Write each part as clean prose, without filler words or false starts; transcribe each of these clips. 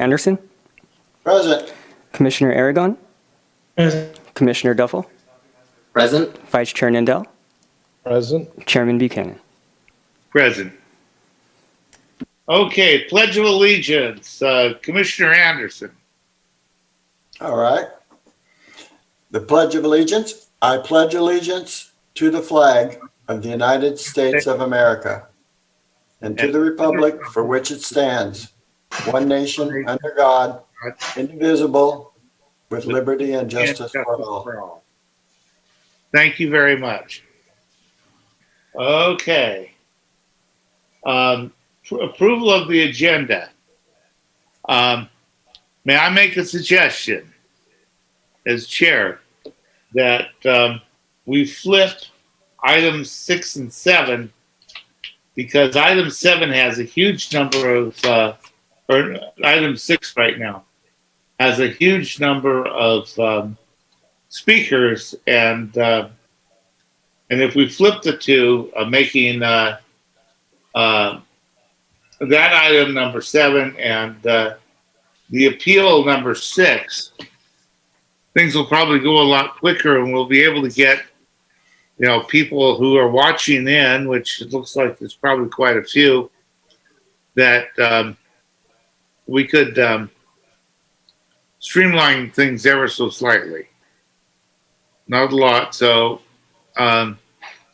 Anderson, Present. Commissioner Aragon, Present. Commissioner Duffel, Present. Vice Chair Nindell, Present. Chairman Buchanan. Present. Okay, Pledge of Allegiance, Commissioner Anderson. All right. The Pledge of Allegiance. I pledge allegiance to the flag of the United States of America and to the republic for which it stands, one nation under God, indivisible, with liberty and justice for all. Thank you very much. Okay. Approval of the agenda. May I make a suggestion as chair that we flip items 6 and 7 because item 7 has a huge number of, or item 6 right now has a huge number of speakers, and if we flip the two, making that item number 7 and the appeal number 6, things will probably go a lot quicker, and we'll be able to get, people who are watching in, which it looks like there's probably quite a few, that we could streamline things ever so slightly. Not a lot. So, does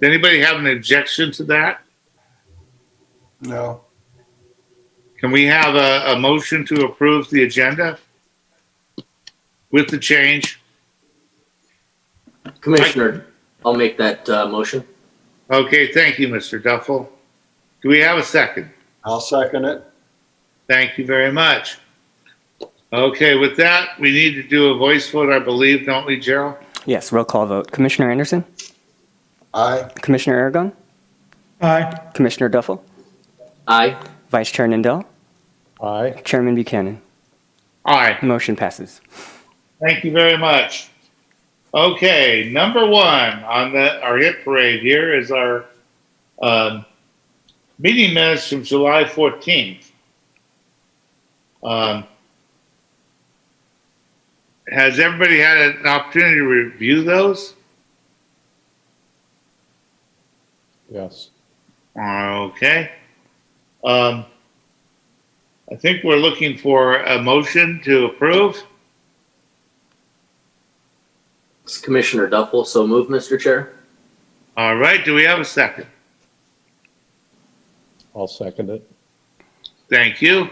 anybody have an objection to that? No. Can we have a motion to approve the agenda with the change? Commissioner, I'll make that motion. Okay, thank you, Mr. Duffel. Do we have a second? I'll second it. Thank you very much. Okay, with that, we need to do a voice vote, I believe, don't we, Gerald? Yes, roll call vote. Commissioner Anderson, Aye. Commissioner Aragon, Aye. Commissioner Duffel, Aye. Vice Chair Nindell, Aye. Chairman Buchanan. Aye. Motion passes. Thank you very much. Okay, number 1 on our hit parade here is our meeting minutes from July 14th. Has everybody had an opportunity to review those? Yes. Okay. I think we're looking for a motion to approve. It's Commissioner Duffel, so move, Mr. Chair. All right, do we have a second? I'll second it. Thank you.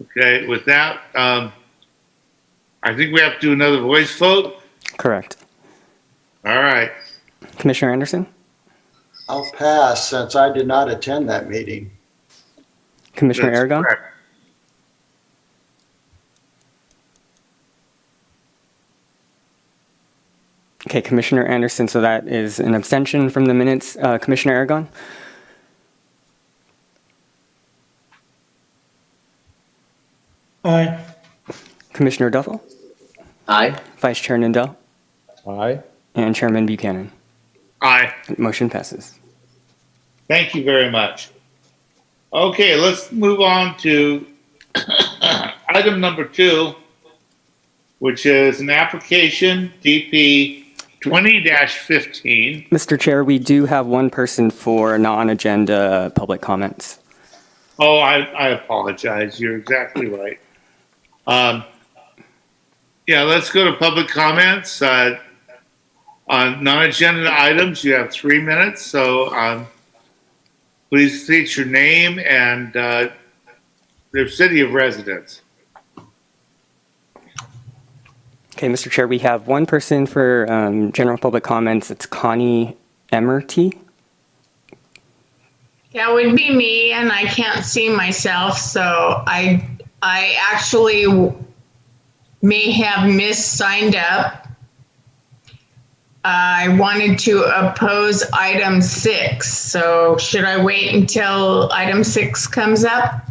Okay, with that, I think we have to do another voice vote. Correct. All right. Commissioner Anderson, I'll pass since I did not attend that meeting. Commissioner That's Aragon, correct. okay, Commissioner Anderson, so that is an abstention from the minutes. Commissioner Aragon, Aye. Commissioner Duffel, Aye. Vice Chair Nindell, Aye. and Chairman Buchanan. Aye. Motion passes. Thank you very much. Okay, let's move on to item number 2, which is an application DP 20-15. Mr. Chair, we do have one person for non-agenda public comments. Oh, I apologize. You're exactly right. Yeah, let's go to public comments. On non-agenda items, you have 3 minutes. So please state your name and their city of residence. Okay, Mr. Chair, we have one person for general public comments. It's Connie Emerty. That would be me, and I can't see myself, so I actually may have signed up. I wanted to oppose item 6, so should I wait until item 6 comes up?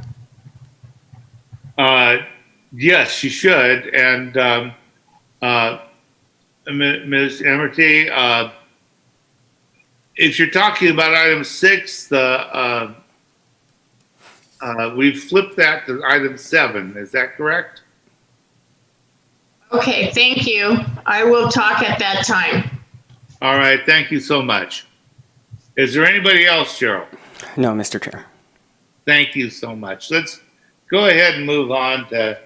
Yes, you should. And Ms. Emerty, if you're talking about item 6, We've flipped that to item 7. Is that correct? Okay, thank you. I will talk at that time. All right, thank you so much. Is there anybody else, Cheryl? No, Mr. Chair. Thank you so much. Let's go ahead and move on to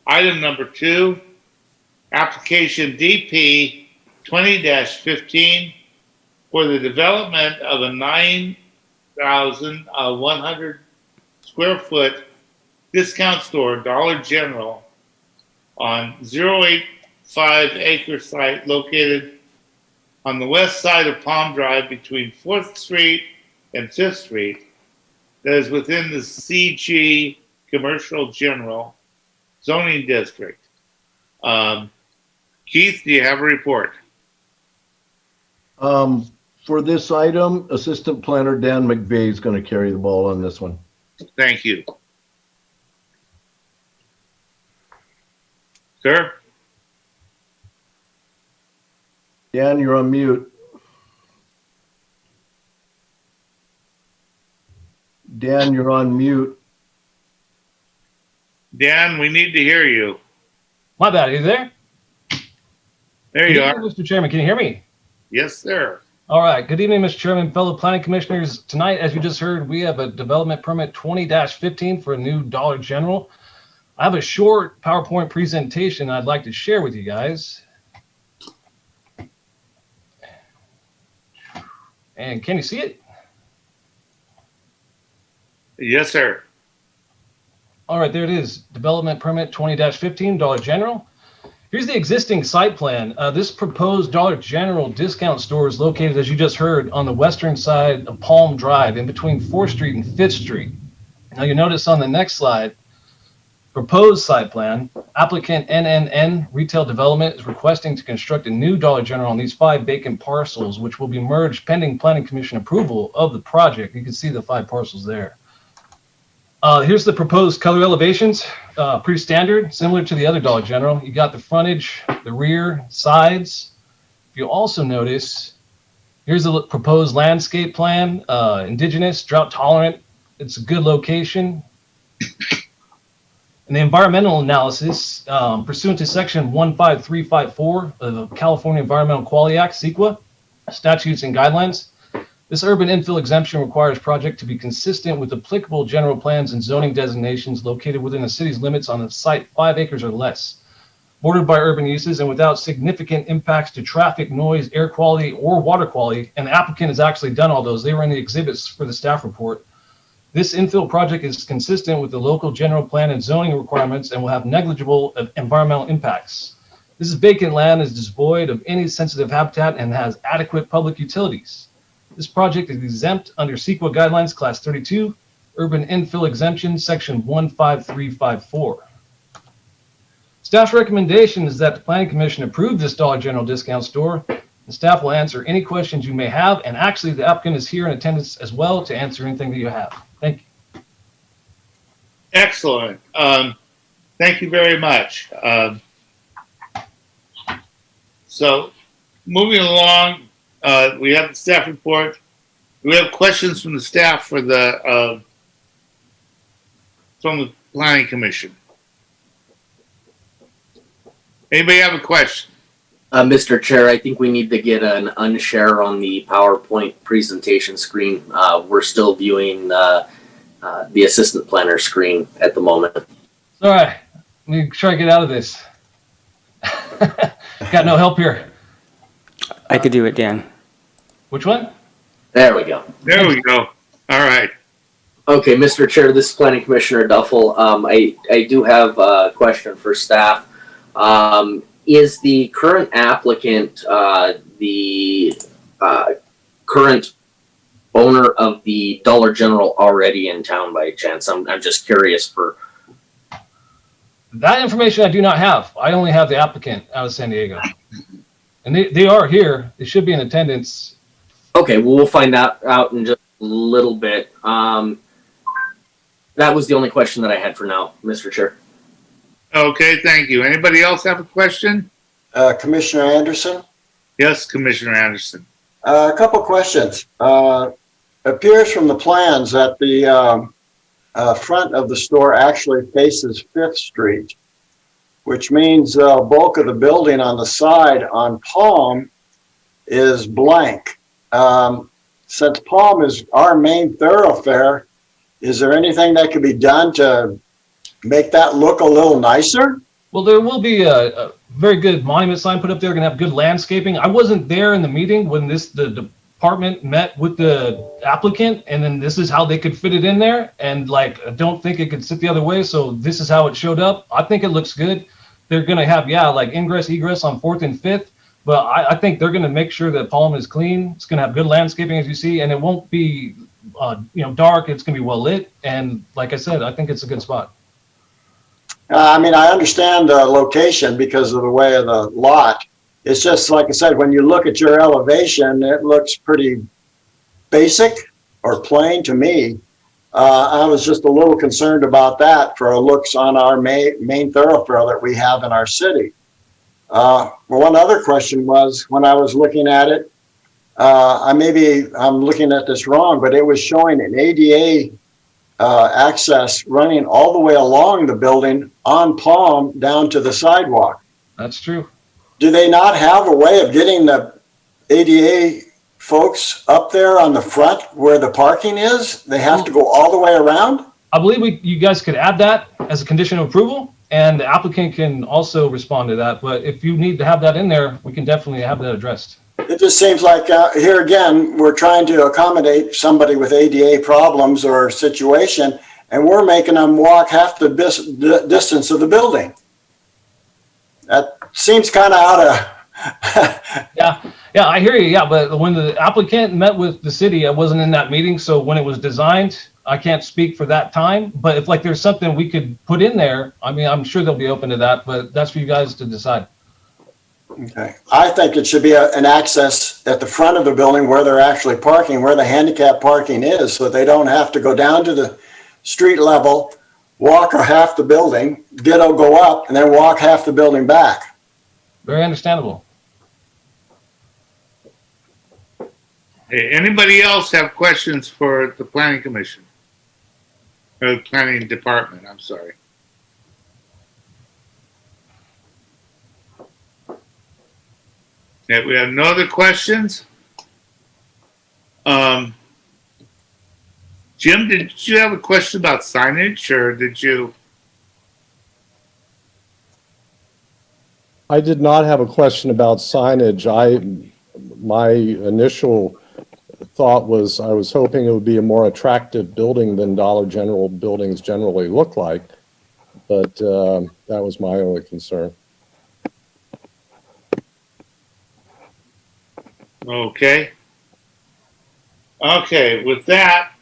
item number 2, application DP 20-15 for the development of a 9,100 square foot discount store, Dollar General, on 085 acre site located on the west side of Palm Drive between 4th Street and 5th Street, that is within the CG Commercial General Zoning District. Keith, do you have a report? For this item, Assistant Planner Dan McVeigh is going to carry the ball on this one. Thank you. Sir? Dan, you're on mute. Dan, you're on mute. Dan, we need to hear you. My bad. Are you there? There Good you evening, are. Mr. Chairman. Can you hear me? Yes, sir. All right. Good evening, Mr. Chairman, fellow planning commissioners. Tonight, as you just heard, we have a development permit 20-15 for a new Dollar General. I have a short PowerPoint presentation I'd like to share with you guys. And can you see it? Yes, sir. All right, there it is. Development permit 20-15, Dollar General. Here's the existing site plan. This proposed Dollar General discount store is located, as you just heard, on the western side of Palm Drive in between 4th Street and 5th Street. Now you notice on the next slide, proposed site plan, applicant NNN Retail Development is requesting to construct a new Dollar General on these 5 vacant parcels, which will be merged pending Planning Commission approval of the project. You can see the 5 parcels there. Here's the proposed color elevations, pretty standard, similar to the other Dollar General. You got the frontage, the rear, sides. If you also notice, here's the proposed landscape plan, indigenous, drought tolerant. It's a good location. And the environmental analysis, pursuant to section 15354 of the California Environmental Quality Act, CEQA, statutes and guidelines. This urban infill exemption requires project to be consistent with applicable general plans and zoning designations located within the city's limits on a site 5 acres or less, bordered by urban uses and without significant impacts to traffic, noise, air quality, or water quality. And the applicant has actually done all those. They were in the exhibits for the staff report. This infill project is consistent with the local general plan and zoning requirements and will have negligible environmental impacts. This is vacant land, is devoid of any sensitive habitat, and has adequate public utilities. This project is exempt under CEQA guidelines, class 32, urban infill exemption, section 15354. Staff's recommendation is that the Planning Commission approve this Dollar General discount store. The staff will answer any questions you may have, and actually the applicant is here in attendance as well to answer anything that you have. Thank you. Excellent. Thank you very much. So moving along, we have the staff report. We have questions from the staff for the from the Planning Commission. Anybody have a question? Mr. Chair, I think we need to get an unshare on the PowerPoint presentation screen. We're still viewing the assistant planner screen at the moment. All right, let me try to get out of this. Got no help here. I could do it, Dan. Which one? There we go. There we go. All right. Okay, Mr. Chair, this is Planning Commissioner Duffel. I do have a question for staff. Is the current applicant the current owner of the Dollar General already in town by chance? I'm just curious for... That information I do not have. I only have the applicant out of San Diego. And they are here. They should be in attendance. Okay, well, we'll find that out in just a little bit. That was the only question that I had for now, Mr. Chair. Okay, thank you. Anybody else have a question? Commissioner Anderson, Yes, Commissioner Anderson. a couple questions. Appears from the plans that the front of the store actually faces Fifth Street, which means the bulk of the building on the side on Palm is blank. Since Palm is our main thoroughfare, is there anything that could be done to make that look a little nicer? Well, there will be a very good monument sign put up there. Going to have good landscaping. I wasn't there in the meeting when the department met with the applicant, and then this is how they could fit it in there. And like, I don't think it could sit the other way. So this is how it showed up. I think it looks good. They're going to have, like ingress, egress on 4th and 5th. But I think they're going to make sure that Palm is clean. It's going to have good landscaping, as you see, and it won't be, dark. It's going to be well lit. And like I said, I think it's a good spot. I mean, I understand the location because of the way of the lot. It's just, like I said, when you look at your elevation, it looks pretty basic or plain to me. I was just a little concerned about that for looks on our main thoroughfare that we have in our city. One other question was, when I was looking at it, I'm looking at this wrong, but it was showing an ADA access running all the way along the building on Palm down to the sidewalk. That's true. Do they not have a way of getting the ADA folks up there on the front where the parking is? They have to go all the way around? I believe you guys could add that as a condition of approval, and the applicant can also respond to that. But if you need to have that in there, we can definitely have that addressed. It just seems like here again, we're trying to accommodate somebody with ADA problems or situation, and we're making them walk half the distance of the building. That seems kind of out of... Yeah, I hear you. Yeah, but when the applicant met with the city, I wasn't in that meeting. So when it was designed, I can't speak for that time. But if like there's something we could put in there, I mean, I'm sure they'll be open to that. But that's for you guys to decide. Okay. I think it should be an access at the front of the building where they're actually parking, where the handicap parking is, so they don't have to go down to the street level, walk half the building, go up, and then walk half the building back. Very understandable. Hey, anybody else have questions for the planning commission? Or the planning department, I'm sorry. Okay, we have no other questions? Jim, did you have a question about signage, or did you? I did not have a question about signage. My initial thought was I was hoping it would be a more attractive building than Dollar General buildings generally look like, but that was my only concern. Okay. Okay, with that,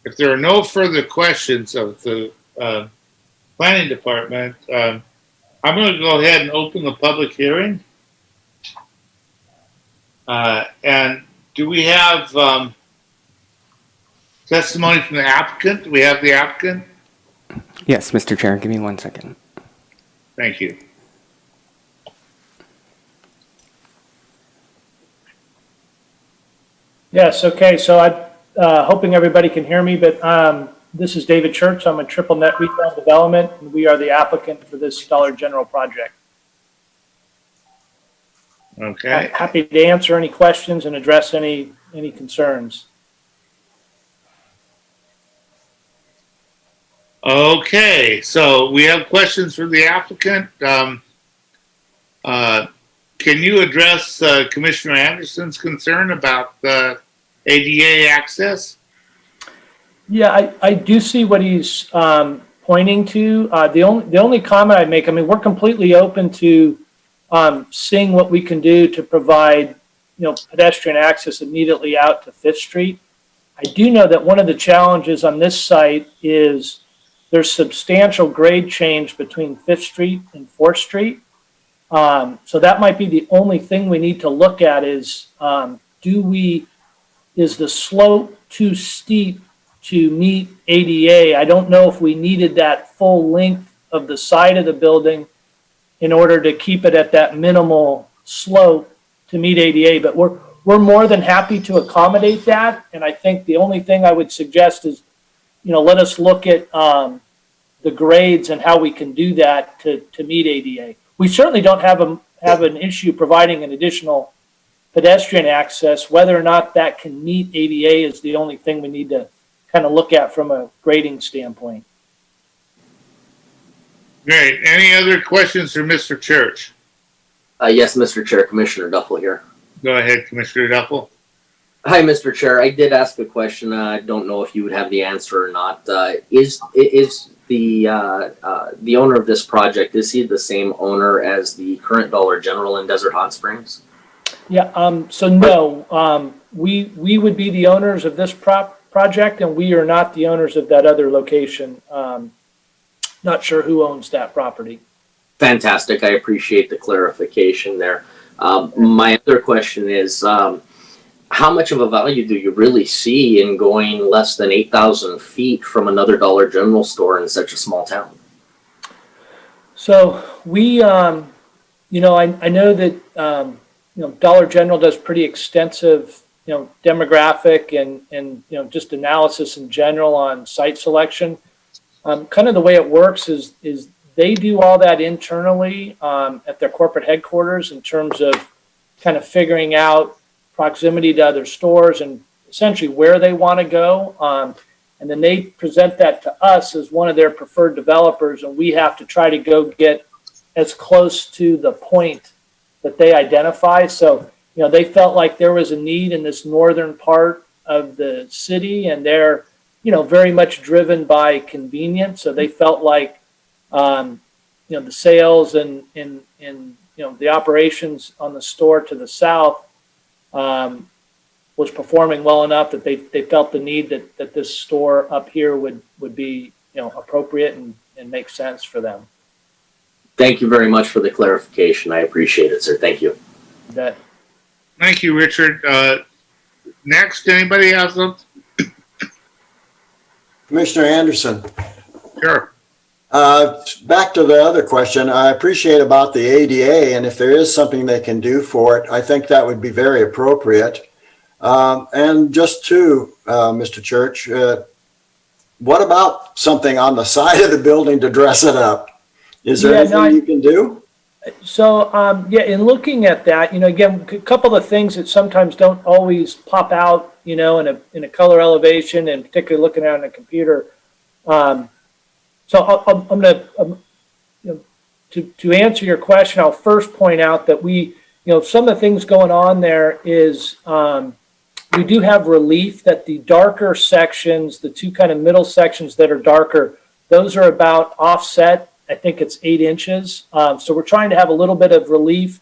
if there are no further questions of the planning department, I'm going to go ahead and open the public hearing. And do we have testimony from the applicant? Do we have the applicant? Yes, Mr. Chair, give me 1 second. Thank you. Yes, okay, so I'm hoping everybody can hear me, but this is David Church. I'm a Triple Net Retail Development, and we are the applicant for this Dollar General project. Okay. Happy to answer any questions and address any concerns. Okay, so we have questions for the applicant. Can you address Commissioner Anderson's concern about the ADA access? Yeah, I do see what he's pointing to. The only comment I'd make, I mean, we're completely open to seeing what we can do to provide, pedestrian access immediately out to Fifth Street. I do know that one of the challenges on this site is there's substantial grade change between Fifth Street and 4th Street. So that might be the only thing we need to look at is, is the slope too steep to meet ADA? I don't know if we needed that full length of the side of the building in order to keep it at that minimal slope to meet ADA, but we're more than happy to accommodate that. And I think the only thing I would suggest is let us look at the grades and how we can do that to meet ADA. We certainly don't have an issue providing an additional pedestrian access. Whether or not that can meet ADA is the only thing we need to kind of look at from a grading standpoint. Great. Any other questions for Mr. Church? Yes, Mr. Chair, Commissioner Duffel here. Go ahead, Commissioner Duffel. Hi, Mr. Chair. I did ask a question. I don't know if you would have the answer or not. Is the owner of this project, is he the same owner as the current Dollar General in Desert Hot Springs? Yeah, so no, we would be the owners of this project, and we are not the owners of that other location. Not sure who owns that property. Fantastic. I appreciate the clarification there. My other question is, how much of a value do you really see in going less than 8,000 feet from another Dollar General store in such a small town? So we, I know that, Dollar General does pretty extensive, demographic and just analysis in general on site selection. Kind of the way it works is they do all that internally at their corporate headquarters in terms of kind of figuring out proximity to other stores and essentially where they want to go. And then they present that to us as one of their preferred developers, and we have to try to go get as close to the point that they identify. So, they felt like there was a need in this northern part of the city, and they're, very much driven by convenience. So they felt like, the sales and the operations on the store to the south was performing well enough that they felt the need that this store up here would be, appropriate and make sense for them. Thank you very much for the clarification. I appreciate it, sir. Thank you. That Thank you, Richard. Next, anybody have something? Commissioner Anderson. Sure. Back to the other question, I appreciate about the ADA, and if there is something they can do for it, I think that would be very appropriate. And just to Mr. Church, what about something on the side of the building to dress it up? Is there anything you can do? So, in looking at that, again, a couple of things that sometimes don't always pop out, in a color elevation, and particularly looking at it on a computer. So I'm going to answer your question, I'll first point out that we, some of the things going on there is we do have relief that the darker sections, the two kind of middle sections that are darker, those are about offset. I think it's 8 inches. So we're trying to have a little bit of relief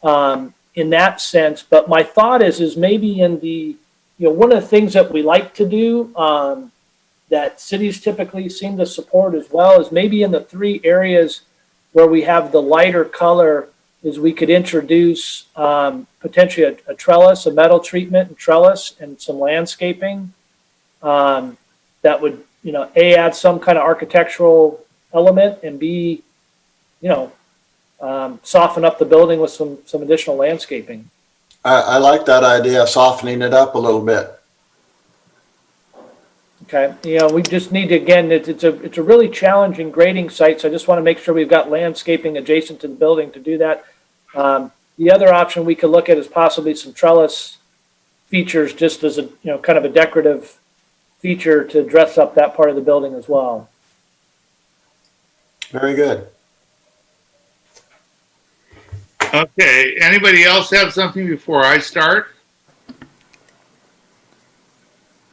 in that sense. But my thought is maybe in the, one of the things that we like to do that cities typically seem to support as well is maybe in the 3 areas where we have the lighter color is we could introduce potentially a trellis, a metal treatment and trellis and some landscaping that would, A, add some kind of architectural element, and B, soften up the building with some additional landscaping. I like that idea of softening it up a little bit. Okay, we just need to, again, it's a really challenging grading site, so I just want to make sure we've got landscaping adjacent to the building to do that. The other option we could look at is possibly some trellis features, just as a kind of a decorative feature to dress up that part of the building as well. Very good. Okay, anybody else have something before I start?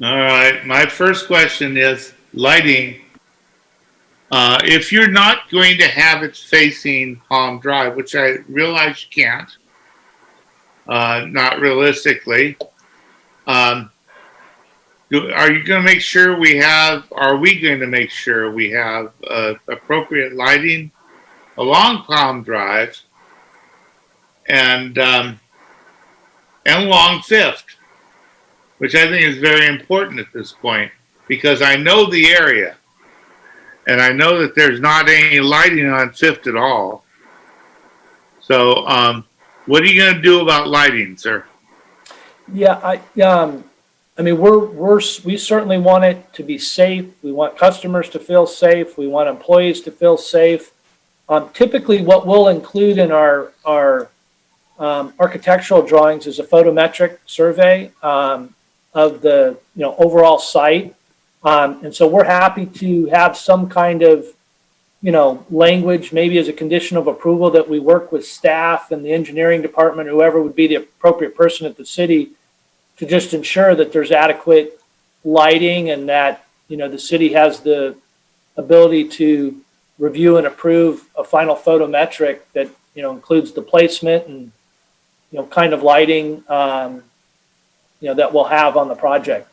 All right, my first question is lighting. If you're not going to have it facing Palm Drive, which I realize you can't, not realistically, are you going to make sure are we going to make sure we have appropriate lighting along Palm Drive and along Fifth, which I think is very important at this point, because I know the area and I know that there's not any lighting on Fifth at all. So what are you going to do about lighting, sir? Yeah, I mean, we certainly want it to be safe. We want customers to feel safe. We want employees to feel safe. Typically, what we'll include in our architectural drawings is a photometric survey of the overall site, and so we're happy to have some kind of language, maybe as a condition of approval, that we work with staff and the engineering department, whoever would be the appropriate person at the city, to just ensure that there's adequate lighting and that the city has the ability to review and approve a final photometric that includes the placement and kind of lighting that we'll have on the project.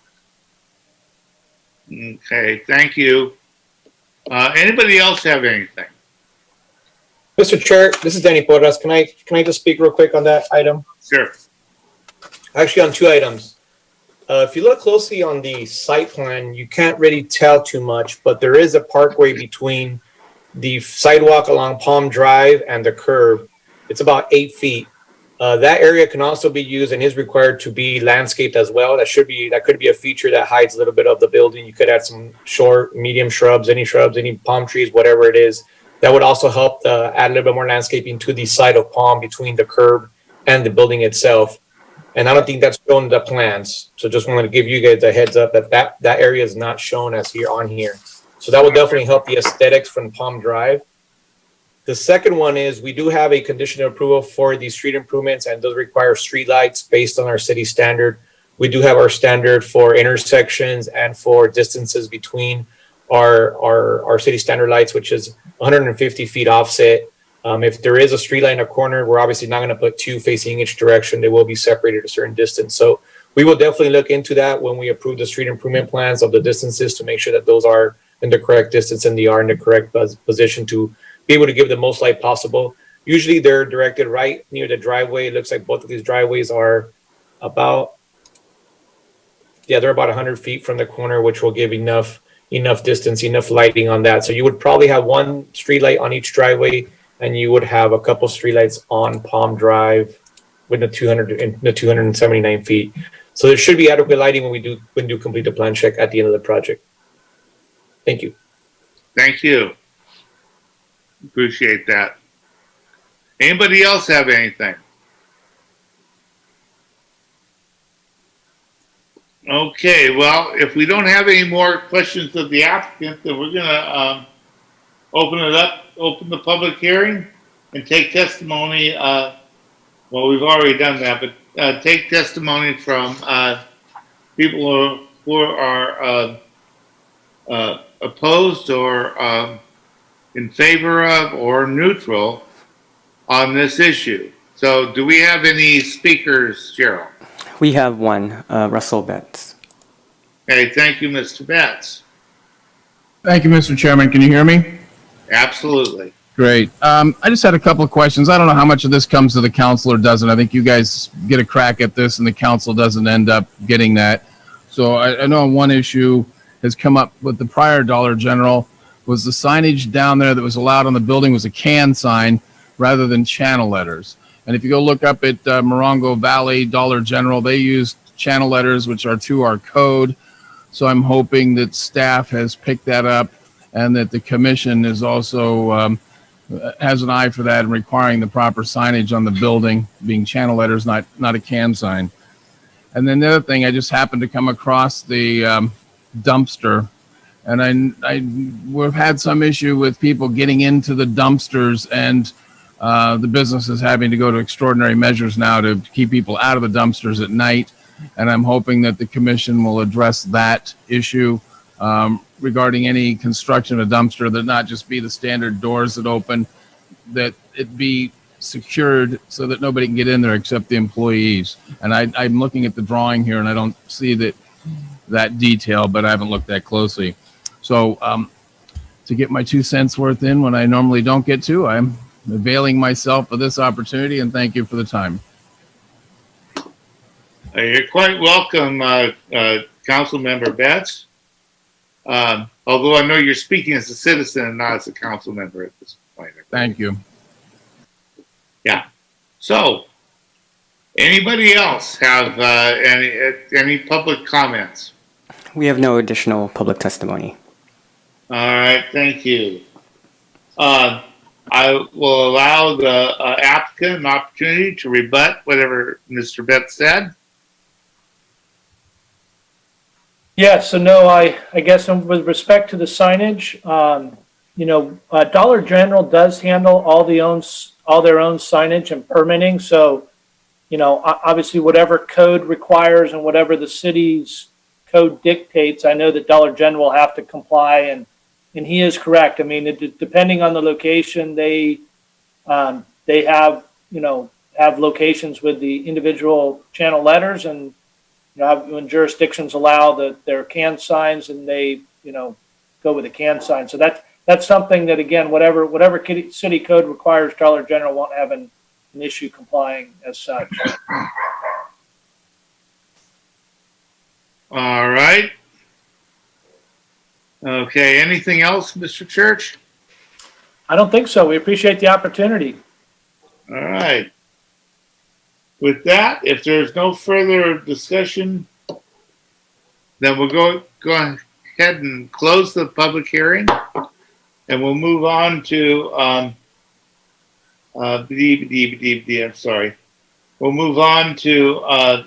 Okay, thank you. Anybody else have anything? Mr. Chair, this is Danny Porras. Can I just speak real quick on that item? Sure. Actually, on two items. If you look closely on the site plan, you can't really tell too much, but there is a parkway between the sidewalk along Palm Drive and the curb. It's about 8 feet. That area can also be used and is required to be landscaped as well. That could be a feature that hides a little bit of the building. You could add some short, medium shrubs, any palm trees, whatever it is. That would also help add a little bit more landscaping to the side of Palm between the curb and the building itself. And I don't think that's shown in the plans. So just wanted to give you guys a heads up that area is not shown as on here. So that will definitely help the aesthetics from Palm Drive. The second one is we do have a conditional approval for the street improvements, and those require street lights based on our city standard. We do have our standard for intersections and for distances between our city standard lights, which is 150 feet offset. If there is a street light in a corner, we're obviously not going to put two facing each direction. They will be separated a certain distance. So we will definitely look into that when we approve the street improvement plans of the distances to make sure that those are in the correct distance and they are in the correct position to be able to give the most light possible. Usually they're directed right near the driveway. It looks like both of these driveways are they're about 100 feet from the corner, which will give enough distance, enough lighting on that. So you would probably have one street light on each driveway, and you would have a couple streetlights on Palm Drive with the 279 feet. So there should be adequate lighting when we do complete the plan check at the end of the project. Thank you. Thank you. Appreciate that. Anybody else have anything? Okay, well, if we don't have any more questions of the applicant, then we're gonna open the public hearing and take testimony. Well, we've already done that, but take testimony from people who are opposed or in favor of or neutral on this issue. So do we have any speakers, Gerald? We have one, Russell Betts. Okay, thank you, Mr. Betts. Thank you, Mr. Chairman. Can you hear me? Absolutely. Great. I just had a couple of questions. I don't know how much of this comes to the council or doesn't. I think you guys get a crack at this and the council doesn't end up getting that. So I know one issue has come up with the prior Dollar General was the signage down there that was allowed on the building was a can sign rather than channel letters. And if you go look up at Morongo Valley Dollar General, they use channel letters, which are to our code. So I'm hoping that staff has picked that up and that the commission is also has an eye for that and requiring the proper signage on the building, being channel letters, not a can sign. And then the other thing, I just happened to come across the dumpster, and we've had some issue with people getting into the dumpsters, and the business is having to go to extraordinary measures now to keep people out of the dumpsters at night. And I'm hoping that the commission will address that issue regarding any construction of a dumpster, that not just be the standard doors that open, that it be secured so that nobody can get in there except the employees. And I'm looking at the drawing here and I don't see that detail, but I haven't looked that closely. So to get my 2 cents worth in when I normally don't get to, I'm availing myself of this opportunity, and thank you for the time. You're quite welcome, Council Member Betts. Although I know you're speaking as a citizen and not as a council member at this point. Thank you. Yeah. So, Anybody else have any public comments? We have no additional public testimony. All right, thank you. I will allow the applicant an opportunity to rebut whatever Mr. Betts said. Yeah, so no, I guess with respect to the signage, Dollar General does handle all their own signage and permitting. So, obviously whatever code requires and whatever the city's code dictates, I know that Dollar General will have to comply, and he is correct. I mean, depending on the location, they have locations with the individual channel letters, and when jurisdictions allow their can signs, and they go with a can sign. So that's something that, again, whatever city code requires, Dollar General won't have an issue complying as such. All right. Okay, anything else, Mr. Church? I don't think so. We appreciate the opportunity. All right. With that, if there's no further discussion, then we'll go ahead and close the public hearing, and we'll move on to I'm sorry. We'll move on to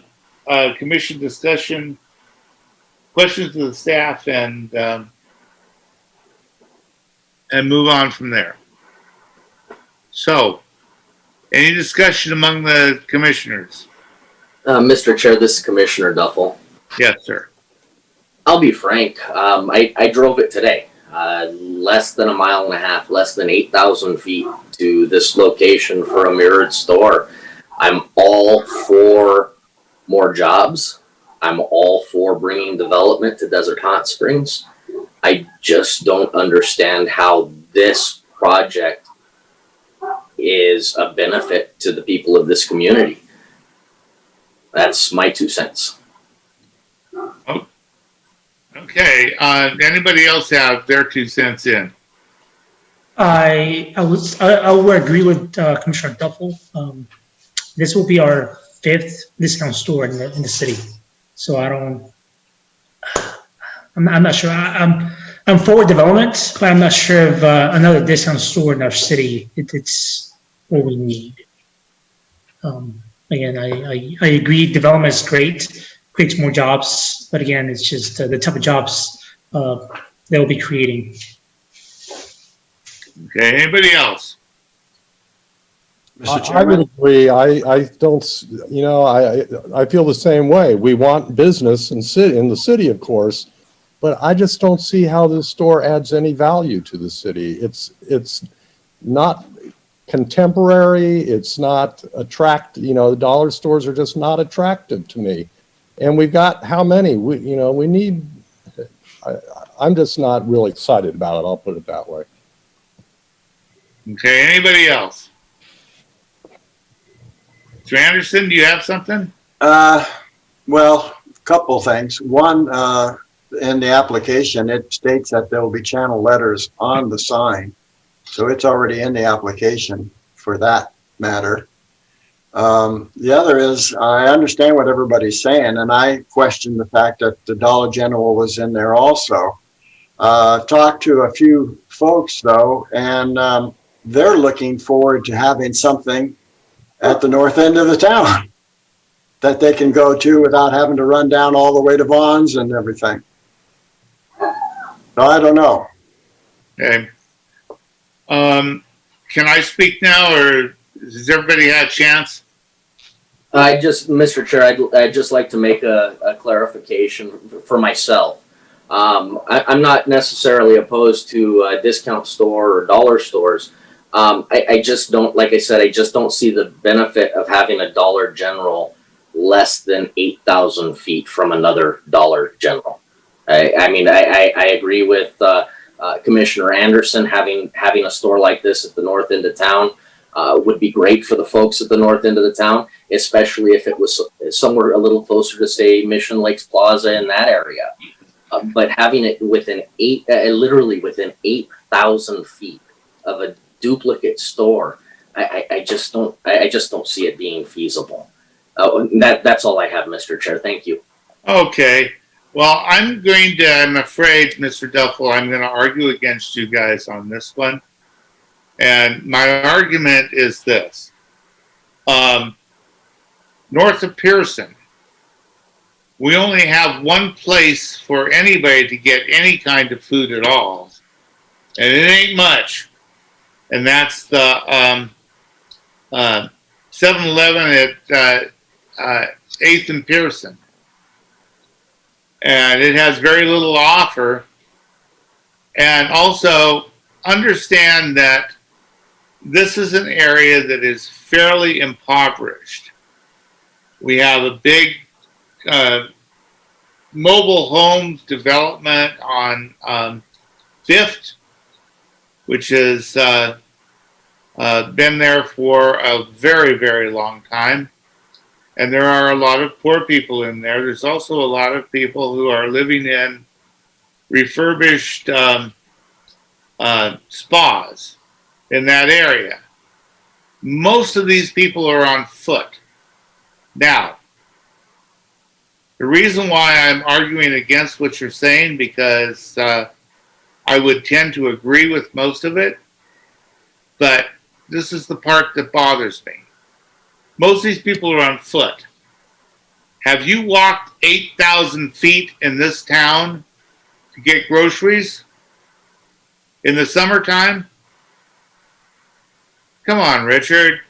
commission discussion, questions to the staff, and move on from there. So, any discussion among the commissioners? Mr. Chair, this is Commissioner Duffel. Yes, sir. I'll be frank. I drove it today. Less than a mile and a half, less than 8,000 feet to this location for a mirrored store. I'm all for more jobs. I'm all for bringing development to Desert Hot Springs. I just don't understand how this project is a benefit to the people of this community. That's my 2 cents. Oh, okay. Anybody else have their 2 cents in? I would agree with Commissioner Duffel. This will be our 5th discount store in the city. So I'm not sure. I'm for development, but I'm not sure if another discount store in our city it's what we need. Again, I agree. Development is great, creates more jobs, but again, it's just the type of jobs they'll be creating. Okay. Anybody else? Mr. I Chairman? would agree. I don't, I feel the same way. We want business in the city, of course, but I just don't see how this store adds any value to the city. It's not contemporary. It's not the dollar stores are just not attractive to me. And we've got how many? I'm just not really excited about it. I'll put it that way. Okay. Anybody else? Mr. Anderson, do you have something? Well, a couple things. One, in the application, it states that there will be channel letters on the sign. So it's already in the application for that matter. The other is, I understand what everybody's saying, and I question the fact that the Dollar General was in there also. Talked to a few folks, though, and they're looking forward to having something at the north end of the town that they can go to without having to run down all the way to Vaughn's and everything. So I don't know. Okay. Can I speak now, or does everybody have a chance? Mr. Chair, I'd just like to make a clarification for myself. I'm not necessarily opposed to a discount store or dollar stores. I just don't, like I said, I just don't see the benefit of having a Dollar General less than 8,000 feet from another Dollar General. I agree with Commissioner Anderson. Having a store like this at the north end of town would be great for the folks at the north end of the town, especially if it was somewhere a little closer to, say, Mission Lakes Plaza in that area. But having it within literally within 8,000 feet of a duplicate store, I just don't see it being feasible. Oh, that's all I have, Mr. Chair. Thank you. Okay. Well, I'm afraid, Mr. Duffel, I'm going to argue against you guys on this one. And my argument is this. North of Pierson, we only have one place for anybody to get any kind of food at all. And it ain't much. And that's the 7-Eleven at 8th and Pierson. And it has very little to offer. And also understand that this is an area that is fairly impoverished. We have a big mobile home development on 5th, which has been there for a very, very long time. And there are a lot of poor people in there. There's also a lot of people who are living in refurbished spas in that area. Most of these people are on foot. Now, the reason why I'm arguing against what you're saying, because I would tend to agree with most of it, but this is the part that bothers me. Most of these people are on foot. Have you walked 8,000 feet in this town to get groceries in the summertime? Come on, Richard.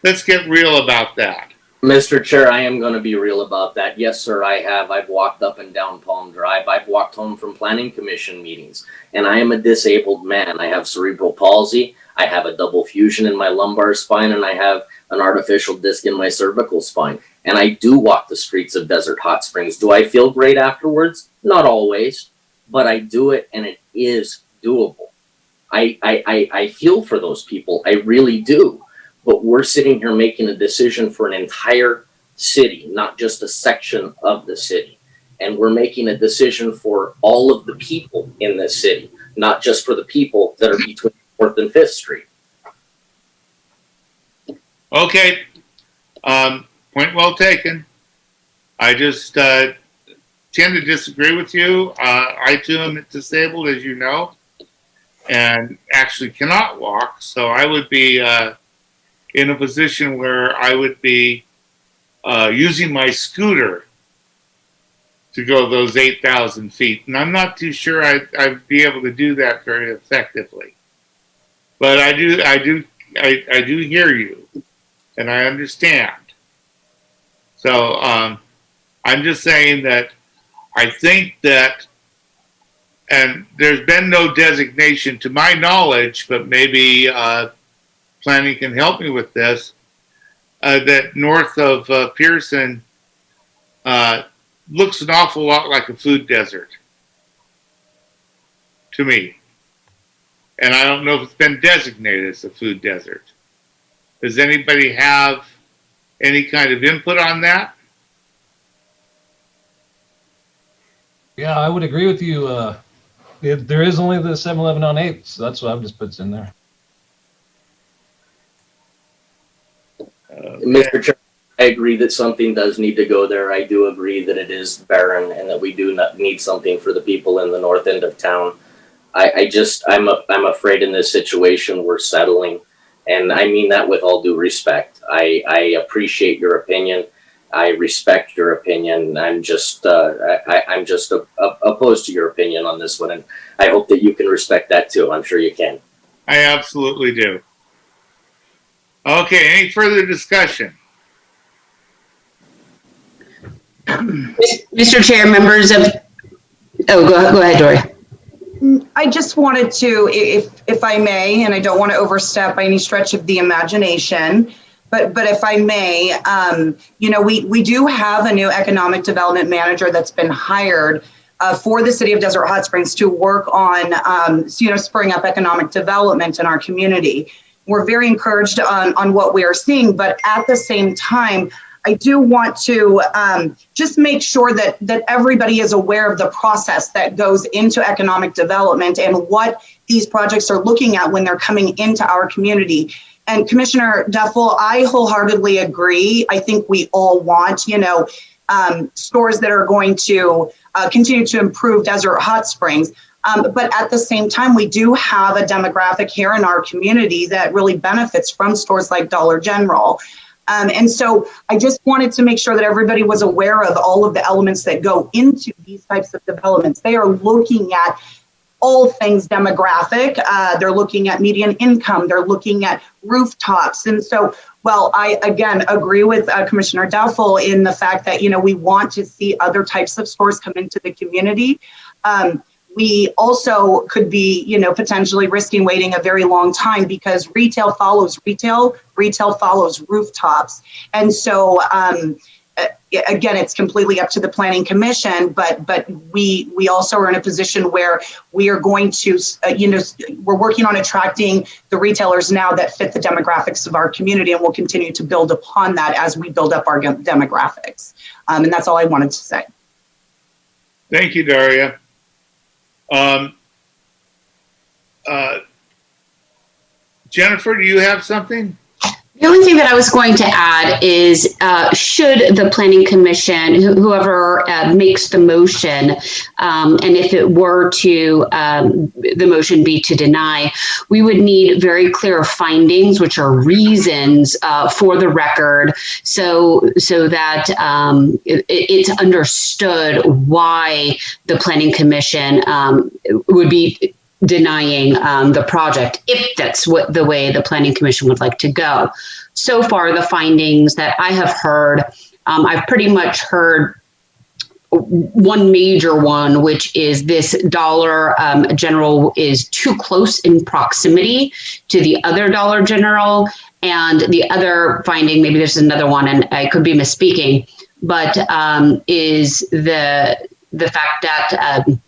Let's get real about that. Mr. Chair, I am going to be real about that. Yes, sir, I have. I've walked up and down Palm Drive. I've walked home from Planning Commission meetings. And I am a disabled man. I have cerebral palsy. I have a double fusion in my lumbar spine, and I have an artificial disc in my cervical spine. And I do walk the streets of Desert Hot Springs. Do I feel great afterwards? Not always, but I do it, and it is doable. I feel for those people. I really do. But we're sitting here making a decision for an entire city, not just a section of the city. And we're making a decision for all of the people in this city, not just for the people that are between 4th and 5th Street. Okay. Point well taken. I just tend to disagree with you. I too am disabled, as you know, and actually cannot walk. So I would be in a position where I would be using my scooter to go those 8,000 feet. And I'm not too sure I'd be able to do that very effectively. But I do hear you, and I understand. So I'm just saying that I think that, and there's been no designation to my knowledge, but maybe planning can help me with this, that north of Pierson looks an awful lot like a food desert to me. And I don't know if it's been designated as a food desert. Does anybody have any kind of input on that? Yeah, I would agree with you. There is only the 7-Eleven on 8th, so that's what I've just put in there. Mr. Chair, I agree that something does need to go there. I do agree that it is barren and that we do not need something for the people in the north end of town. I'm afraid in this situation we're settling, and I mean that with all due respect. I appreciate your opinion. I respect your opinion. I'm just opposed to your opinion on this one, and I hope that you can respect that too. I'm sure you can. I absolutely do. Okay, any further discussion? Mr. Chair, members of, go ahead, Dory. I just wanted to, if I may, and I don't want to overstep by any stretch of the imagination, but if I may, we do have a new economic development manager that's been hired for the city of Desert Hot Springs to work on, spurring up economic development in our community. We're very encouraged on what we are seeing, but at the same time, I do want to just make sure that everybody is aware of the process that goes into economic development and what these projects are looking at when they're coming into our community. And Commissioner Duffel, I wholeheartedly agree. I think we all want, stores that are going to continue to improve Desert Hot Springs. But at the same time, we do have a demographic here in our community that really benefits from stores like Dollar General. And so I just wanted to make sure that everybody was aware of all of the elements that go into these types of developments. They are looking at all things demographic. They're looking at median income. They're looking at rooftops. And so, well, I, again, agree with Commissioner Duffel in the fact that, we want to see other types of stores come into the community. We also could be, potentially risking waiting a very long time because retail follows retail follows rooftops. And so, again, it's completely up to the Planning Commission, but we also are in a position where we are going to, we're working on attracting the retailers now that fit the demographics of our community, and we'll continue to build upon that as we build up our demographics. And that's all I wanted to say. Thank you, Daria. Jennifer, do you have something? The only thing that I was going to add is should the Planning Commission, whoever makes the motion, and if it were to, the motion be to deny, we would need very clear findings, which are reasons for the record, so that it's understood why the Planning Commission would be denying the project, if that's the way the Planning Commission would like to go. So far, the findings that I have heard, I've pretty much heard one major one, which is this Dollar General is too close in proximity to the other Dollar General. And the other finding, maybe there's another one, and I could be misspeaking, but is the fact that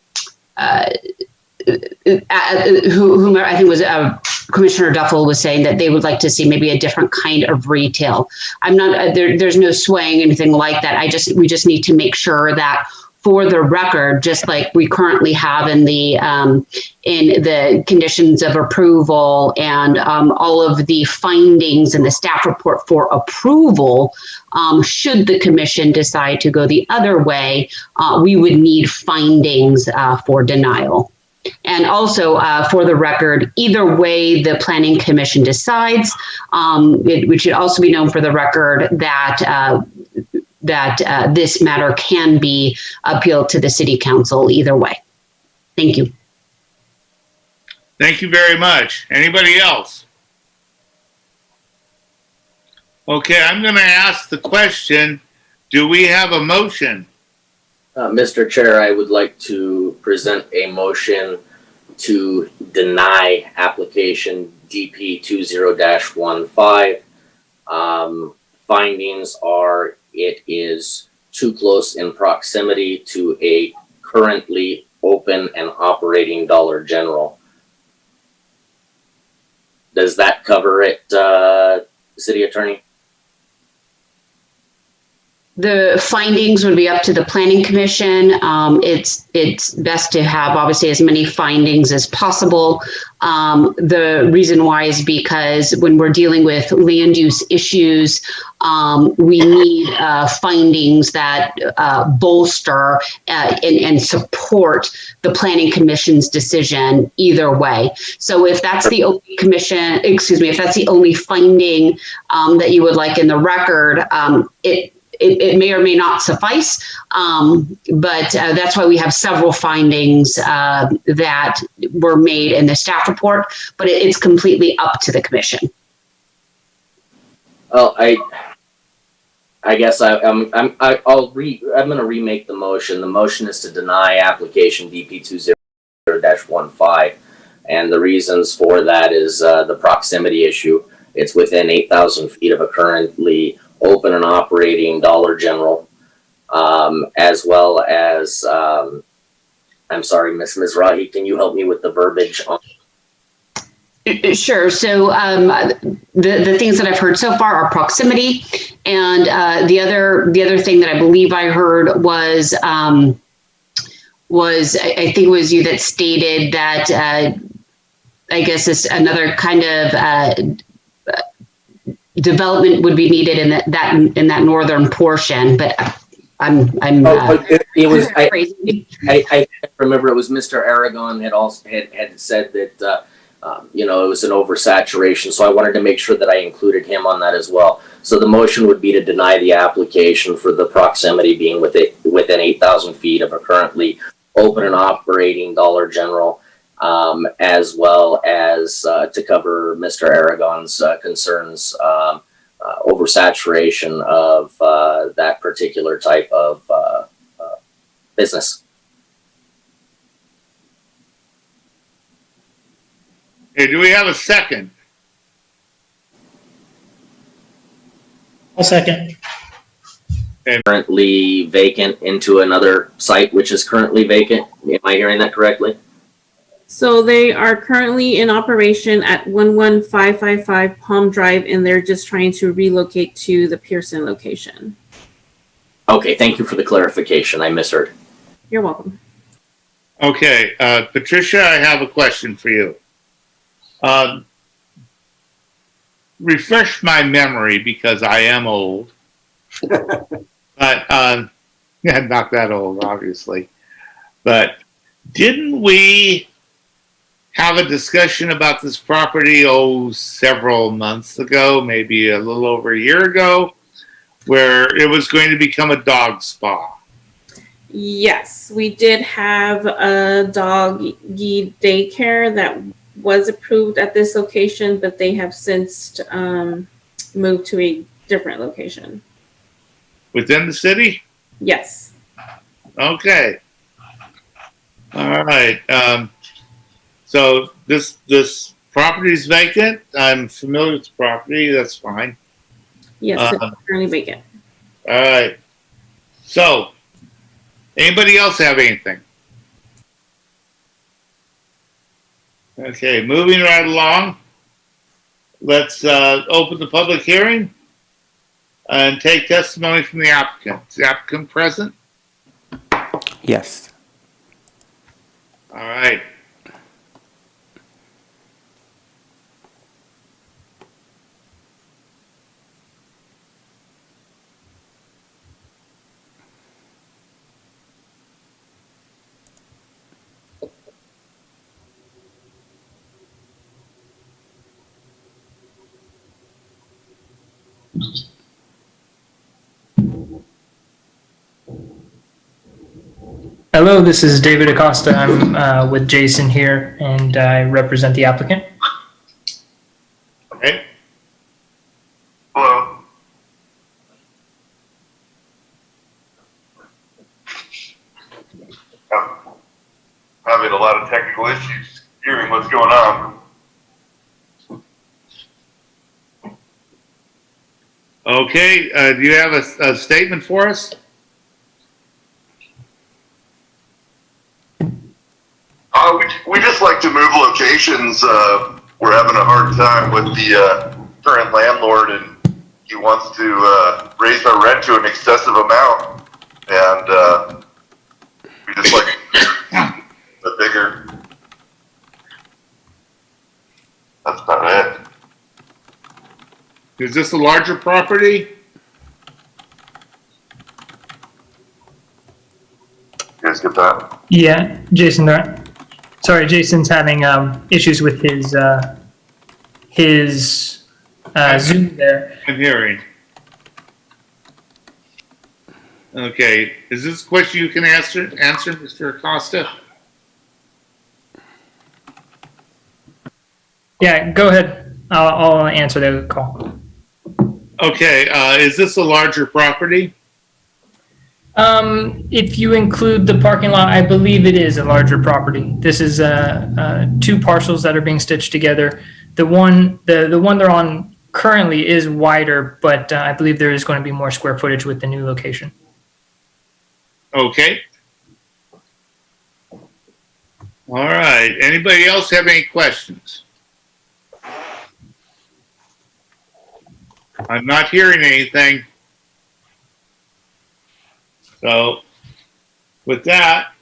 whomever I think was Commissioner Duffel was saying that they would like to see maybe a different kind of retail. I'm not there's no swaying anything like that. We just need to make sure that for the record, just like we currently have in the conditions of approval and all of the findings in the staff report for approval, should the commission decide to go the other way, we would need findings for denial. And also, for the record, either way the Planning Commission decides, it should also be known for the record that this matter can be appealed to the City Council either way. Thank you. Thank you very much. Anybody else? Okay, I'm going to ask the question, do we have a motion? Mr. Chair, I would like to present a motion to deny application DP 20-15. Findings are it is too close in proximity to a currently open and operating Dollar General. Does that cover it, City Attorney? The findings would be up to the Planning Commission. It's best to have obviously as many findings as possible. The reason why is because when we're dealing with land use issues, we need findings that bolster and support the Planning Commission's decision either way. So if that's the only if that's the only finding that you would like in the record, it may or may not suffice, but that's why we have several findings that were made in the staff report, but it's completely up to the commission. Well, I guess I'm going to remake the motion. The motion is to deny application DP 20-15, and the reasons for that is the proximity issue. It's within 8,000 feet of a currently open and operating Dollar General, as well as, I'm sorry, Ms. Mizrahi, can you help me with the verbiage on? Sure. So the things that I've heard so far are proximity, and the other thing that I believe I heard was I think it was you that stated that I guess this another kind of development would be needed in that northern portion, but It was, crazy. I remember it was Mr. Aragon had said that, it was an oversaturation, so I wanted to make sure that I included him on that as well. So the motion would be to deny the application for the proximity being within 8,000 feet of a currently open and operating Dollar General, as well as to cover Mr. Aragon's concerns, oversaturation of that particular type of business. Okay, do we have a second? I'll second. Currently vacant into another site which is currently vacant. Am I hearing that correctly? So they are currently in operation at 11555 Palm Drive, and they're just trying to relocate to the Pierson location. Okay, thank you for the clarification. I misheard. You're welcome. Okay, Patricia, I have a question for you. Refresh my memory because I am old. But, not that old, obviously. But didn't we have a discussion about this property, several months ago, maybe a little over a year ago, where it was going to become a dog spa? Yes, we did have a doggy daycare that was approved at this location, but they have since moved to a different location. Within the city? Yes. Okay. All right. So this property is vacant. I'm familiar with the property. That's fine. Yes, it's currently vacant. All right. So, anybody else have anything? Okay, moving right along. Let's open the public hearing and take testimony from the applicant. Is the applicant present? Yes. All right. Hello, this is David Acosta. I'm with Jason here, and I represent the applicant. Okay. Hello. I'm having a lot of technical issues hearing what's going on. Okay, do you have a statement for us? We just like to move locations. We're having a hard time with the current landlord, and he wants to raise our rent to an excessive amount. And we just like the bigger. That's about it. Is this a larger property? You guys get that? Yeah, Jason. Sorry, Jason's having issues with his Zoom there. I'm hearing. Okay, is this a question you can answer, Mr. Acosta? Yeah, go ahead. I'll answer the call. Okay, is this a larger property? If you include the parking lot, I believe it is a larger property. This is two parcels that are being stitched together. The one they're on currently is wider, but I believe there is going to be more square footage with the new location. Okay. All right. Anybody else have any questions? I'm not hearing anything. So, with that,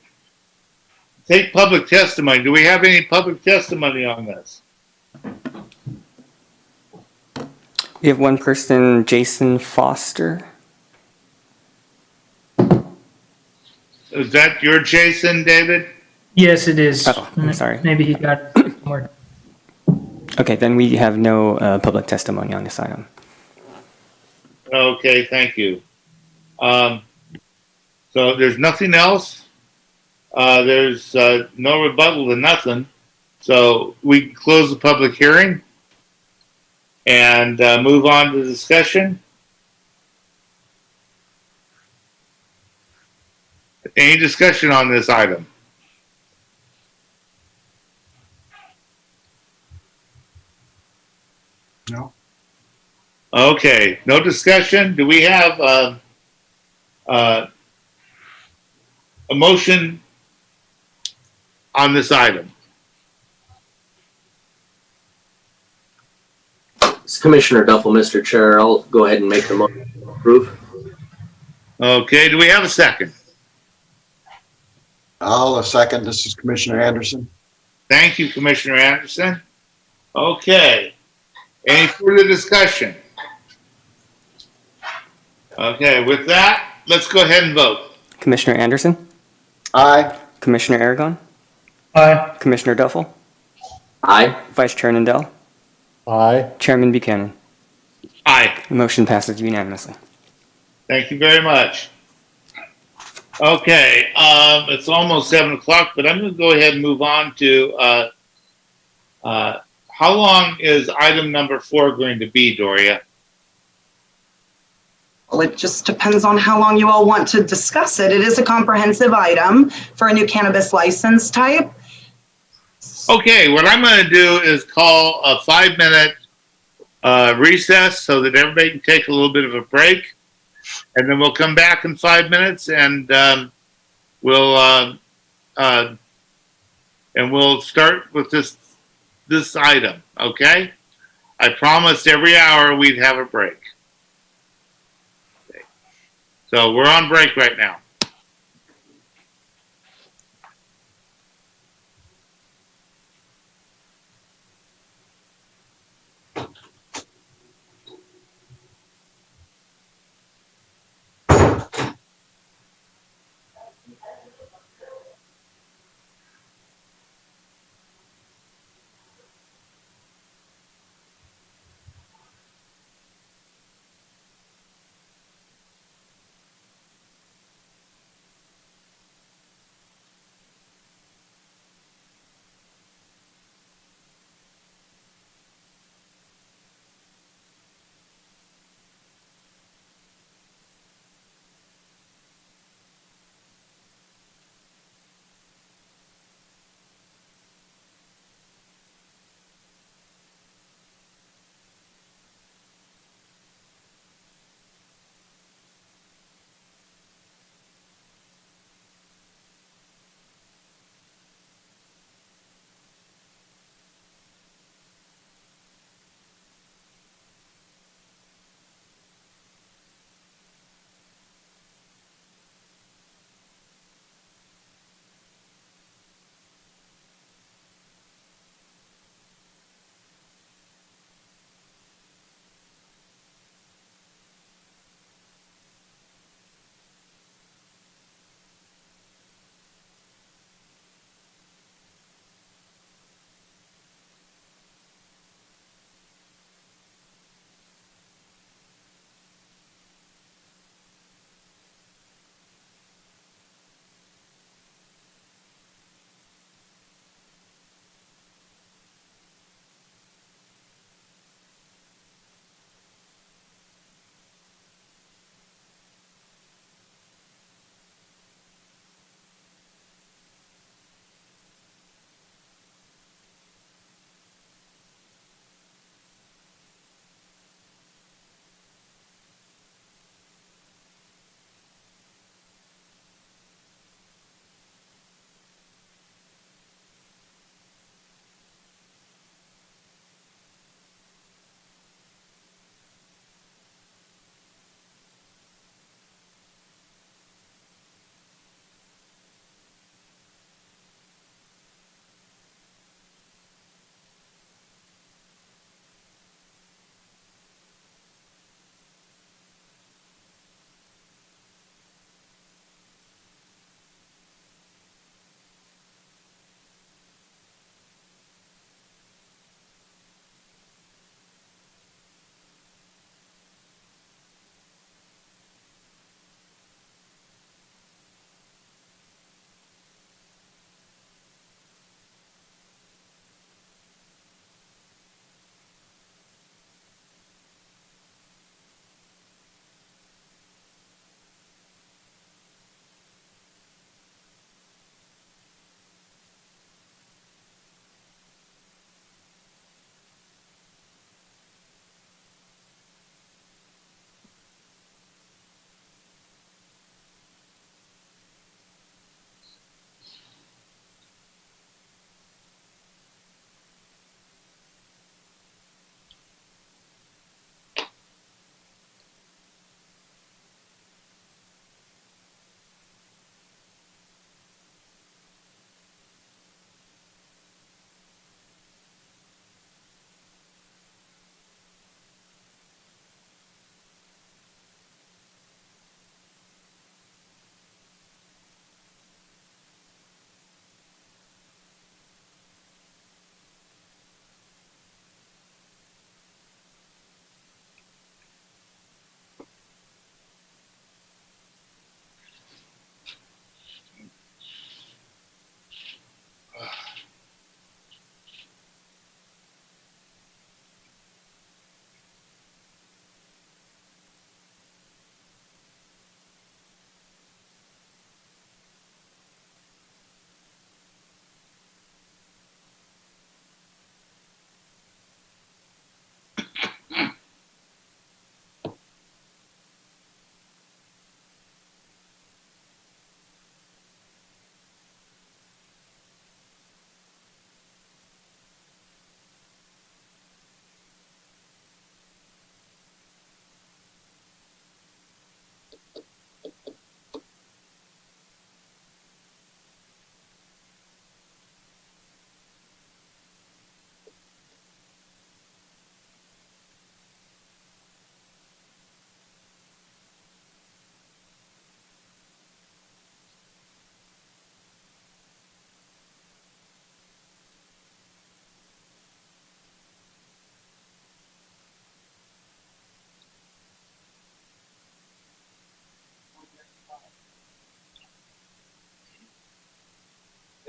take public testimony. Do we have any public testimony on this? We have one person, Jason Foster. Is that your Jason, David? Yes, it is. Oh, I'm sorry. Maybe he got it somewhere. Okay, then we have no public testimony on this item. Okay, thank you. So there's nothing else. There's no rebuttal to nothing. So we can close the public hearing and move on to discussion. Any discussion on this item? No. Okay, no discussion. Do we have a motion on this item? It's Commissioner Duffel, Mr. Chair. I'll go ahead and make the motion to approve. Okay, do we have a second? I'll second. This is Commissioner Anderson. Thank you, Commissioner Anderson. Okay. Any further discussion? Okay, with that, let's go ahead and vote. Commissioner Anderson? Aye. Commissioner Aragon? Aye. Commissioner Duffel? Aye. Vice Chair Nindell? Aye. Chairman Buchanan? Aye. The motion passes unanimously. Thank you very much. Okay, it's almost 7 o'clock, but I'm going to go ahead and move on to how long is item number 4 going to be, Doria? Well, it just depends on how long you all want to discuss it. It is a comprehensive item for a new cannabis license type. Okay, what I'm going to do is call a 5-minute recess so that everybody can take a little bit of a break. And then we'll come back in 5 minutes and we'll start with this item, okay? I promised every hour we'd have a break. Okay. So we're on break right now.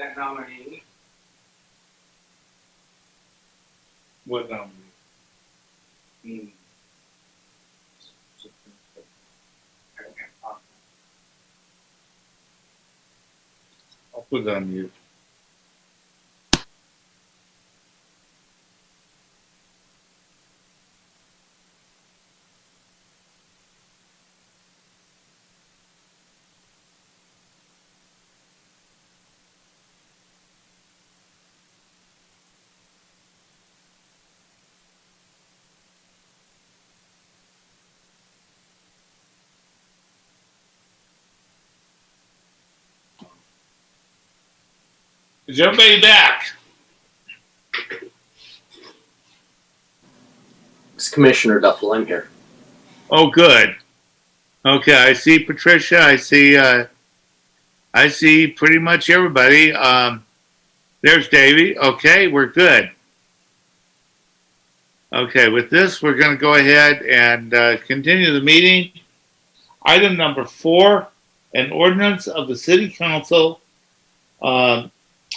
can't nominate. What nominee? I'll put it on mute. Is everybody back? It's Commissioner Duffel. I'm here. Oh, good. Okay, I see Patricia. I see pretty much everybody. There's Davey. Okay, we're good. Okay, with this, we're going to go ahead and continue the meeting. Item number 4, an ordinance of the City Council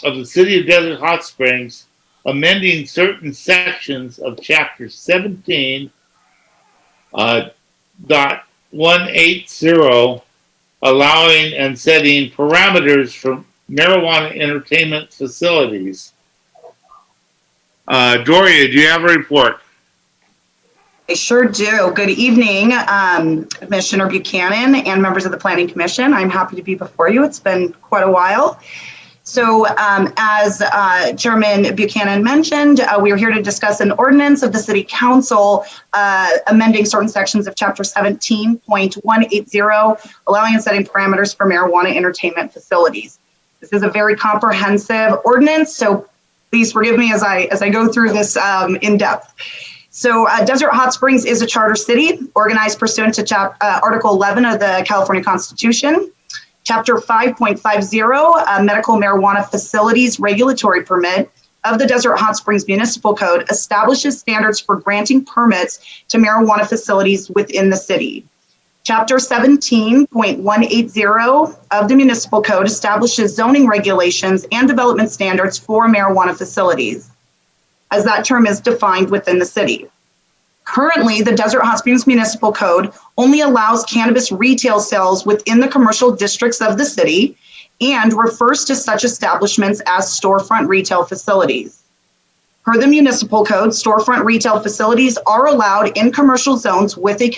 of the City of Desert Hot Springs, amending certain sections of Chapter 17, .180, allowing and setting parameters for marijuana entertainment facilities. Doria, do you have a report? I sure do. Good evening, Commissioner Buchanan and members of the Planning Commission. I'm happy to be before you. It's been quite a while. So as Chairman Buchanan mentioned, we are here to discuss an ordinance of the City Council amending certain sections of Chapter 17.180, allowing and setting parameters for marijuana entertainment facilities. This is a very comprehensive ordinance, so please forgive me as I go through this in depth. So Desert Hot Springs is a charter city organized pursuant to Article 11 of the California Constitution. Chapter 5.50, Medical Marijuana Facilities Regulatory Permit of the Desert Hot Springs Municipal Code establishes standards for granting permits to marijuana facilities within the city. Chapter 17.180 of the Municipal Code establishes zoning regulations and development standards for marijuana facilities, as that term is defined within the city. Currently, the Desert Hot Springs Municipal Code only allows cannabis retail sales within the commercial districts of the city and refers to such establishments as storefront retail facilities. Per the Municipal Code, storefront retail facilities are allowed in commercial zones with a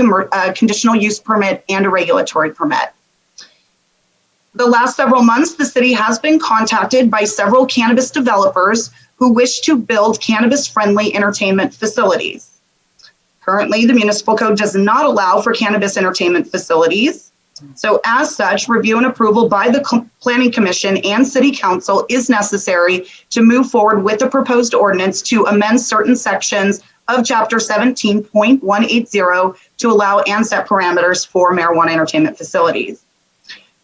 conditional use permit and a regulatory permit. The last several months, the city has been contacted by several cannabis developers who wish to build cannabis-friendly entertainment facilities. Currently, the Municipal Code does not allow for cannabis entertainment facilities. So as such, review and approval by the Planning Commission and City Council is necessary to move forward with the proposed ordinance to amend certain sections of Chapter 17.180 to allow and set parameters for marijuana entertainment facilities.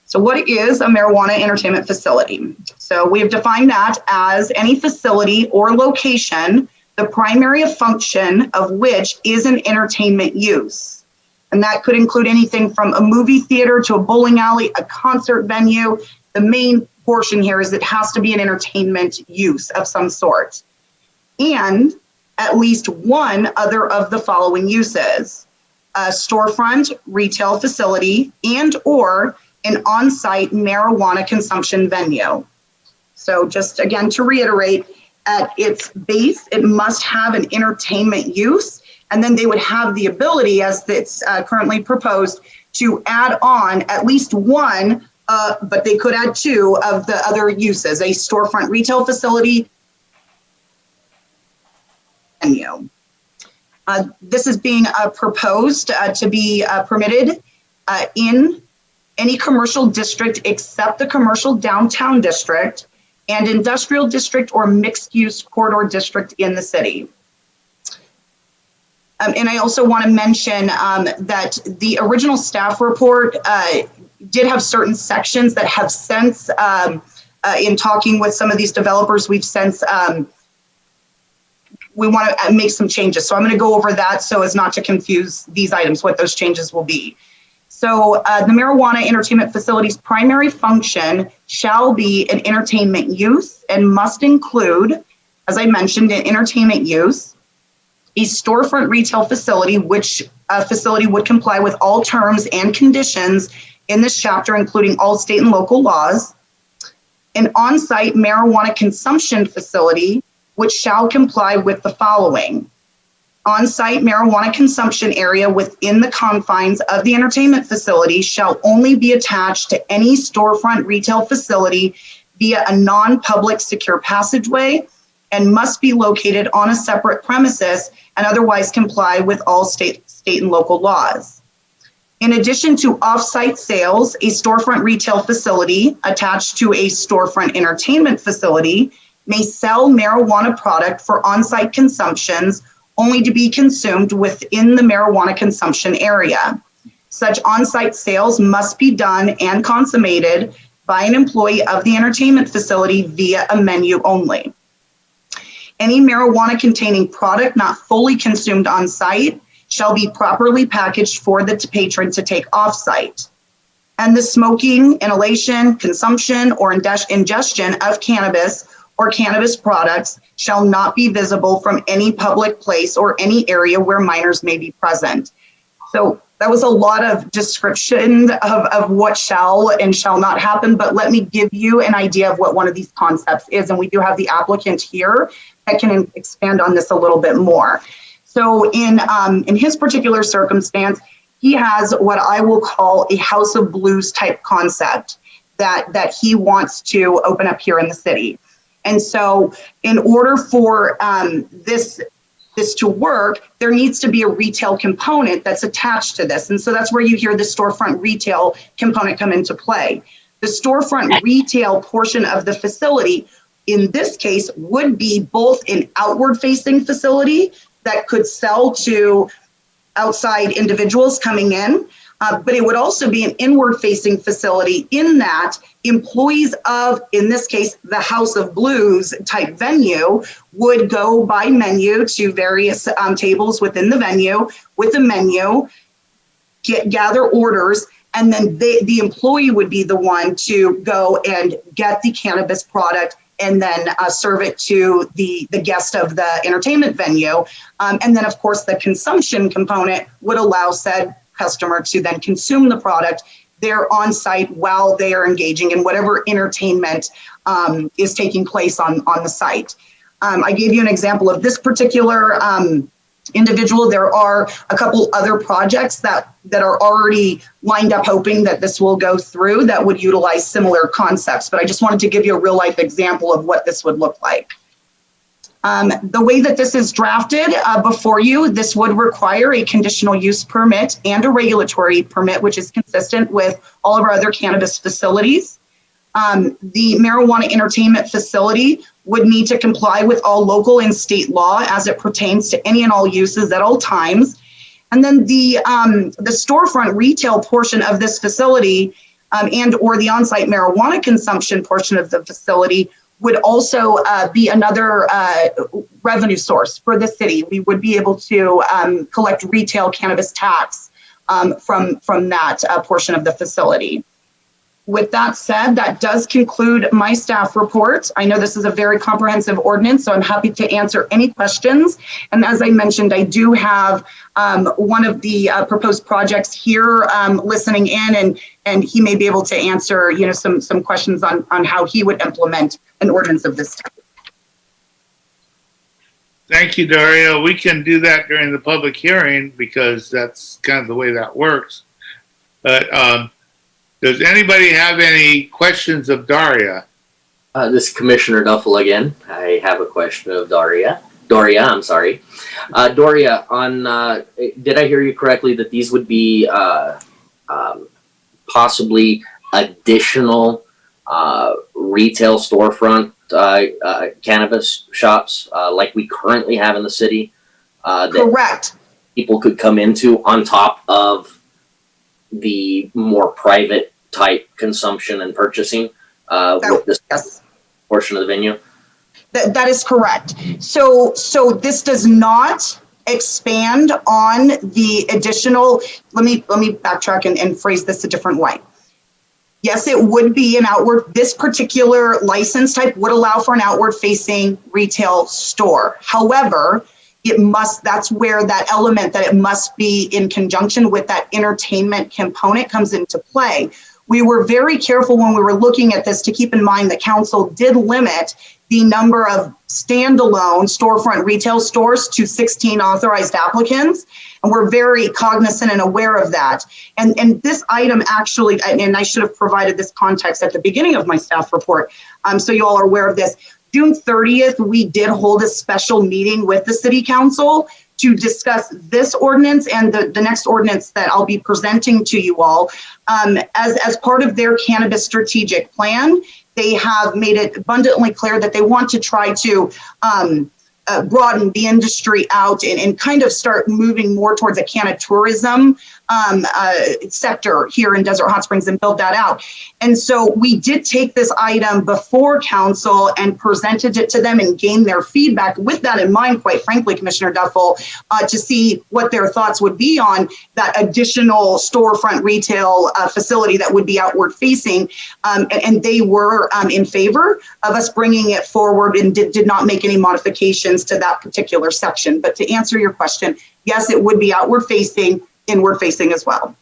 So what is a marijuana entertainment facility? So we have defined that as any facility or location, the primary function of which is an entertainment use. And that could include anything from a movie theater to a bowling alley, a concert venue. The main portion here is it has to be an entertainment use of some sort. And at least one other of the following uses: a storefront, retail facility, and or an on-site marijuana consumption venue. So just again, to reiterate, at its base, it must have an entertainment use, and then they would have the ability, as it's currently proposed, to add on at least one, but they could add two of the other uses: a storefront retail facility venue. This is being proposed to be permitted in any commercial district except the commercial downtown district and industrial district or mixed use corridor district in the city. And I also want to mention that the original staff report did have certain sections that have since, in talking with some of these developers, we've since, we want to make some changes. So I'm going to go over that so as not to confuse these items, what those changes will be. So the marijuana entertainment facility's primary function shall be an entertainment use and must include, as I mentioned, an entertainment use, a storefront retail facility, which facility would comply with all terms and conditions in this chapter, including all state and local laws, an on-site marijuana consumption facility, which shall comply with the following: on-site marijuana consumption area within the confines of the entertainment facility shall only be attached to any storefront retail facility via a non-public secure passageway and must be located on a separate premises and otherwise comply with all state and local laws. In addition to off-site sales, a storefront retail facility attached to a storefront entertainment facility may sell marijuana product for on-site consumptions only to be consumed within the marijuana consumption area. Such on-site sales must be done and consummated by an employee of the entertainment facility via a menu only. Any marijuana containing product not fully consumed on site shall be properly packaged for the patron to take off site. And the smoking, inhalation, consumption, or ingestion of cannabis or cannabis products shall not be visible from any public place or any area where minors may be present. So that was a lot of description of what shall and shall not happen, but let me give you an idea of what one of these concepts is. And we do have the applicant here that can expand on this a little bit more. So in his particular circumstance, he has what I will call a House of Blues type concept that he wants to open up here in the city. And so in order for this to work, there needs to be a retail component that's attached to this. And so that's where you hear the storefront retail component come into play. The storefront retail portion of the facility, in this case, would be both an outward-facing facility that could sell to outside individuals coming in, but it would also be an inward-facing facility in that employees of, in this case, the House of Blues type venue would go by menu to various tables within the venue with a menu, gather orders, and then the employee would be the one to go and get the cannabis product and then serve it to the guest of the entertainment venue. And then, of course, the consumption component would allow said customer to then consume the product there on site while they are engaging in whatever entertainment is taking place on the site. I gave you an example of this particular individual. There are a couple other projects that are already lined up hoping that this will go through that would utilize similar concepts, but I just wanted to give you a real life example of what this would look like. The way that this is drafted before you, this would require a conditional use permit and a regulatory permit, which is consistent with all of our other cannabis facilities. The marijuana entertainment facility would need to comply with all local and state law as it pertains to any and all uses at all times. And then the storefront retail portion of this facility and or the on-site marijuana consumption portion of the facility would also be another revenue source for the city. We would be able to collect retail cannabis tax from that portion of the facility. With that said, that does conclude my staff report. I know this is a very comprehensive ordinance, so I'm happy to answer any questions. And as I mentioned, I do have one of the proposed projects here listening in, and he may be able to answer, some questions on how he would implement an ordinance of this type. Thank you, Daria. We can do that during the public hearing because that's kind of the way that works. But does anybody have any questions of Daria? This is Commissioner Duffel again. I have a question of Doria, I'm sorry. Doria, did I hear you correctly that these would be possibly additional retail storefront cannabis shops like we currently have in the city? Correct. People could come into on top of the more private type consumption and purchasing with this portion of the venue? That is correct. So this does not expand on the additional, let me backtrack and phrase this a different way. Yes, it would be an outward, this particular license type would allow for an outward facing retail store. However, that's where that element that it must be in conjunction with that entertainment component comes into play. We were very careful when we were looking at this to keep in mind that council did limit the number of standalone storefront retail stores to 16 authorized applicants. And we're very cognizant and aware of that. And this item actually, and I should have provided this context at the beginning of my staff report, so you all are aware of this. June 30th, we did hold a special meeting with the city council to discuss this ordinance and the next ordinance that I'll be presenting to you all. As part of their cannabis strategic plan, they have made it abundantly clear that they want to try to broaden the industry out and kind of start moving more towards a cannatourism sector here in Desert Hot Springs and build that out. And so we did take this item before council and presented it to them and gained their feedback with that in mind, quite frankly, Commissioner Duffel, to see what their thoughts would be on that additional storefront retail facility that would be outward facing. And they were in favor of us bringing it forward and did not make any modifications to that particular section. But to answer your question, yes, it would be outward facing, inward facing as well.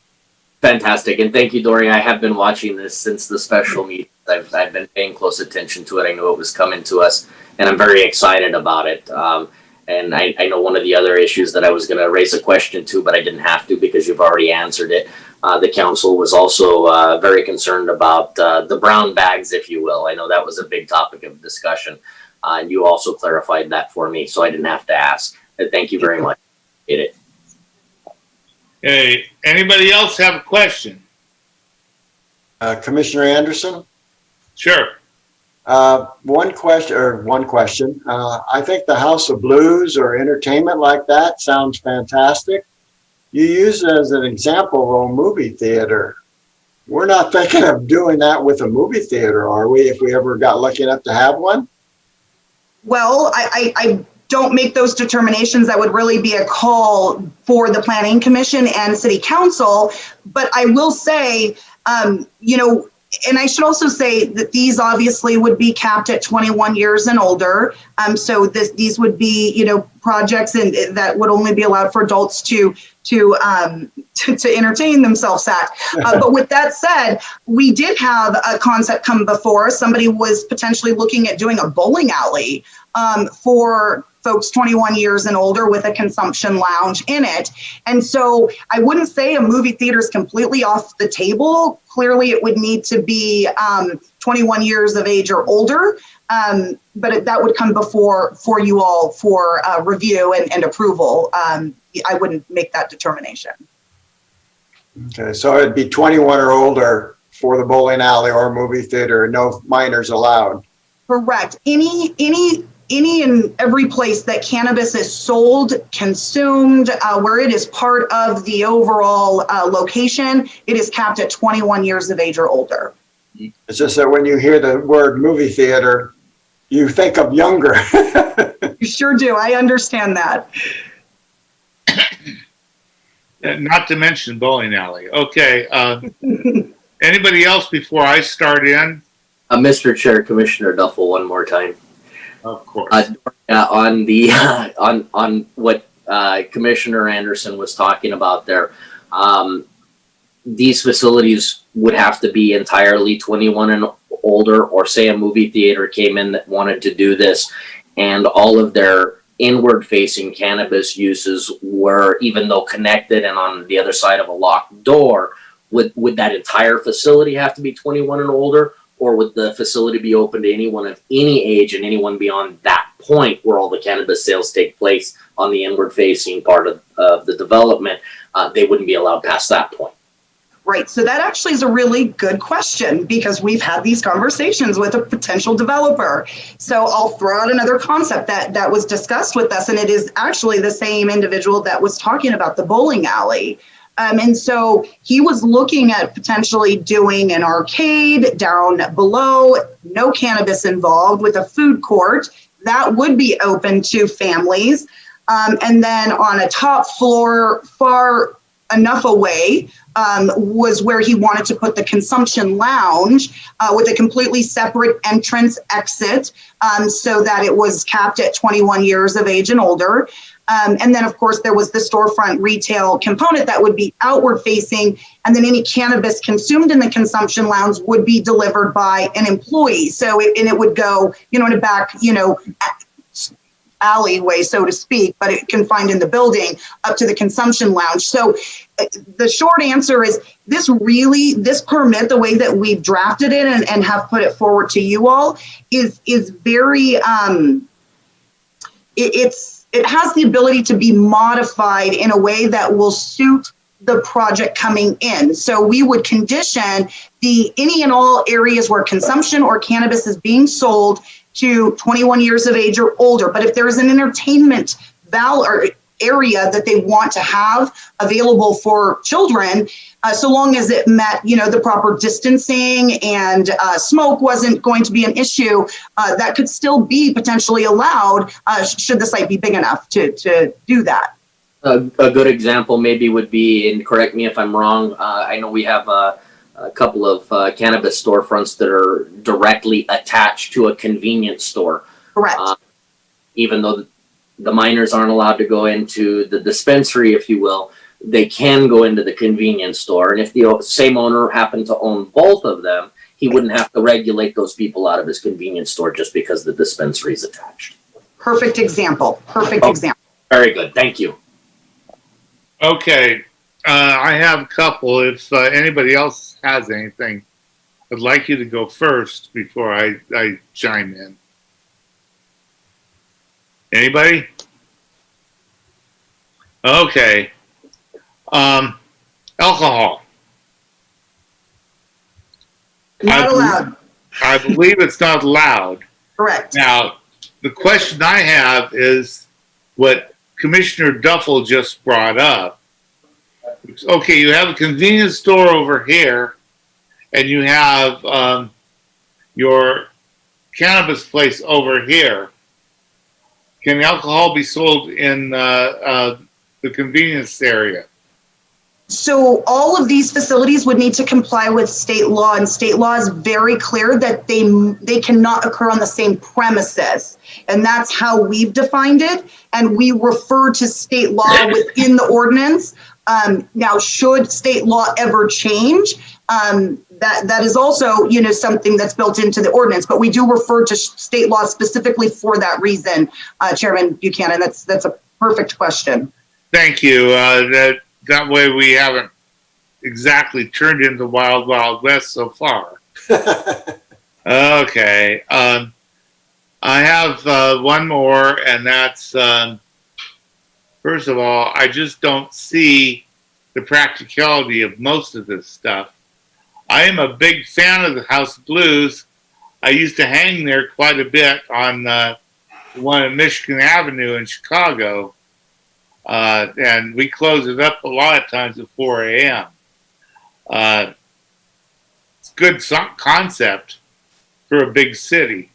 Fantastic. And thank you, Dory. I have been watching this since the special meeting. I've been paying close attention to it. I knew it was coming to us, and I'm very excited about it. And I know one of the other issues that I was going to raise a question to, but I didn't have to because you've already answered it. The council was also very concerned about the brown bags, if you will. I know that was a big topic of discussion. And you also clarified that for me, so I didn't have to ask. Thank you very much. Appreciate it. Hey, anybody else have a question? Commissioner Anderson? Sure. One question. I think the House of Blues or entertainment like that sounds fantastic. You use it as an example of a movie theater. We're not thinking of doing that with a movie theater, are we, if we ever got lucky enough to have one? Well, I don't make those determinations. That would really be a call for the Planning Commission and City Council. But I will say, and I should also say that these obviously would be capped at 21 years and older. So these would be, projects that would only be allowed for adults to entertain themselves at. But with that said, we did have a concept come before us. Somebody was potentially looking at doing a bowling alley for folks 21 years and older with a consumption lounge in it. And so I wouldn't say a movie theater is completely off the table. Clearly, it would need to be 21 years of age or older. But that would come for you all for review and approval. I wouldn't make that determination. Okay, so it'd be 21 or older for the bowling alley or movie theater, no minors allowed. Correct. Any and every place that cannabis is sold, consumed, where it is part of the overall location, it is capped at 21 years of age or older. It's just that when you hear the word movie theater, you think of younger. You sure do. I understand that. Not to mention bowling alley. Okay. Anybody else before I start in? Mr. Chair, Commissioner Duffel, one more time. Of course. On the on what Commissioner Anderson was talking about there, these facilities would have to be entirely 21 and older, or say a movie theater came in that wanted to do this, and all of their inward-facing cannabis uses were, even though connected and on the other side of a locked door, would that entire facility have to be 21 and older? Or would the facility be open to anyone of any age and anyone beyond that point where all the cannabis sales take place on the inward-facing part of the development? They wouldn't be allowed past that point. Right. So that actually is a really good question, because we've had these conversations with a potential developer. So I'll throw out another concept that was discussed with us, and it is actually the same individual that was talking about the bowling alley. And so he was looking at potentially doing an arcade down below, no cannabis involved, with a food court that would be open to families. And then on a top floor, far enough away, was where he wanted to put the consumption lounge with a completely separate entrance exit, so that it was capped at 21 years of age and older. And then, of course, there was the storefront retail component that would be outward facing, and then any cannabis consumed in the consumption lounge would be delivered by an employee. So it would go, in a back, alleyway, so to speak, but it confined in the building up to the consumption lounge. So the short answer is this permit, the way that we've drafted it and have put it forward to you all is very, it has the ability to be modified in a way that will suit the project coming in. So we would condition any and all areas where consumption or cannabis is being sold to 21 years of age or older. But if there is an entertainment area that they want to have available for children, so long as it met, the proper distancing and smoke wasn't going to be an issue, that could still be potentially allowed should the site be big enough to do that. A good example maybe would be, and correct me if I'm wrong, I know we have a couple of cannabis storefronts that are directly attached to a convenience store. Correct. Even though the minors aren't allowed to go into the dispensary, if you will, they can go into the convenience store. And if the same owner happened to own both of them, he wouldn't have to regulate those people out of his convenience store just because the dispensary is attached. Perfect example. Example. Very good. Thank you. Okay. I have a couple. If anybody else has anything, I'd like you to go first before I chime in. Anybody? Okay. Alcohol. Not allowed. I believe it's not allowed. Correct. Now, the question I have is what Commissioner Duffel just brought up. Okay, you have a convenience store over here, and you have your cannabis place over here. Can alcohol be sold in the convenience area? So all of these facilities would need to comply with state law, and state law is very clear that they cannot occur on the same premises. And that's how we've defined it. And we refer to state law within the ordinance. Now, should state law ever change, that is also, something that's built into the ordinance, but we do refer to state law specifically for that reason, Chairman Buchanan. That's a perfect question. Thank you. That way we haven't exactly turned into Wild Wild West so far. Okay. I have one more, and that's, first of all, I just don't see the practicality of most of this stuff. I am a big fan of the House of Blues. I used to hang there quite a bit on the one at Michigan Avenue in Chicago. And we close it up a lot of times at 4 a.m. It's a good concept for a big city.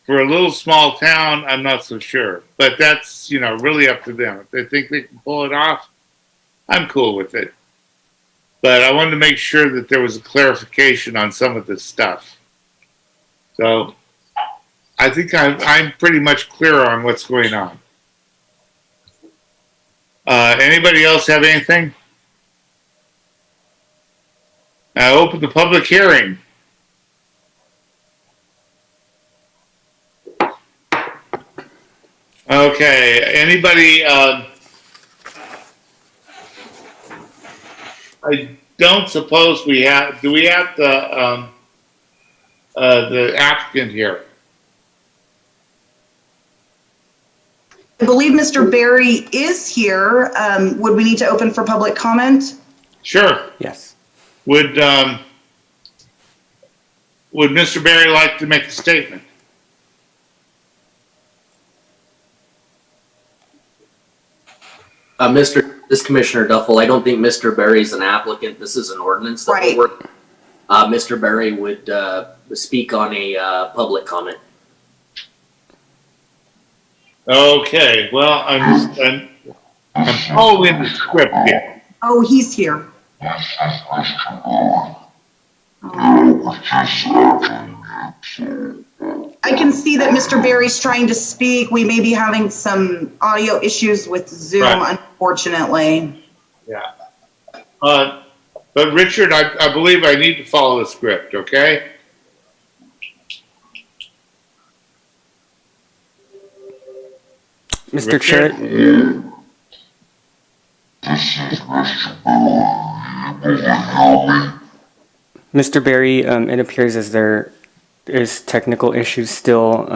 For a little small town, I'm not so sure. But that's, really up to them. If they think they can pull it off, I'm cool with it. But I wanted to make sure that there was a clarification on some of this stuff. So I think I'm pretty much clear on what's going on. Anybody else have anything? I open the public hearing. Okay, anybody, I don't suppose we have, do we have the applicant here? I believe Mr. Berry is here. Would we need to open for public comment? Sure. Yes. Would Mr. Berry like to make a statement? This Commissioner Duffel, I don't think Mr. Berry's an applicant. This is an ordinance that Right. we're working. Mr. Berry would speak on a public comment. Okay, well, I'm following the script here. Oh, he's here. I can see that Mr. Berry's trying to speak. We may be having some audio issues with Zoom, Right. unfortunately. Yeah. But Richard, I believe I need to follow the script, okay? Mr. Richard? Chair, Mr. Berry, it appears as there is technical issues still.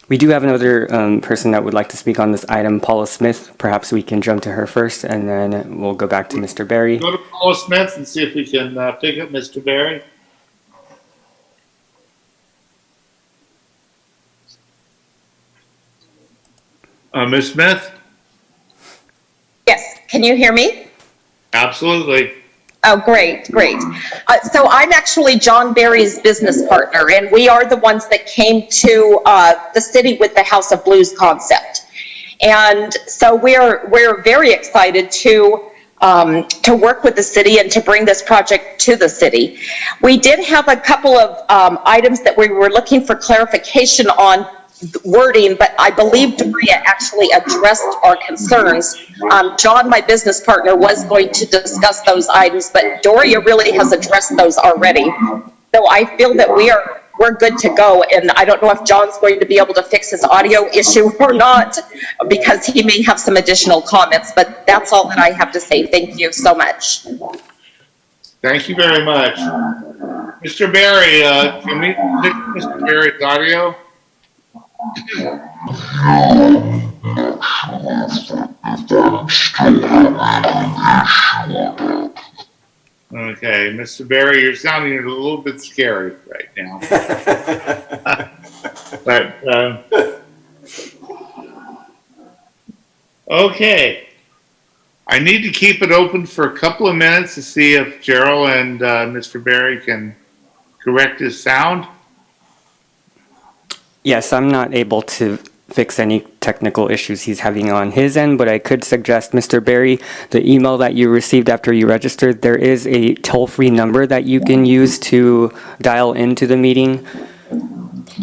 We do have another person that would like to speak on this item, Paula Smith. Perhaps we can jump to her first, and then we'll go back to Mr. Berry. Go to Paula Smith and see if we can pick up Mr. Berry. Ms. Smith? Yes, can you hear me? Absolutely. Oh, great. So I'm actually John Berry's business partner, and we are the ones that came to the city with the House of Blues concept. And so we're very excited to work with the city and to bring this project to the city. We did have a couple of items that we were looking for clarification on wording, but I believe Doria actually addressed our concerns. John, my business partner, was going to discuss those items, but Doria really has addressed those already. So I feel that we're good to go, and I don't know if John's going to be able to fix his audio issue or not, because he may have some additional comments, but that's all that I have to say. Thank you so much. Thank you very much. Mr. Berry, can we pick Mr. Berry's audio? Okay, Mr. Berry, you're sounding a little bit scary right now. But, okay. I need to keep it open for a couple of minutes to see if Gerald and Mr. Berry can correct his sound. Yes, I'm not able to fix any technical issues he's having on his end, but I could suggest, Mr. Berry, the email that you received after you registered, there is a toll-free number that you can use to dial into the meeting.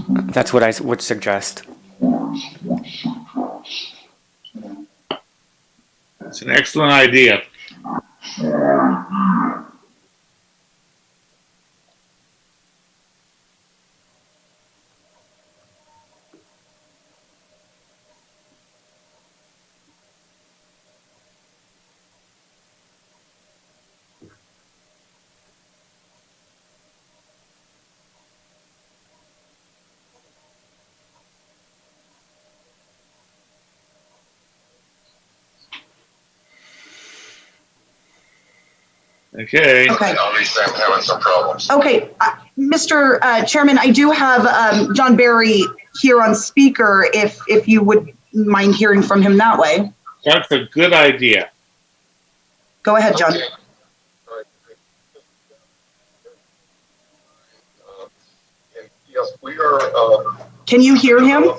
That's what I would suggest. That's an excellent idea. Okay. Okay. Obviously, I'm having some problems. Okay, Mr. Chairman, I do have John Berry here on speaker if you would mind hearing from him that way. That's a good idea. Go ahead, John. Okay. Yes, we are. Can you hear him?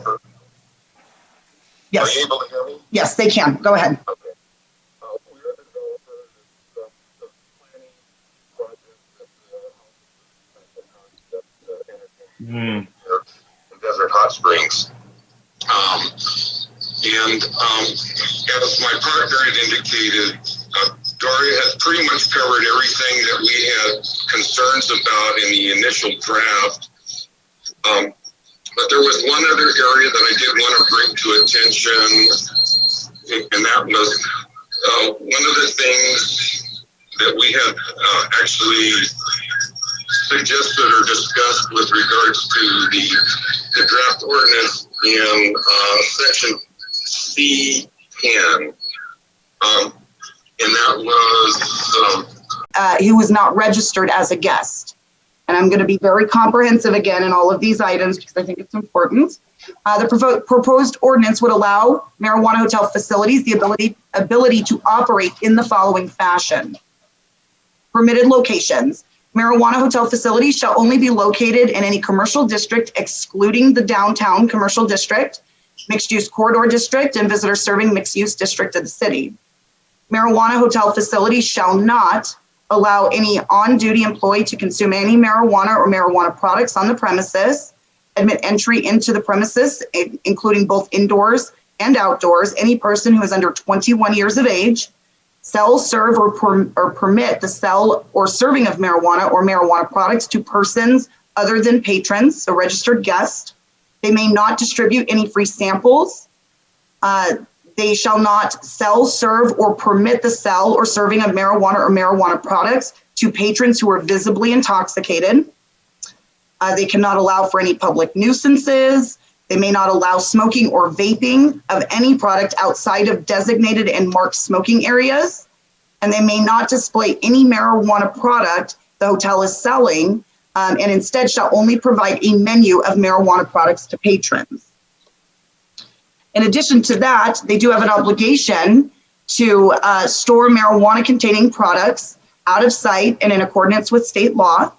Yes. Are you able to hear me? Yes, they can. Go ahead. Okay. We are the developers of the planning project that in Desert Hot Springs. As my partner had indicated, Daria has pretty much covered everything that we had concerns about in the initial draft. But there was one other area that I did want to bring to attention, and that was one of the things that we had actually suggested or discussed with regards to the draft ordinance in section C10. And that was... He was not registered as a guest. And I'm going to be very comprehensive again in all of these items because I think it's important. The proposed ordinance would allow marijuana hotel facilities the ability to operate in the following fashion. Permitted locations. Marijuana hotel facilities shall only be located in any commercial district excluding the downtown commercial district mixed-use corridor district, and visitor serving mixed-use district of the city. Marijuana hotel facilities shall not allow any on-duty employee to consume any marijuana or marijuana products on the premises, admit entry into the premises, including both indoors and outdoors, any person who is under 21 years of age, sell, serve, or permit the sell or serving of marijuana or marijuana products to persons other than patrons, so registered guests. They may not distribute any free samples. They shall not sell, serve, or permit the sell or serving of marijuana or marijuana products to patrons who are visibly intoxicated. They cannot allow for any public nuisances. They may not allow smoking or vaping of any product outside of designated and marked smoking areas. And they may not display any marijuana product the hotel is selling, and instead shall only provide a menu of marijuana products to patrons. In addition to that, they do have an obligation to store marijuana-containing products out of sight and in accordance with state law.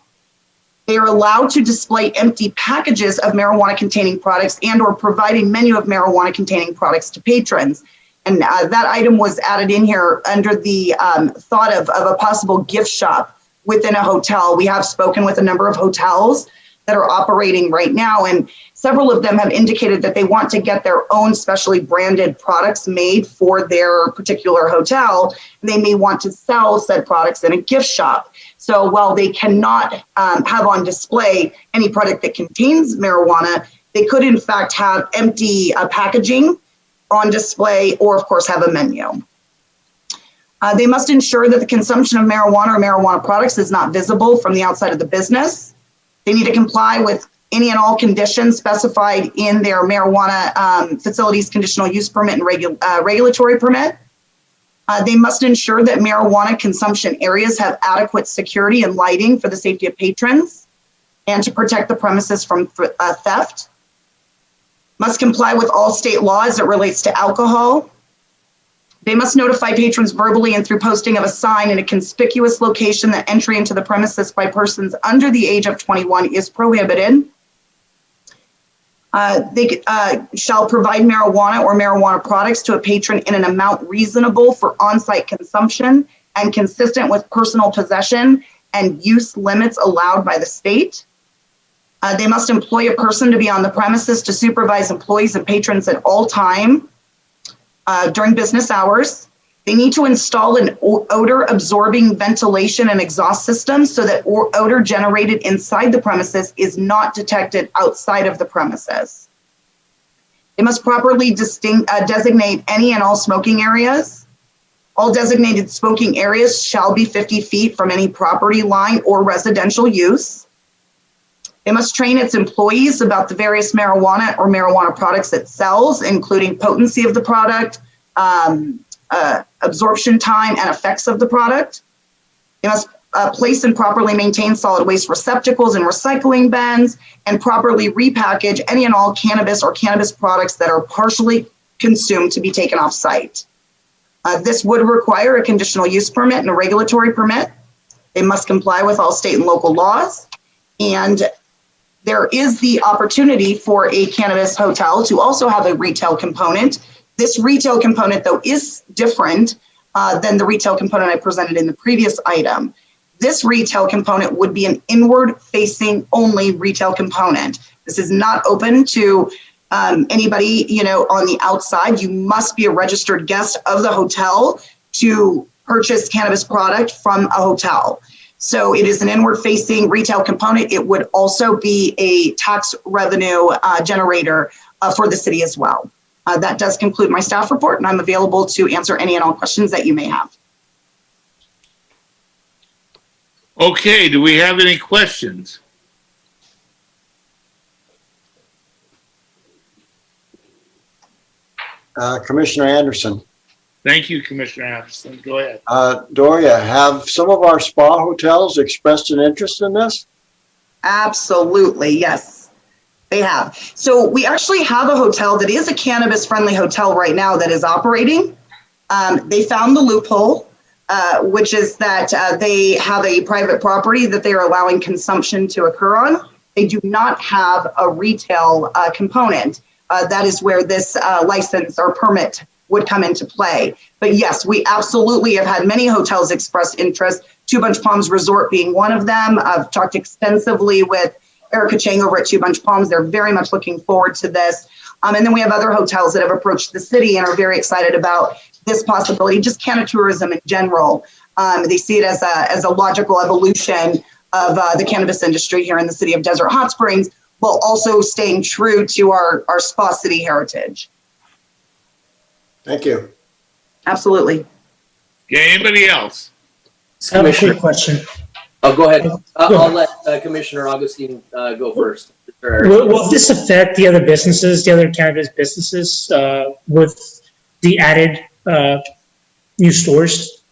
They are allowed to display empty packages of marijuana-containing products and or provide a menu of marijuana-containing products to patrons. And that item was added in here under the thought of a possible gift shop within a hotel. We have spoken with a number of hotels that are operating right now, and several of them have indicated that they want to get their own specially branded products made for their particular hotel. They may want to sell said products in a gift shop. So while they cannot have on display any product that contains marijuana, they could in fact have empty packaging on display, or of course have a menu. They must ensure that the consumption of marijuana or marijuana products is not visible from the outside of the business. They need to comply with any and all conditions specified in their marijuana facilities conditional use permit and regulatory permit. They must ensure that marijuana consumption areas have adequate security and lighting for the safety of patrons and to protect the premises from theft. Must comply with all state laws as it relates to alcohol. They must notify patrons verbally and through posting of a sign in a conspicuous location that entry into the premises by persons under the age of 21 is prohibited. They shall provide marijuana or marijuana products to a patron in an amount reasonable for on-site consumption and consistent with personal possession and use limits allowed by the state. They must employ a person to be on the premises to supervise employees and patrons at all time during business hours. They need to install an odor absorbing ventilation and exhaust system so that odor generated inside the premises is not detected outside of the premises. They must properly designate any and all smoking areas. All designated smoking areas shall be 50 feet from any property line or residential use. They must train its employees about the various marijuana or marijuana products it sells, including potency of the product, absorption time, and effects of the product. They must place and properly maintain solid waste receptacles and recycling bins, and properly repackage any and all cannabis or cannabis products that are partially consumed to be taken off site. This would require a conditional use permit and a regulatory permit. They must comply with all state and local laws. And there is the opportunity for a cannabis hotel to also have a retail component. This retail component, though, is different than the retail component I presented in the previous item. This retail component would be an inward-facing only retail component. This is not open to anybody, on the outside. You must be a registered guest of the hotel to purchase cannabis product from a hotel. So it is an inward-facing retail component. It would also be a tax revenue generator for the city as well. That does conclude my staff report, and I'm available to answer any and all questions that you may have. Okay, do we have any questions? Commissioner Anderson. Thank you, Commissioner Anderson. Go ahead. Doria, have some of our spa hotels expressed an interest in this? Absolutely, yes, they have. So we actually have a hotel that is a cannabis-friendly hotel right now that is operating. They found the loophole, which is that they have a private property that they are allowing consumption to occur on. They do not have a retail component. that is where this license or permit would come into play. But yes, we absolutely have had many hotels express interest, Two Bunch Palms Resort being one of them. I've talked extensively with Erica Chang over at Two Bunch Palms. They're very much looking forward to this. And then we have other hotels that have approached the city and are very excited about this possibility, just Canada tourism in general. They see it as a logical evolution of the cannabis industry here in the city of Desert Hot Springs, while also staying true to our Spa City heritage. Thank you. Absolutely. Okay, anybody else? I have a quick question. Oh, go ahead. I'll let Commissioner Augustine go first. Will this affect the other businesses, the other cannabis businesses, with the added new stores?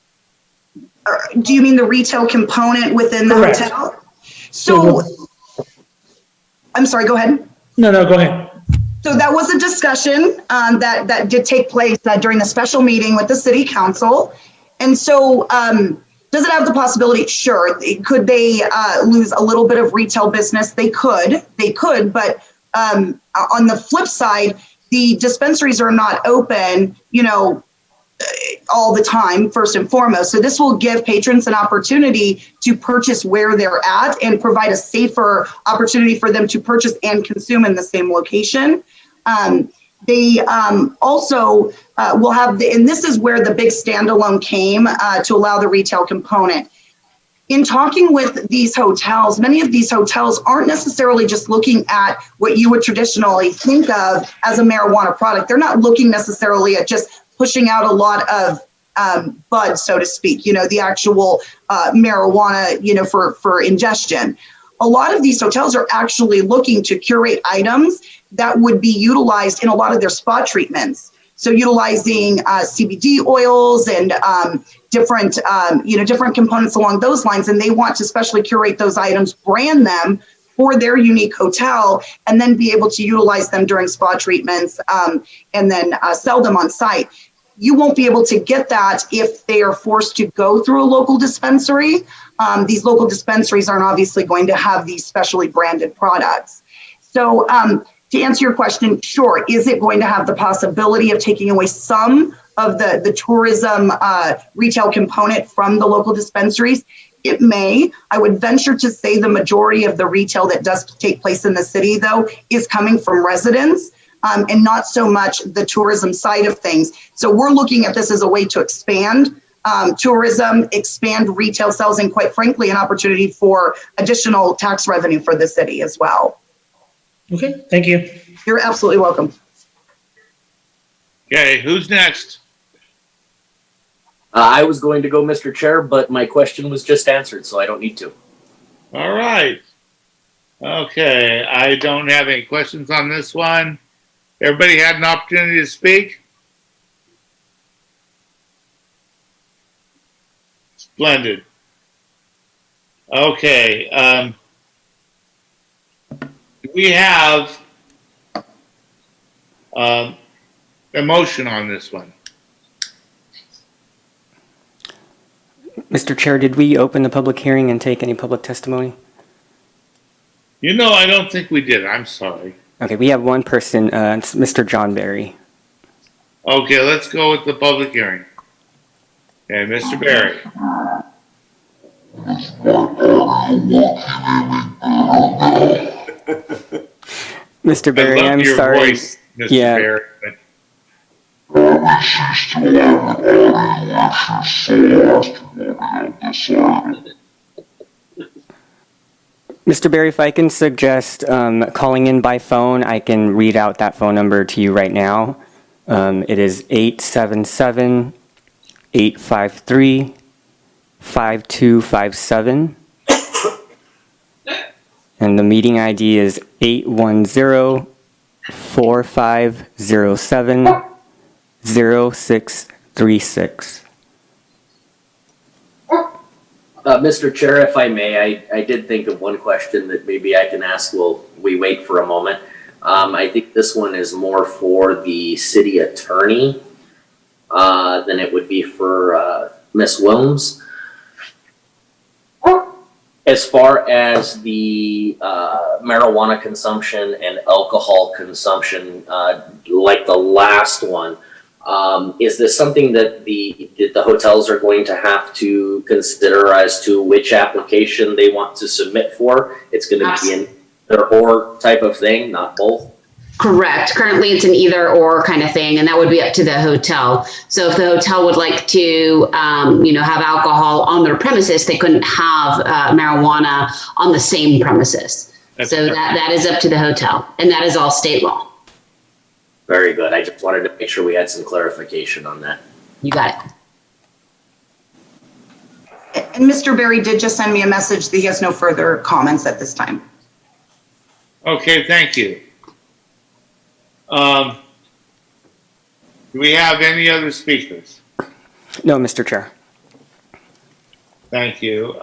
Do you mean the retail component within the Correct. hotel? So, I'm sorry, go ahead. No, go ahead. So that was a discussion that did take place during the special meeting with the city council. And so does it have the possibility? Sure. Could they lose a little bit of retail business? They could, but on the flip side, the dispensaries are not open, all the time, first and foremost. So this will give patrons an opportunity to purchase where they're at and provide a safer opportunity for them to purchase and consume in the same location. They also will have, and this is where the big standalone came to allow the retail component. In talking with these hotels, many of these hotels aren't necessarily just looking at what you would traditionally think of as a marijuana product. They're not looking necessarily at just pushing out a lot of bud, so to speak, the actual marijuana, for ingestion. A lot of these hotels are actually looking to curate items that would be utilized in a lot of their spa treatments. So utilizing CBD oils and different components along those lines. And they want to specially curate those items, brand them for their unique hotel, and then be able to utilize them during spa treatments and then sell them on site. You won't be able to get that if they are forced to go through a local dispensary. These local dispensaries aren't obviously going to have these specially branded products. So to answer your question, sure, is it going to have the possibility of taking away some of the tourism retail component from the local dispensaries? It may. I would venture to say the majority of the retail that does take place in the city, though, is coming from residents. And not so much the tourism side of things. So we're looking at this as a way to expand tourism, expand retail sales, and quite frankly, an opportunity for additional tax revenue for the city as well. Okay, thank you. You're absolutely welcome. Okay, who's next? I was going to go, Mr. Chair, but my question was just answered, so I don't need to. All right. Okay, I don't have any questions on this one. Everybody had an opportunity to speak? Splendid. Okay. We have a motion on this one. Mr. Chair, did we open the public hearing and take any public testimony? I don't think we did. I'm sorry. Okay, we have one person, it's Mr. John Barry. Okay, let's go with the public hearing. Okay, Mr. Barry. Mr. Barry, I love I'm your sorry. Voice, Mr. Barry, but Mr. Barry, if I can suggest calling in by phone, I can read out that phone number to you right now. It is 877-853-5257. And the meeting ID is 810-4507-0636. Mr. Chair, if I may, I did think of one question that maybe I can ask while we wait for a moment. I think this one is more for the city attorney than it would be for Ms. Wilms. As far as the marijuana consumption and alcohol consumption, like the last one, is this something that the hotels are going to have to consider as to which application they want to submit for? It's going to be an either or type of thing, not both? Correct. Currently, it's an either or kind of thing, and that would be up to the hotel. So if the hotel would like to, have alcohol on their premises, they couldn't have marijuana on the same premises. So that is up to the hotel, and that is all state law. Very good. I just wanted to make sure we had some clarification on that. You got it. And Mr. Berry did just send me a message that he has no further comments at this time. Okay, thank you. Do we have any other speakers? No, Mr. Chair. Thank you.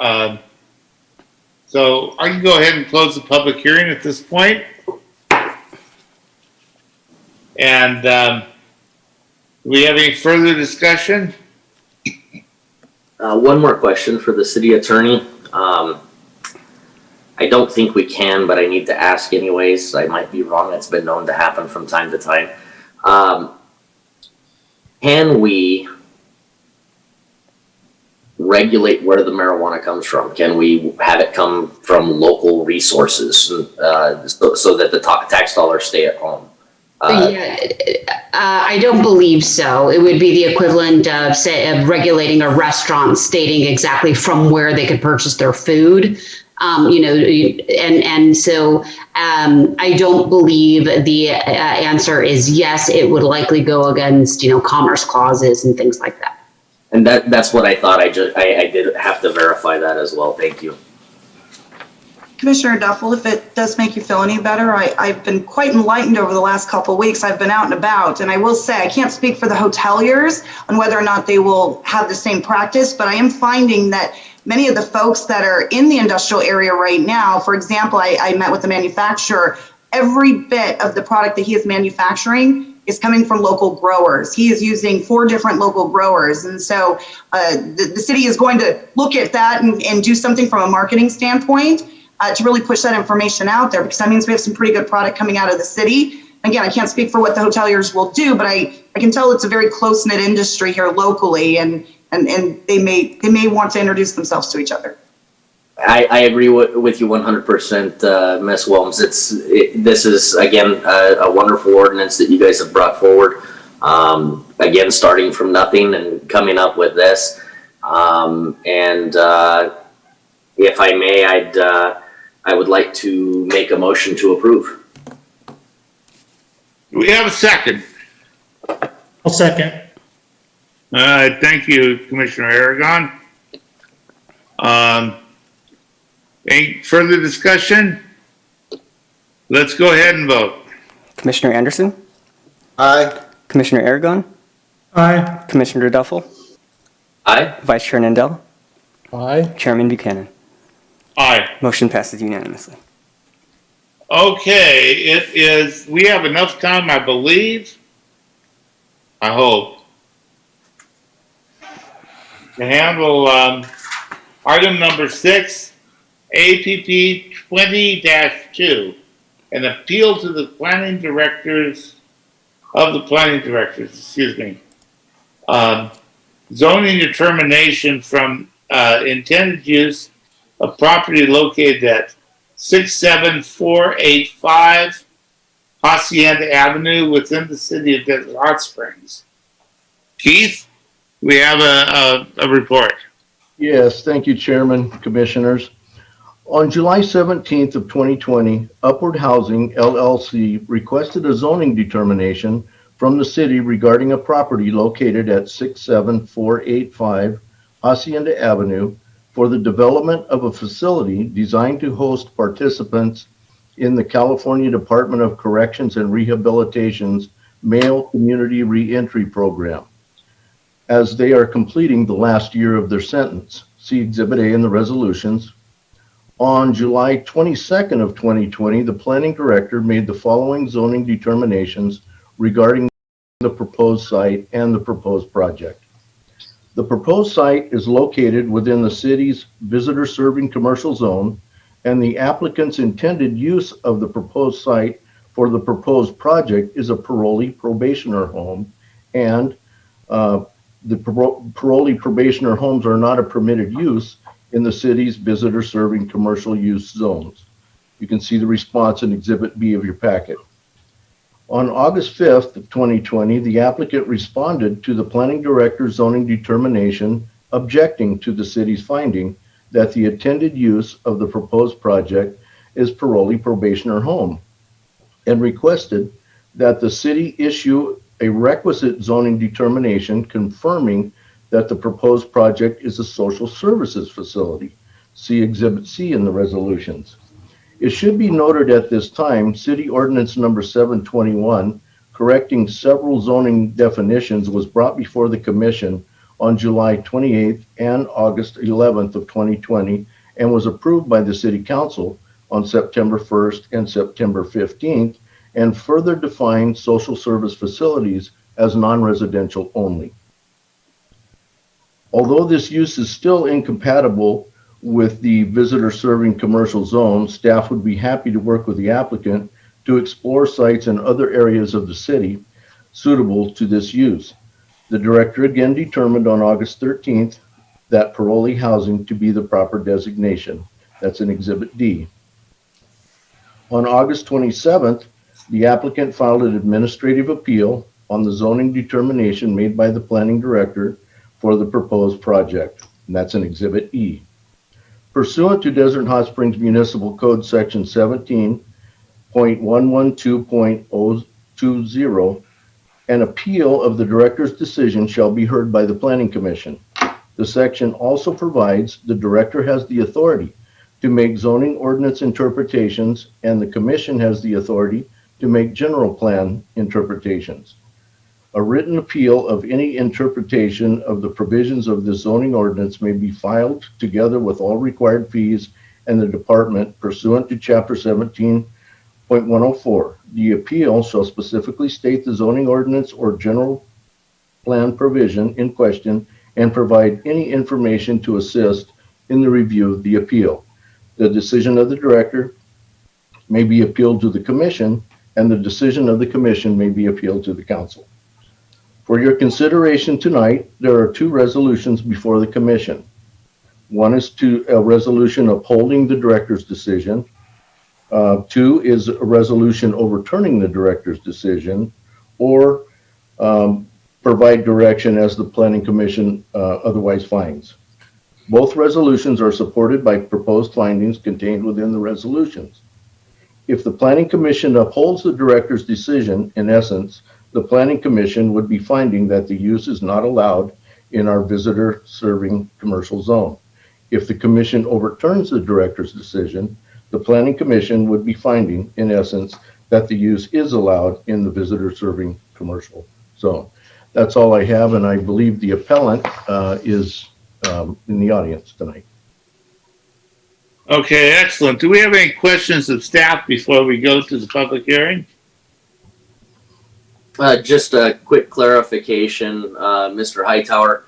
So I can go ahead and close the public hearing at this point. And do we have any further discussion? One more question for the city attorney. I don't think we can, but I need to ask anyways. I might be wrong. It's been known to happen from time to time. Can we regulate where the marijuana comes from? Can we have it come from local resources so that the tax dollars stay at home? I don't believe so. It would be the equivalent of, of regulating a restaurant stating exactly from where they could purchase their food. So I don't believe the answer is yes. It would likely go against, commerce clauses and things like that. And that's what I thought. I did have to verify that as well. Thank you. Commissioner Duffel, if it does make you feel any better, I've been quite enlightened over the last couple of weeks. I've been out and about, and I will say I can't speak for the hoteliers on whether or not they will have the same practice, but I am finding that many of the folks that are in the industrial area right now, for example, I met with the manufacturer, every bit of the product that he is manufacturing is coming from local growers. He is using 4 different local growers. And so the city is going to look at that and do something from a marketing standpoint to really push that information out there, because that means we have some pretty good product coming out of the city. Again, I can't speak for what the hoteliers will do, but I can tell it's a very close-knit industry here locally, and they may want to introduce themselves to each other. I agree with you 100%, Ms. Wilms. This is, again, a wonderful ordinance that you guys have brought forward. Again, starting from nothing and coming up with this. If I may, I would like to make a motion to approve. Do we have a second? I'll second. All right, thank you, Commissioner Aragon. Any further discussion? Let's go ahead and vote. Commissioner Anderson? Aye. Commissioner Aragon? Aye. Commissioner Duffel? Aye. Vice Chair Nandel? Aye. Chairman Buchanan? Aye. Motion passes unanimously. Okay, we have enough time, I believe, I hope, to handle item number 6, APP 20-2, an appeal to the planning directors, zoning determination from intended use of property located at 67485 Hacienda Avenue within the city of Desert Hot Springs. Keith, we have a report. Yes, thank you, Chairman, Commissioners. On July 17th of 2020, Upward Housing LLC requested a zoning determination from the city regarding a property located at 67485 Hacienda Avenue for the development of a facility designed to host participants in the California Department of Corrections and Rehabilitation's Male Community Reentry Program, as they are completing the last year of their sentence. See Exhibit A in the resolutions. On July 22nd of 2020, the planning director made the following zoning determinations regarding the proposed site and the proposed project. The proposed site is located within the city's visitor serving commercial zone, and the applicant's intended use of the proposed site for the proposed project is a parolee probationer home, and the parolee probationer homes are not a permitted use in the city's visitor serving commercial use zones. You can see the response in Exhibit B of your packet. On August 5th of 2020, the applicant responded to the planning director's zoning determination objecting to the city's finding that the intended use of the proposed project is parolee probationer home, and requested that the city issue a requisite zoning determination confirming that the proposed project is a social services facility. See Exhibit C in the resolutions. It should be noted at this time, City Ordinance number 721, correcting several zoning definitions, was brought before the Commission on July 28th and August 11th of 2020, and was approved by the City Council on September 1st and September 15th, and further defined social service facilities as non-residential only. Although this use is still incompatible with the visitor serving commercial zone, staff would be happy to work with the applicant to explore sites in other areas of the city suitable to this use. The director again determined on August 13th that parolee housing to be the proper designation. That's in Exhibit D. On August 27th, the applicant filed an administrative appeal on the zoning determination made by the planning director for the proposed project, and that's in Exhibit E. Pursuant to Desert Hot Springs Municipal Code Section 17.112.020, an appeal of the director's decision shall be heard by the Planning Commission. The section also provides the director has the authority to make zoning ordinance interpretations, and the commission has the authority to make general plan interpretations. A written appeal of any interpretation of the provisions of the zoning ordinance may be filed together with all required fees and the department pursuant to Chapter 17.104. The appeal shall specifically state the zoning ordinance or general plan provision in question and provide any information to assist in the review of the appeal. The decision of the director may be appealed to the commission, and the decision of the commission may be appealed to the council. For your consideration tonight, there are two resolutions before the commission. One is a resolution upholding the director's decision. Two is a resolution overturning the director's decision, or provide direction as the planning commission otherwise finds. Both resolutions are supported by proposed findings contained within the resolutions. If the planning commission upholds the director's decision, in essence, the planning commission would be finding that the use is not allowed in our visitor serving commercial zone. If the commission overturns the director's decision, the planning commission would be finding, in essence, that the use is allowed in the visitor serving commercial zone. That's all I have, and I believe the appellant is in the audience tonight. Okay, excellent. Do we have any questions of staff before we go to the public hearing? Just a quick clarification, Mr. Hightower.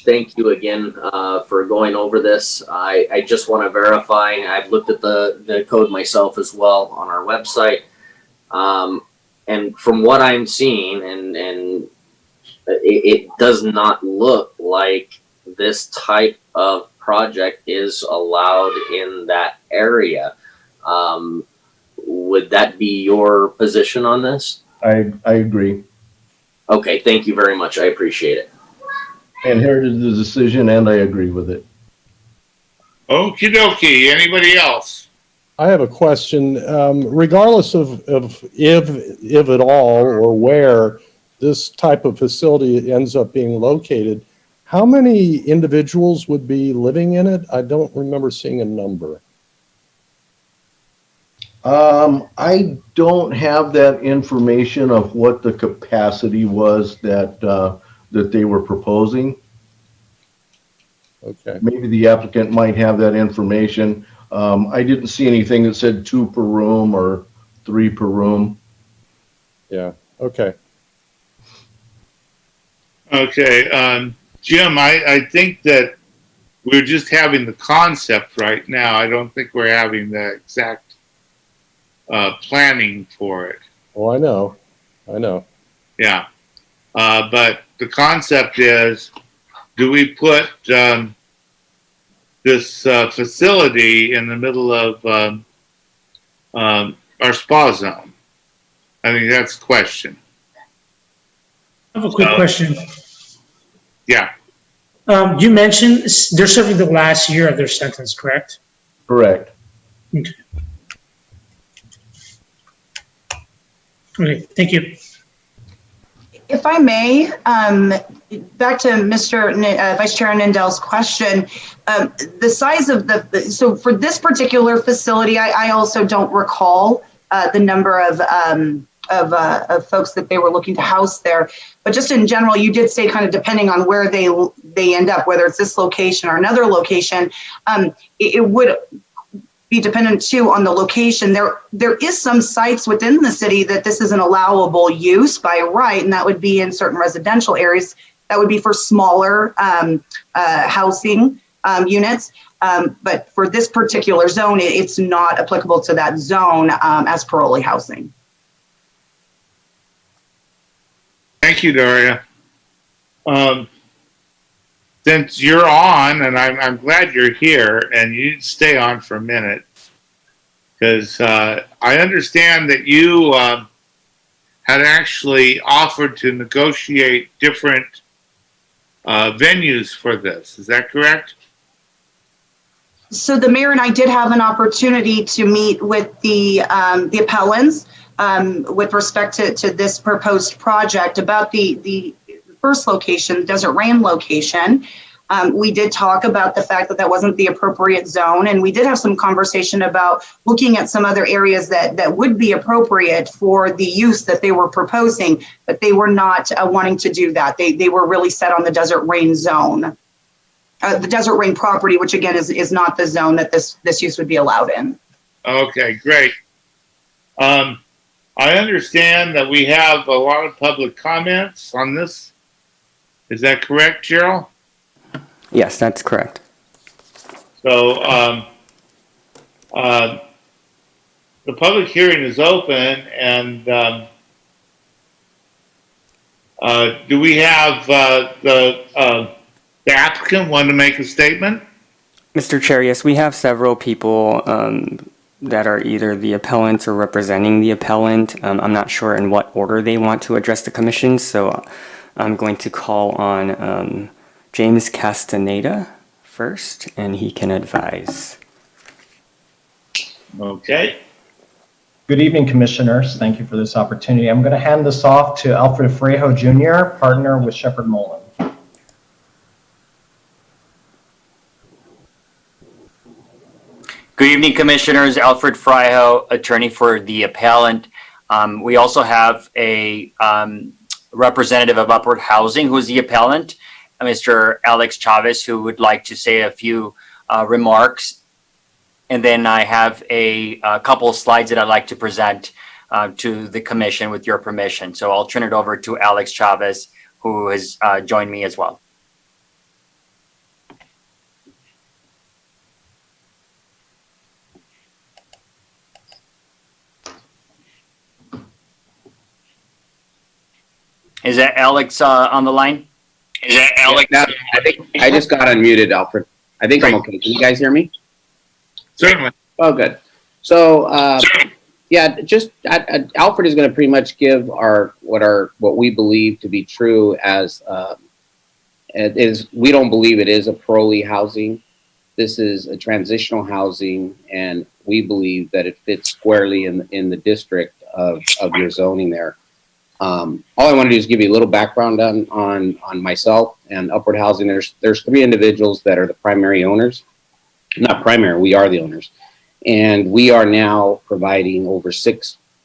Thank you again for going over this. I just want to verify. I've looked at the code myself as well on our website, and from what I'm seeing, and it does not look like this type of project is allowed in that area. Would that be your position on this? I agree. Okay, thank you very much. I appreciate it. I inherited the decision and I agree with it. Okie dokie. Anybody else? I have a question. Regardless of if at all or where this type of facility ends up being located, how many individuals would be living in it? I don't remember seeing a number. I don't have that information of what the capacity was that that they were proposing. Okay. Maybe the applicant might have that information. I didn't see anything that said 2 per room or 3 per room. Yeah. Okay. Okay. Jim, I think that we're just having the concept right now. I don't think we're having the exact planning for it. Oh, I know. Yeah. But the concept is, do we put this facility in the middle of our spa zone? I think that's the question. I have a quick question. Yeah. You mentioned they're serving the last year of their sentence, correct? Correct. Okay. Okay, thank you. If I may, back to Mr. Vice Chair Nindel's question, the size of so for this particular facility, I also don't recall the number of folks that they were looking to house there. But just in general, you did say kind of depending on where they end up, whether it's this location or another location, it would be dependent too on the location. There is some sites within the city that this is an allowable use by right, and that would be in certain residential areas. That would be for smaller housing units. But for this particular zone, it's not applicable to that zone as parolee housing. Thank you, Daria. Since you're on, and I'm glad you're here, and you stay on for a minute, because I understand that you had actually offered to negotiate different venues for this. Is that correct? So the mayor and I did have an opportunity to meet with the appellants with respect to this proposed project about the first location, Desert Rain location. We did talk about the fact that that wasn't the appropriate zone, and we did have some conversation about looking at some other areas that would be appropriate for the use that they were proposing, but they were not wanting to do that. They were really set on the Desert Rain zone. The Desert Rain property, which again is not the zone that this use would be allowed in. Okay, great. I understand that we have a lot of public comments on this. Is that correct, Gerald? Yes, that's correct. So the public hearing is open, and do we have the applicant want to make a statement? Mr. Chair, yes, we have several people that are either the appellant or representing the appellant. I'm not sure in what order they want to address the commission, so I'm going to call on James Castaneda first, and he can advise. Okay. Good evening, commissioners. Thank you for this opportunity. I'm going to hand this off to Alfred Frejo Jr., partner with Shepherd Mullen. Good evening, commissioners. Alfred Frejo, attorney for the appellant. We also have a representative of Upward Housing, who is the appellant, Mr. Alex Chavez, who would like to say a few remarks. And then I have a couple of slides that I'd like to present to the commission with your permission. So I'll turn it over to Alex Chavez, who has joined me as well. Is that Alex on the line? Is that Alex? Yeah, I think I just got unmuted, Alfred. I think I'm okay. Can you guys hear me? Certainly. Oh, good. So, yeah, just Alfred is going to pretty much give what we believe to be true as it is. We don't believe it is a parolee housing. This is a transitional housing, and we believe that it fits squarely in the district of your zoning there. All I want to do is give you a little background on myself and Upward Housing. There's three individuals that are the primary owners. Not primary, we are the owners. And we are now providing over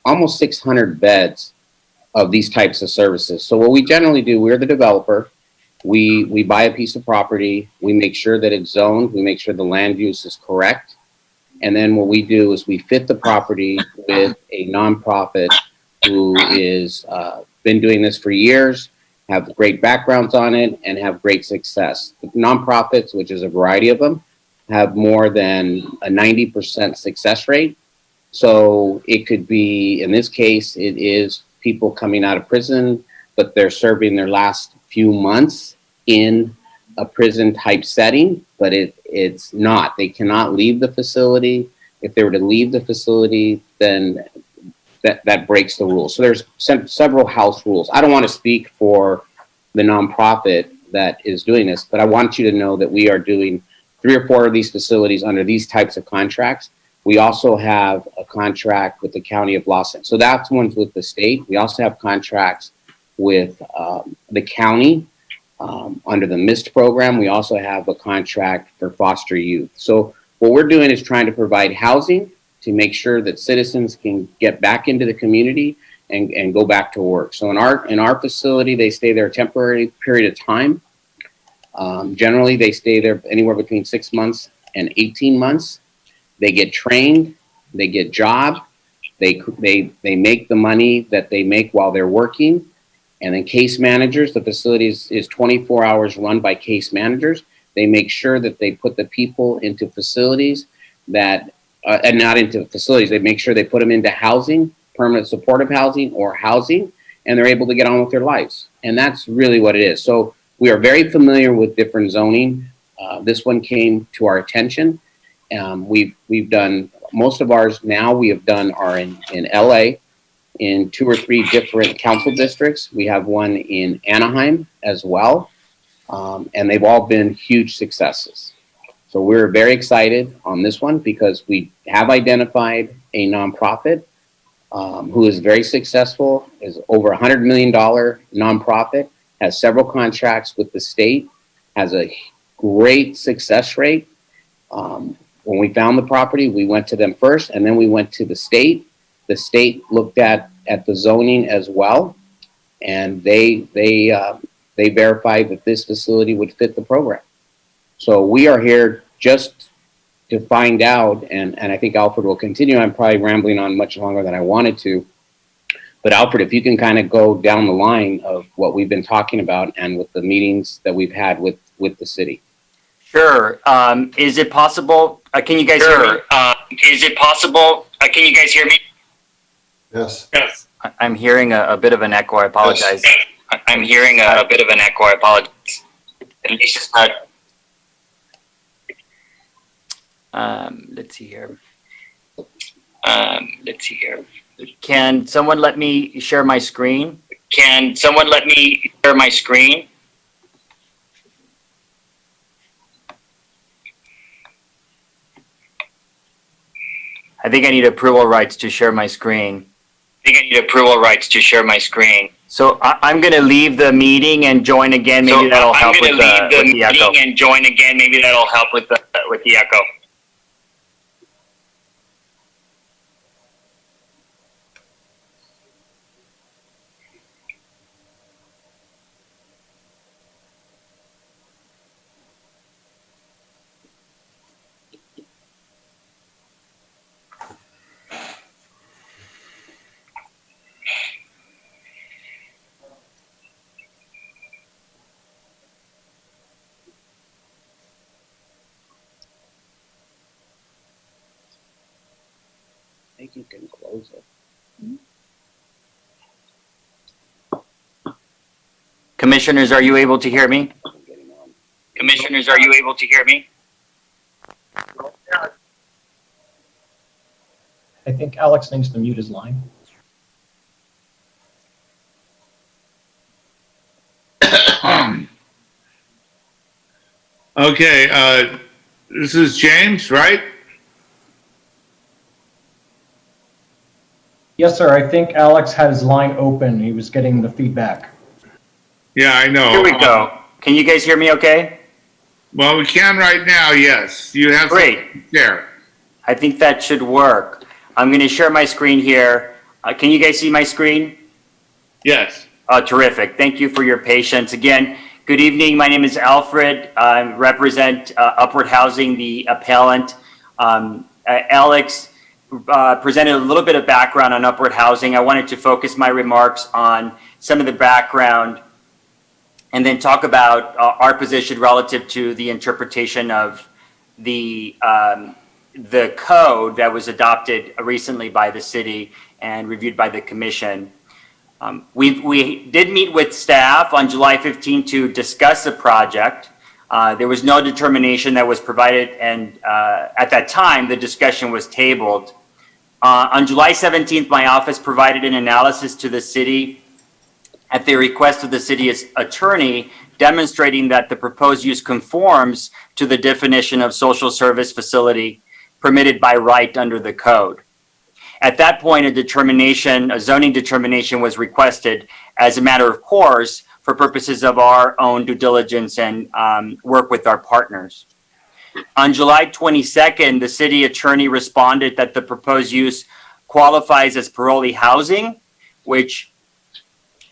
almost 600 beds of these types of services. So what we generally do, we're the developer. We buy a piece of property, we make sure that it's zoned, we make sure the land use is correct. And then what we do is we fit the property with a nonprofit who is been doing this for years, have great backgrounds on it, and have great success. The nonprofits, which is a variety of them, have more than a 90% success rate. So it could be, in this case, it is people coming out of prison, but they're serving their last few months in a prison type setting, but it's not. They cannot leave the facility. If they were to leave the facility, then that breaks the rules. So there's several house rules. I don't want to speak for the nonprofit that is doing this, but I want you to know that we are doing 3 or 4 of these facilities under these types of contracts. We also have a contract with the County of Los Angeles. So that's one's with the state. We also have contracts with the county under the MIST program. We also have a contract for foster youth. So what we're doing is trying to provide housing to make sure that citizens can get back into the community and go back to work. So in our facility, they stay there a temporary period of time. Generally, they stay there anywhere between 6 months and 18 months. They get trained, they get jobs, they make the money that they make while they're working. And then case managers, the facility is 24 hours run by case managers. They make sure that they put the people into facilities that, and not into facilities, they make sure they put them into housing, permanent supportive housing or housing, and they're able to get on with their lives. And that's really what it is. So we are very familiar with different zoning. This one came to our attention. We've done most of ours now. We have done are in LA, in 2 or 3 different council districts. We have one in Anaheim as well, and they've all been huge successes. So we're very excited on this one because we have identified a nonprofit who is very successful, is over $100 million nonprofit, has several contracts with the state, has a great success rate. When we found the property, we went to them first, and then we went to the state. The state looked at the zoning as well, and they verified that this facility would fit the program. So we are here just to find out, and I think Alfred will continue. I'm probably rambling on much longer than I wanted to. But Alfred, if you can kind of go down the line of what we've been talking about and with the meetings that we've had with the city. Sure. Is it possible? Can you guys hear me? Is it possible? Can you guys hear me? Yes. Yes. I'm hearing a bit of an echo. I apologize. Yes. I'm hearing a bit of an echo. I apologize. At least it's not. Let's see here. Can someone let me share my screen? Can someone let me share my screen? I think I need approval rights to share my screen. So I'm going to leave the meeting and join again. Maybe that'll help with the echo. Maybe that'll help with the echo. I think you can close it. Commissioners, are you able to hear me? Commissioners, are you able to hear me? I think Alex needs to mute his line. Okay, this is James, right? Yes, sir. I think Alex had his line open. He was getting the feedback. Yeah, I know. Here we go. Can you guys hear me okay? Well, we can right now, yes. You have Great. There. I think that should work. I'm going to share my screen here. Can you guys see my screen? Yes. Terrific. Thank you for your patience. Again, good evening. My name is Alfred. I represent Upward Housing, the appellant. Alex presented a little bit of background on Upward Housing. I wanted to focus my remarks on some of the background and then talk about our position relative to the interpretation of the code that was adopted recently by the city and reviewed by the commission. We did meet with staff on July 15 to discuss the project. There was no determination that was provided, and at that time, the discussion was tabled. On July 17th, my office provided an analysis to the city at the request of the city's attorney, demonstrating that the proposed use conforms to the definition of social service facility permitted by right under the code. At that point, a zoning determination was requested as a matter of course for purposes of our own due diligence and work with our partners. On July 22nd, the city attorney responded that the proposed use qualifies as parolee housing, which,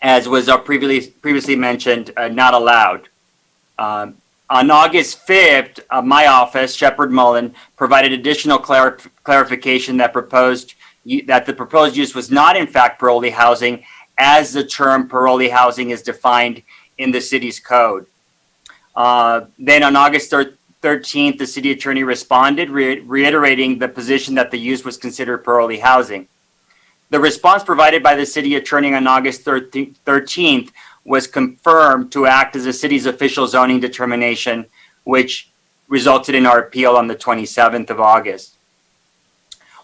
as was previously mentioned, not allowed. On August 5th, my office, Shepard Mullen, provided additional clarification that the proposed use was not in fact parolee housing, as the term parolee housing is defined in the city's code. Then on August 13th, the city attorney responded, reiterating the position that the use was considered parolee housing. The response provided by the city attorney on August 13th was confirmed to act as the city's official zoning determination, which resulted in our appeal on the 27th of August.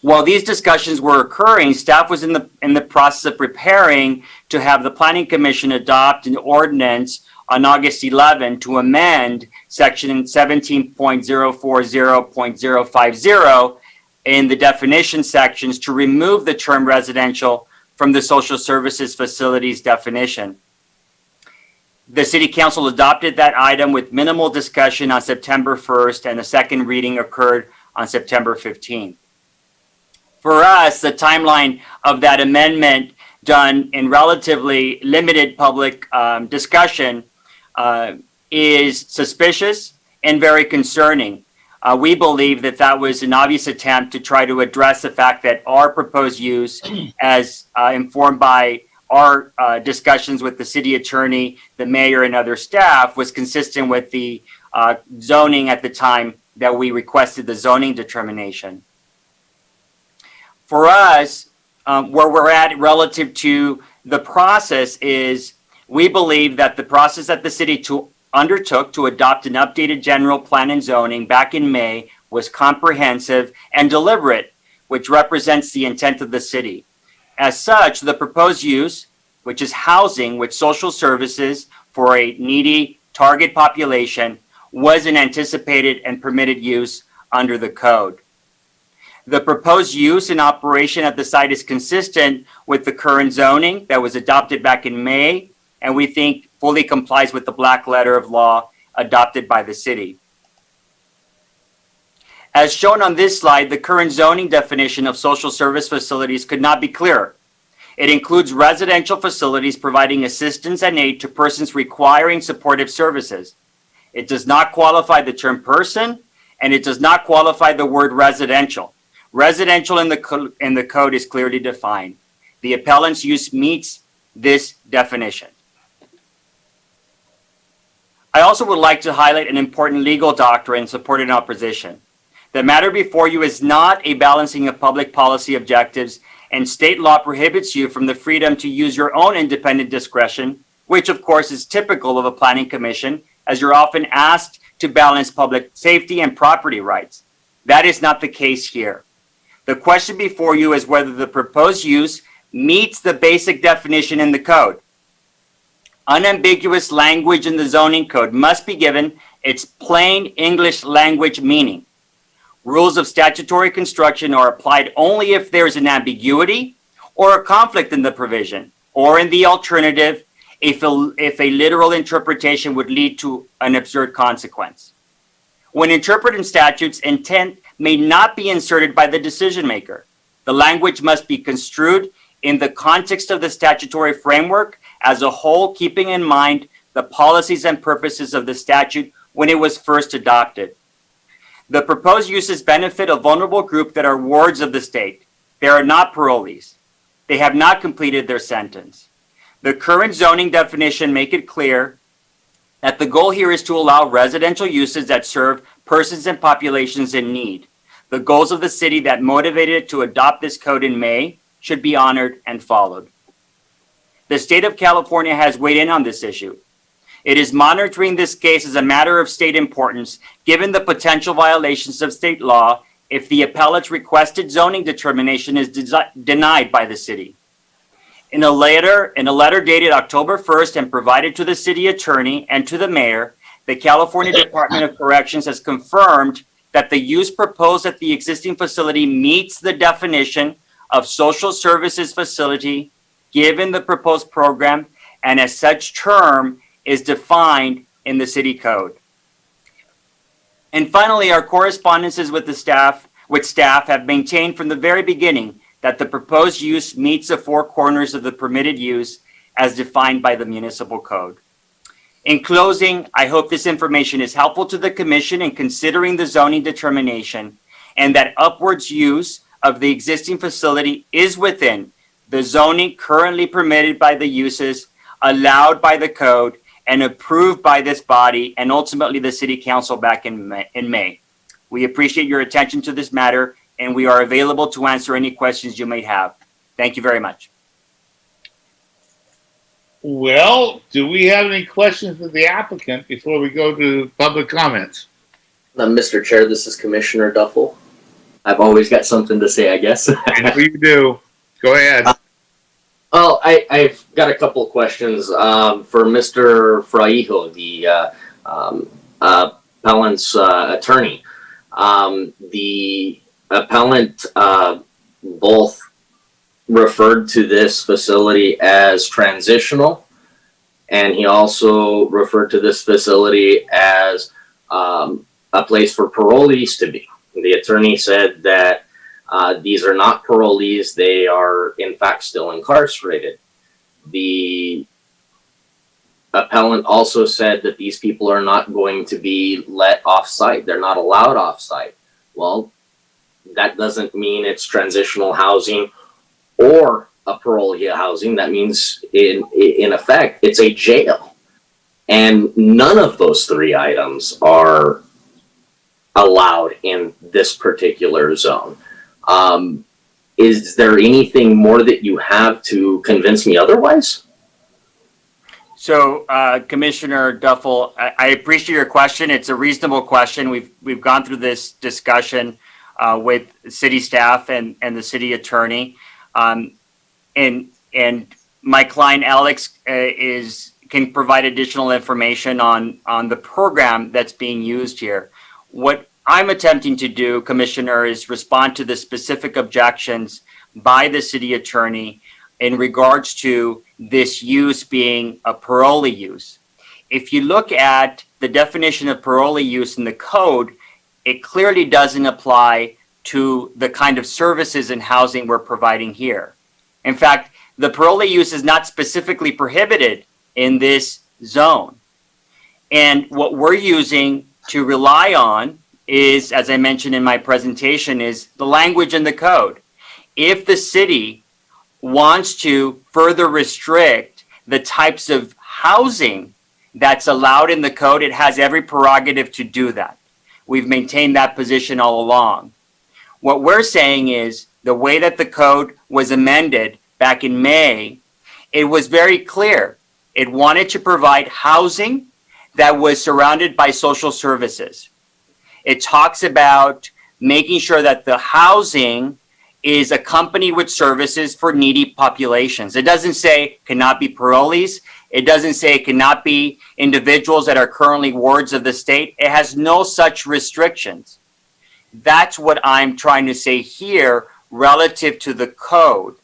While these discussions were occurring, staff was in the process of preparing to have the Planning Commission adopt an ordinance on August 11 to amend section 17.040.050 in the definition sections to remove the term residential from the social services facilities definition. The City Council adopted that item with minimal discussion on September 1st, and a second reading occurred on September 15th. For us, the timeline of that amendment, done in relatively limited public discussion, is suspicious and very concerning. We believe that was an obvious attempt to try to address the fact that our proposed use, as informed by our discussions with the city attorney, the mayor, and other staff, was consistent with the zoning at the time that we requested the zoning determination. For us, where we're at relative to the process is, we believe that the process that the city undertook to adopt an updated general plan and zoning back in May was comprehensive and deliberate, which represents the intent of the city. As such, the proposed use, which is housing with social services for a needy target population, was an anticipated and permitted use under the code. The proposed use and operation at the site is consistent with the current zoning that was adopted back in May, and we think fully complies with the black letter of law adopted by the city. As shown on this slide, the current zoning definition of social service facilities could not be clearer. It includes residential facilities providing assistance and aid to persons requiring supportive services. It does not qualify the term person, and it does not qualify the word residential. Residential in the code is clearly defined. The appellant's use meets this definition. I also would like to highlight an important legal doctrine supported in opposition. The matter before you is not a balancing of public policy objectives, and state law prohibits you from the freedom to use your own independent discretion, which of course is typical of a planning commission, as you're often asked to balance public safety and property rights. That is not the case here. The question before you is whether the proposed use meets the basic definition in the code. Unambiguous language in the zoning code must be given its plain English language meaning. Rules of statutory construction are applied only if there's an ambiguity or a conflict in the provision, or in the alternative, if a literal interpretation would lead to an absurd consequence. When interpreting statutes, intent may not be inserted by the decision maker. The language must be construed in the context of the statutory framework as a whole, keeping in mind the policies and purposes of the statute when it was first adopted. The proposed uses benefit a vulnerable group that are wards of the state. They are not parolees. They have not completed their sentence. The current zoning definition make it clear that the goal here is to allow residential uses that serve persons and populations in need. The goals of the city that motivated it to adopt this code in May should be honored and followed. The state of California has weighed in on this issue. It is monitoring this case as a matter of state importance, given the potential violations of state law if the appellate's requested zoning determination is denied by the city. In a letter dated October 1st and provided to the city attorney and to the mayor, the California Department of Corrections has confirmed that the use proposed at the existing facility meets the definition of social services facility given the proposed program, and as such term is defined in the city code. And finally, our correspondences with staff have maintained from the very beginning that the proposed use meets the four corners of the permitted use as defined by the municipal code. In closing, I hope this information is helpful to the commission in considering the zoning determination, and that upwards use of the existing facility is within the zoning currently permitted by the uses allowed by the code and approved by this body and ultimately the city council back in May. We appreciate your attention to this matter, and we are available to answer any questions you may have. Thank you very much. Well, do we have any questions of the applicant before we go to public comments? Mr. Chair, this is Commissioner Duffel. I've always got something to say, I guess. I know you do. Go ahead. Well, I've got a couple of questions for Mr. Fraijo, the appellant's attorney. The appellant both referred to this facility as transitional, and he also referred to this facility as a place for parolees to be. The attorney said that these are not parolees, they are in fact still incarcerated. The appellant also said that these people are not going to be let off-site, they're not allowed off-site. Well, that doesn't mean it's transitional housing or a parolee housing. That means in effect it's a jail, and none of those three items are allowed in this particular zone. Is there anything more that you have to convince me otherwise? So, Commissioner Duffel, I appreciate your question. It's a reasonable question. We've gone through this discussion with city staff and the city attorney, and my client Alex can provide additional information on the program that's being used here. What I'm attempting to do, Commissioner, is respond to the specific objections by the city attorney in regards to this use being a parolee use. If you look at the definition of parolee use in the code, it clearly doesn't apply to the kind of services and housing we're providing here. In fact, the parolee use is not specifically prohibited in this zone. And what we're using to rely on is, as I mentioned in my presentation, is the language in the code. If the city wants to further restrict the types of housing that's allowed in the code, it has every prerogative to do that. We've maintained that position all along. What we're saying is the way that the code was amended back in May, it was very clear. It wanted to provide housing that was surrounded by social services. It talks about making sure that the housing is accompanied with services for needy populations. It doesn't say cannot be parolees. It doesn't say it cannot be individuals that are currently wards of the state. It has no such restrictions. That's what I'm trying to say here relative to the code.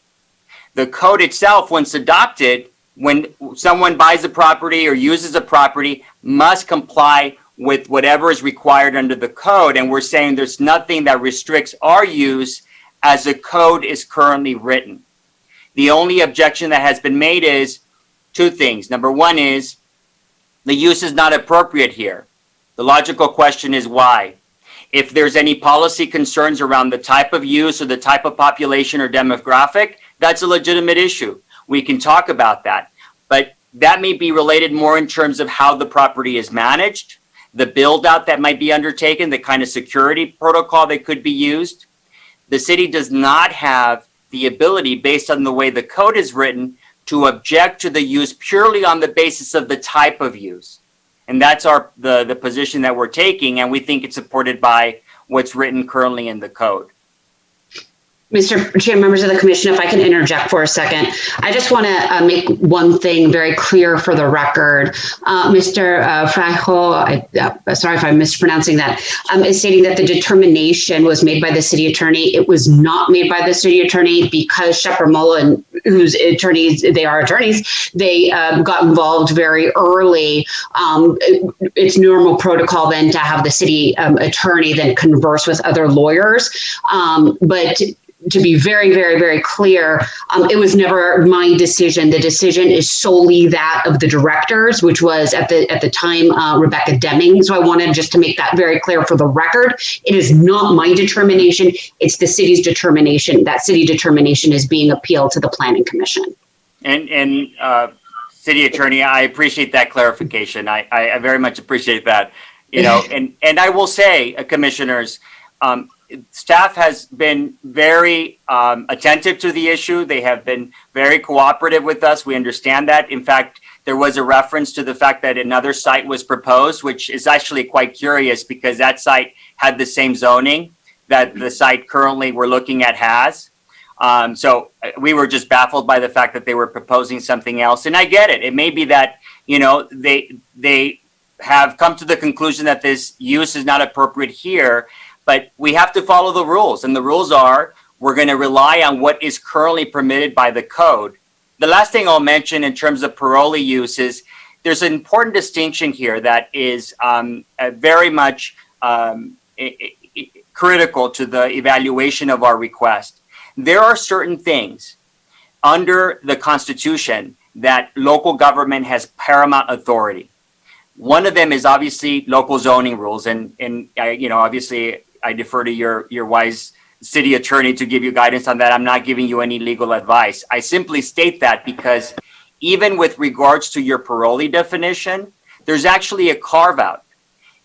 The code itself, once adopted, when someone buys a property or uses a property, must comply with whatever is required under the code. And we're saying there's nothing that restricts our use as the code is currently written. The only objection that has been made is two things. Number one is the use is not appropriate here. The logical question is why? If there's any policy concerns around the type of use or the type of population or demographic, that's a legitimate issue. We can talk about that. But that may be related more in terms of how the property is managed, the build out that might be undertaken, the kind of security protocol that could be used. The city does not have the ability, based on the way the code is written, to object to the use purely on the basis of the type of use. And that's the position that we're taking, and we think it's supported by what's written currently in the code. Mr. Chair, members of the commission, if I can interject for a second, I just want to make one thing very clear for the record. Mr. Fraijo, sorry if I'm mispronouncing that, is stating that the determination was made by the city attorney. It was not made by the city attorney because Shepard Mullen, whose attorneys, they are attorneys, they got involved very early. It's normal protocol then to have the city attorney then converse with other lawyers. But to be very, very, very clear, it was never my decision. The decision is solely that of the directors, which was at the time Rebecca Deming. So I wanted just to make that very clear for the record. It is not my determination. It's the city's determination. That city determination is being appealed to the Planning Commission. And City Attorney, I appreciate that clarification. I very much appreciate that. You know, and I will say, commissioners, staff has been very attentive to the issue. They have been very cooperative with us. We understand that. In fact, there was a reference to the fact that another site was proposed, which is actually quite curious because that site had the same zoning that the site currently we're looking at has. So we were just baffled by the fact that they were proposing something else. And I get it. It may be that, you know, they have come to the conclusion that this use is not appropriate here. But we have to follow the rules, and the rules are we're going to rely on what is currently permitted by the code. The last thing I'll mention in terms of parolee use is there's an important distinction here that is very much critical to the evaluation of our request. There are certain things under the Constitution that local government has paramount authority. One of them is obviously local zoning rules, and you know, obviously I defer to your wise city attorney to give you guidance on that. I'm not giving you any legal advice. I simply state that because even with regards to your parolee definition, there's actually a carve out,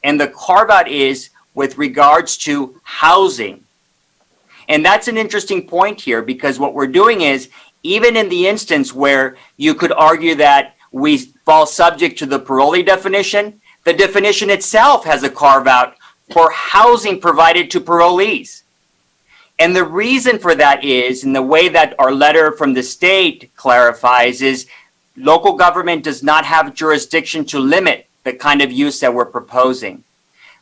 and the carve out is with regards to housing. And that's an interesting point here because what we're doing is even in the instance where you could argue that we fall subject to the parolee definition, the definition itself has a carve out for housing provided to parolees. And the reason for that is, in the way that our letter from the state clarifies, is local government does not have jurisdiction to limit the kind of use that we're proposing.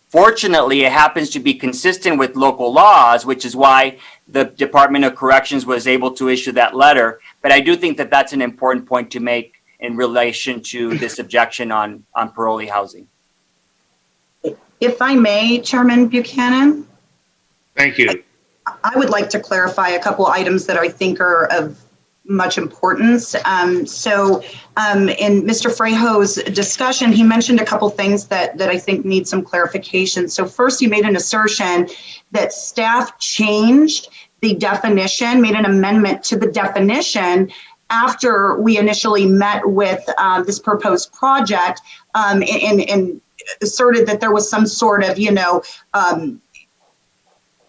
Fortunately, it happens to be consistent with local laws, which is why the Department of Corrections was able to issue that letter. But I do think that that's an important point to make in relation to this objection on parolee housing. If I may, Chairman Buchanan? Thank you. I would like to clarify a couple items that I think are of much importance. In Mr. Fraijo's discussion, he mentioned a couple things that I think need some clarification. So first, he made an assertion that staff changed the definition, made an amendment to the definition after we initially met with this proposed project and asserted that there was some sort of,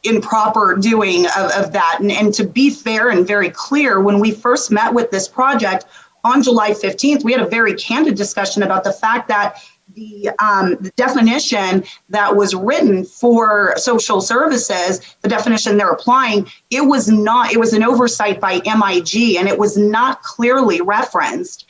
improper doing of that. And to be fair and very clear, when we first met with this project on July 15th, we had a very candid discussion about the fact that the definition that was written for social services, the definition they're applying, it was an oversight by MIG, and it was not clearly referenced.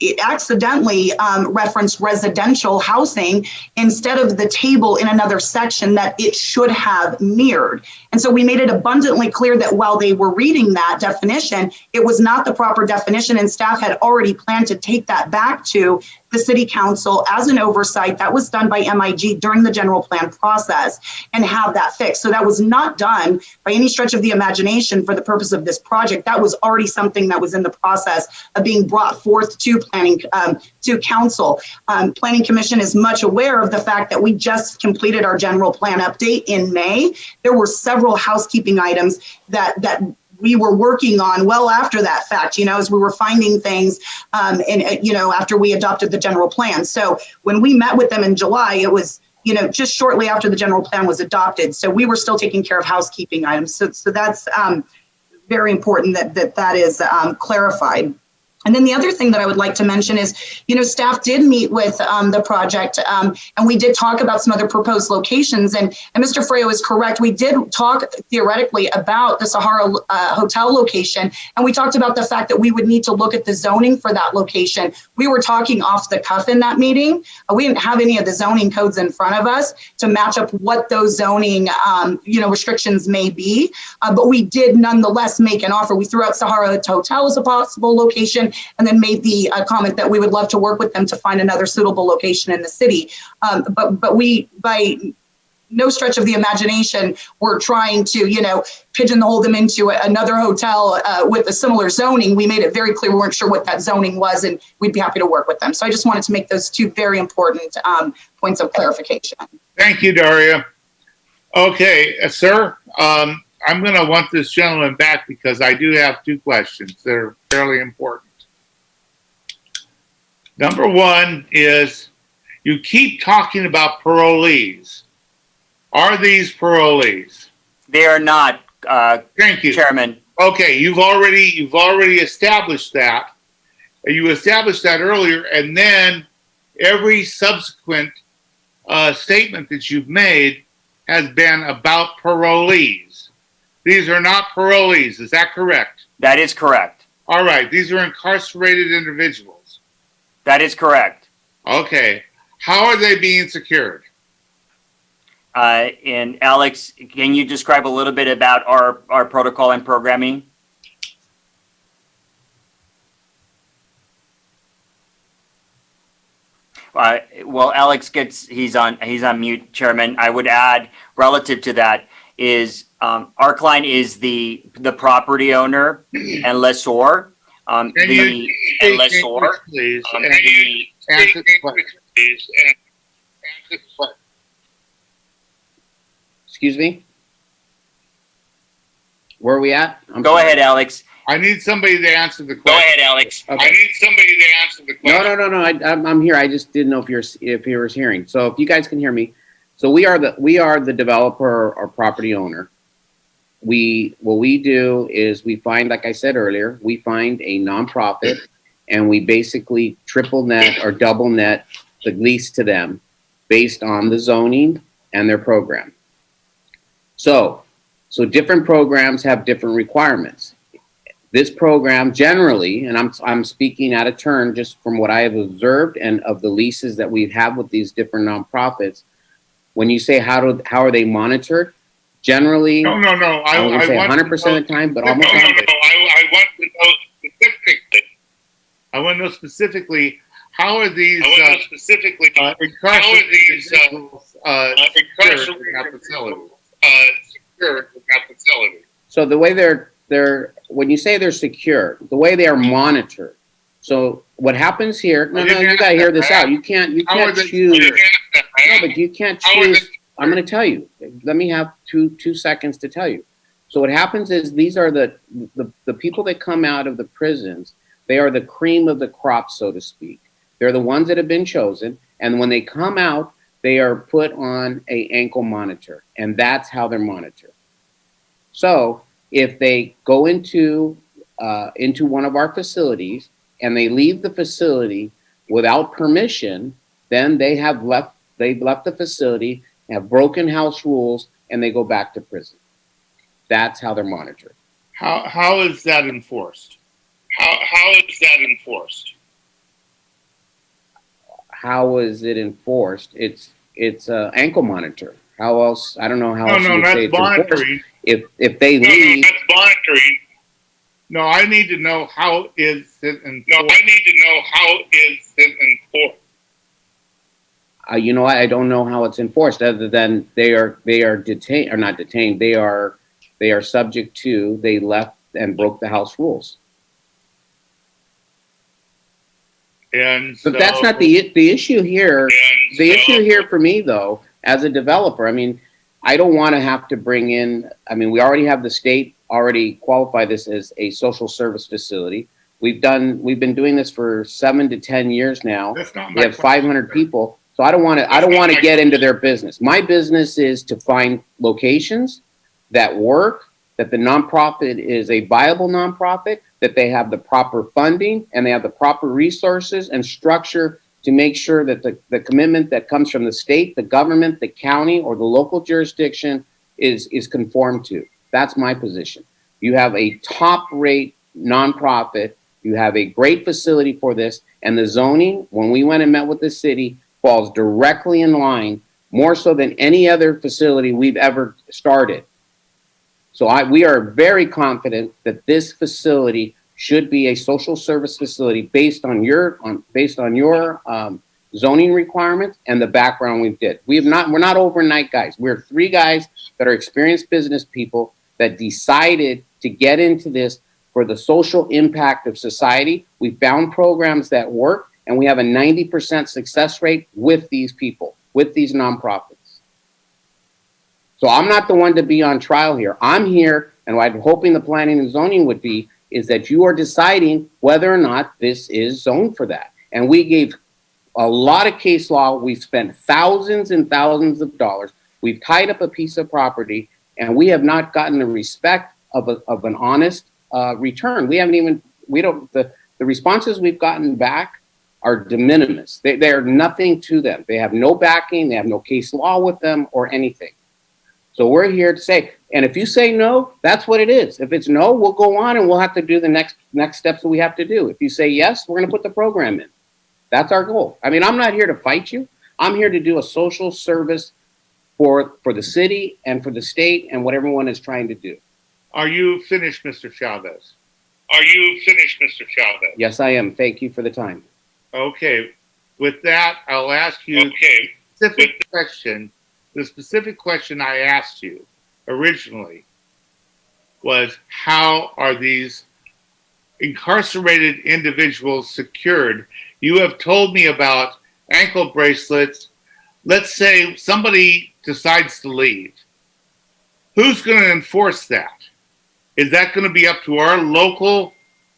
It accidentally referenced residential housing instead of the table in another section that it should have mirrored. And so we made it abundantly clear that while they were reading that definition, it was not the proper definition, and staff had already planned to take that back to the city council as an oversight that was done by MIG during the general plan process and have that fixed. So that was not done by any stretch of the imagination for the purpose of this project. That was already something that was in the process of being brought forth to planning, to council. Planning Commission is much aware of the fact that we just completed our general plan update in May. There were several housekeeping items that we were working on well after that fact, as we were finding things, after we adopted the general plan. So when we met with them in July, it was, just shortly after the general plan was adopted. So we were still taking care of housekeeping items. So that's very important that is clarified. And then the other thing that I would like to mention is, staff did meet with the project, and we did talk about some other proposed locations. And Mr. Freo is correct. We did talk theoretically about the Sahara Hotel location, and we talked about the fact that we would need to look at the zoning for that location. We were talking off the cuff in that meeting. We didn't have any of the zoning codes in front of us to match up what those zoning, restrictions may be. But we did nonetheless make an offer. We threw out Sahara Hotel as a possible location, and then made the comment that we would love to work with them to find another suitable location in the city. But we, by no stretch of the imagination, we're trying to, pigeonhole them into another hotel with a similar zoning. We made it very clear we weren't sure what that zoning was, and we'd be happy to work with them. So I just wanted to make those two very important points of clarification. Thank you, Daria. Okay, sir, I'm going to want this gentleman back because I do have two questions. They're fairly important. Number one is, you keep talking about parolees. Are these parolees? They are not, Thank you, Chairman. Okay, you've already established that. You established that earlier, and then every subsequent statement that you've made has been about parolees. These are not parolees. Is that correct? That is correct. All right. These are incarcerated individuals. That is correct. Okay. How are they being secured? And Alex, can you describe a little bit about our protocol and programming? Well, Alex he's on mute, Chairman. I would add, relative to that, is our client is the property owner and lessor. Excuse me? Where are we at? Go ahead, Alex. I need somebody to answer the question. Go ahead, Alex. Okay. I need somebody to answer the question. No. I'm here. I just didn't know if you were hearing. So if you guys can hear me, so we are the developer or property owner. What we do is we find, like I said earlier, we find a nonprofit, and we basically triple net or double net the lease to them based on the zoning and their program. So different programs have different requirements. This program generally, and I'm speaking out of turn just from what I have observed and of the leases that we have with these different nonprofits. When you say how are they monitored? Generally, no. I wouldn't say 100% of the time, but almost. I want to know specifically. I want to know specifically how are these incarcerated individuals secured in that facility? So the way they're when you say they're secure, the way they are monitored. So what happens here? No, you got to hear this out. You can't choose. No, but you can't choose. I'm going to tell you. Let me have two seconds to tell you. So what happens is these are the people that come out of the prisons. They are the cream of the crop, so to speak. They're the ones that have been chosen. And when they come out, they are put on an ankle monitor. And that's how they're monitored. So if they go into one of our facilities and they leave the facility without permission, then they've left the facility, have broken house rules, and they go back to prison. That's how they're monitored. How is that enforced? How is that enforced? How is it enforced? It's an ankle monitor. How else? I don't know how else you would say it's monitoring. Enforced. If they leave, that's monitoring. No, I need to know how is it enforced. You know what? I don't know how it's enforced, other than they are detained or not detained. They are subject to, they left and broke the house rules. And but that's not the issue here. The issue here for me, though, as a developer, I mean, I don't want to have to bring in. I mean, we already have the state already qualify this as a social service facility. We've been doing this for 7 to 10 years now. We have 500 people. So I don't want to get into their business. My business is to find locations that work, that the nonprofit is a viable nonprofit, that they have the proper funding and they have the proper resources and structure to make sure that the commitment that comes from the state, the government, the county, or the local jurisdiction is conformed to. That's my position. You have a top-rate nonprofit. You have a great facility for this. And the zoning, when we went and met with the city, falls directly in line, more so than any other facility we've ever started. So we are very confident that this facility should be a social service facility based on your zoning requirements and the background we did. We're not overnight guys. We're 3 guys that are experienced business people that decided to get into this for the social impact of society. We found programs that work, and we have a 90% success rate with these people, with these nonprofits. So I'm not the one to be on trial here. I'm here, and what I'm hoping the planning and zoning would be, is that you are deciding whether or not this is zoned for that. And we gave a lot of case law. We've spent thousands and thousands of dollars. We've tied up a piece of property, and we have not gotten the respect of an honest return. The responses we've gotten back are de minimis. They are nothing to them. They have no backing. They have no case law with them or anything. So we're here to say, and if you say no, that's what it is. If it's no, we'll go on and we'll have to do the next steps that we have to do. If you say yes, we're going to put the program in. That's our goal. I mean, I'm not here to fight you. I'm here to do a social service for the city and for the state and what everyone is trying to do. Are you finished, Mr. Chavez? Are you finished, Mr. Chavez? Yes, I am. Thank you for the time. Okay. With that, I'll ask you a specific question. The specific question I asked you originally was, how are these incarcerated individuals secured? You have told me about ankle bracelets. Let's say somebody decides to leave. Who's going to enforce that? Is that going to be up to our local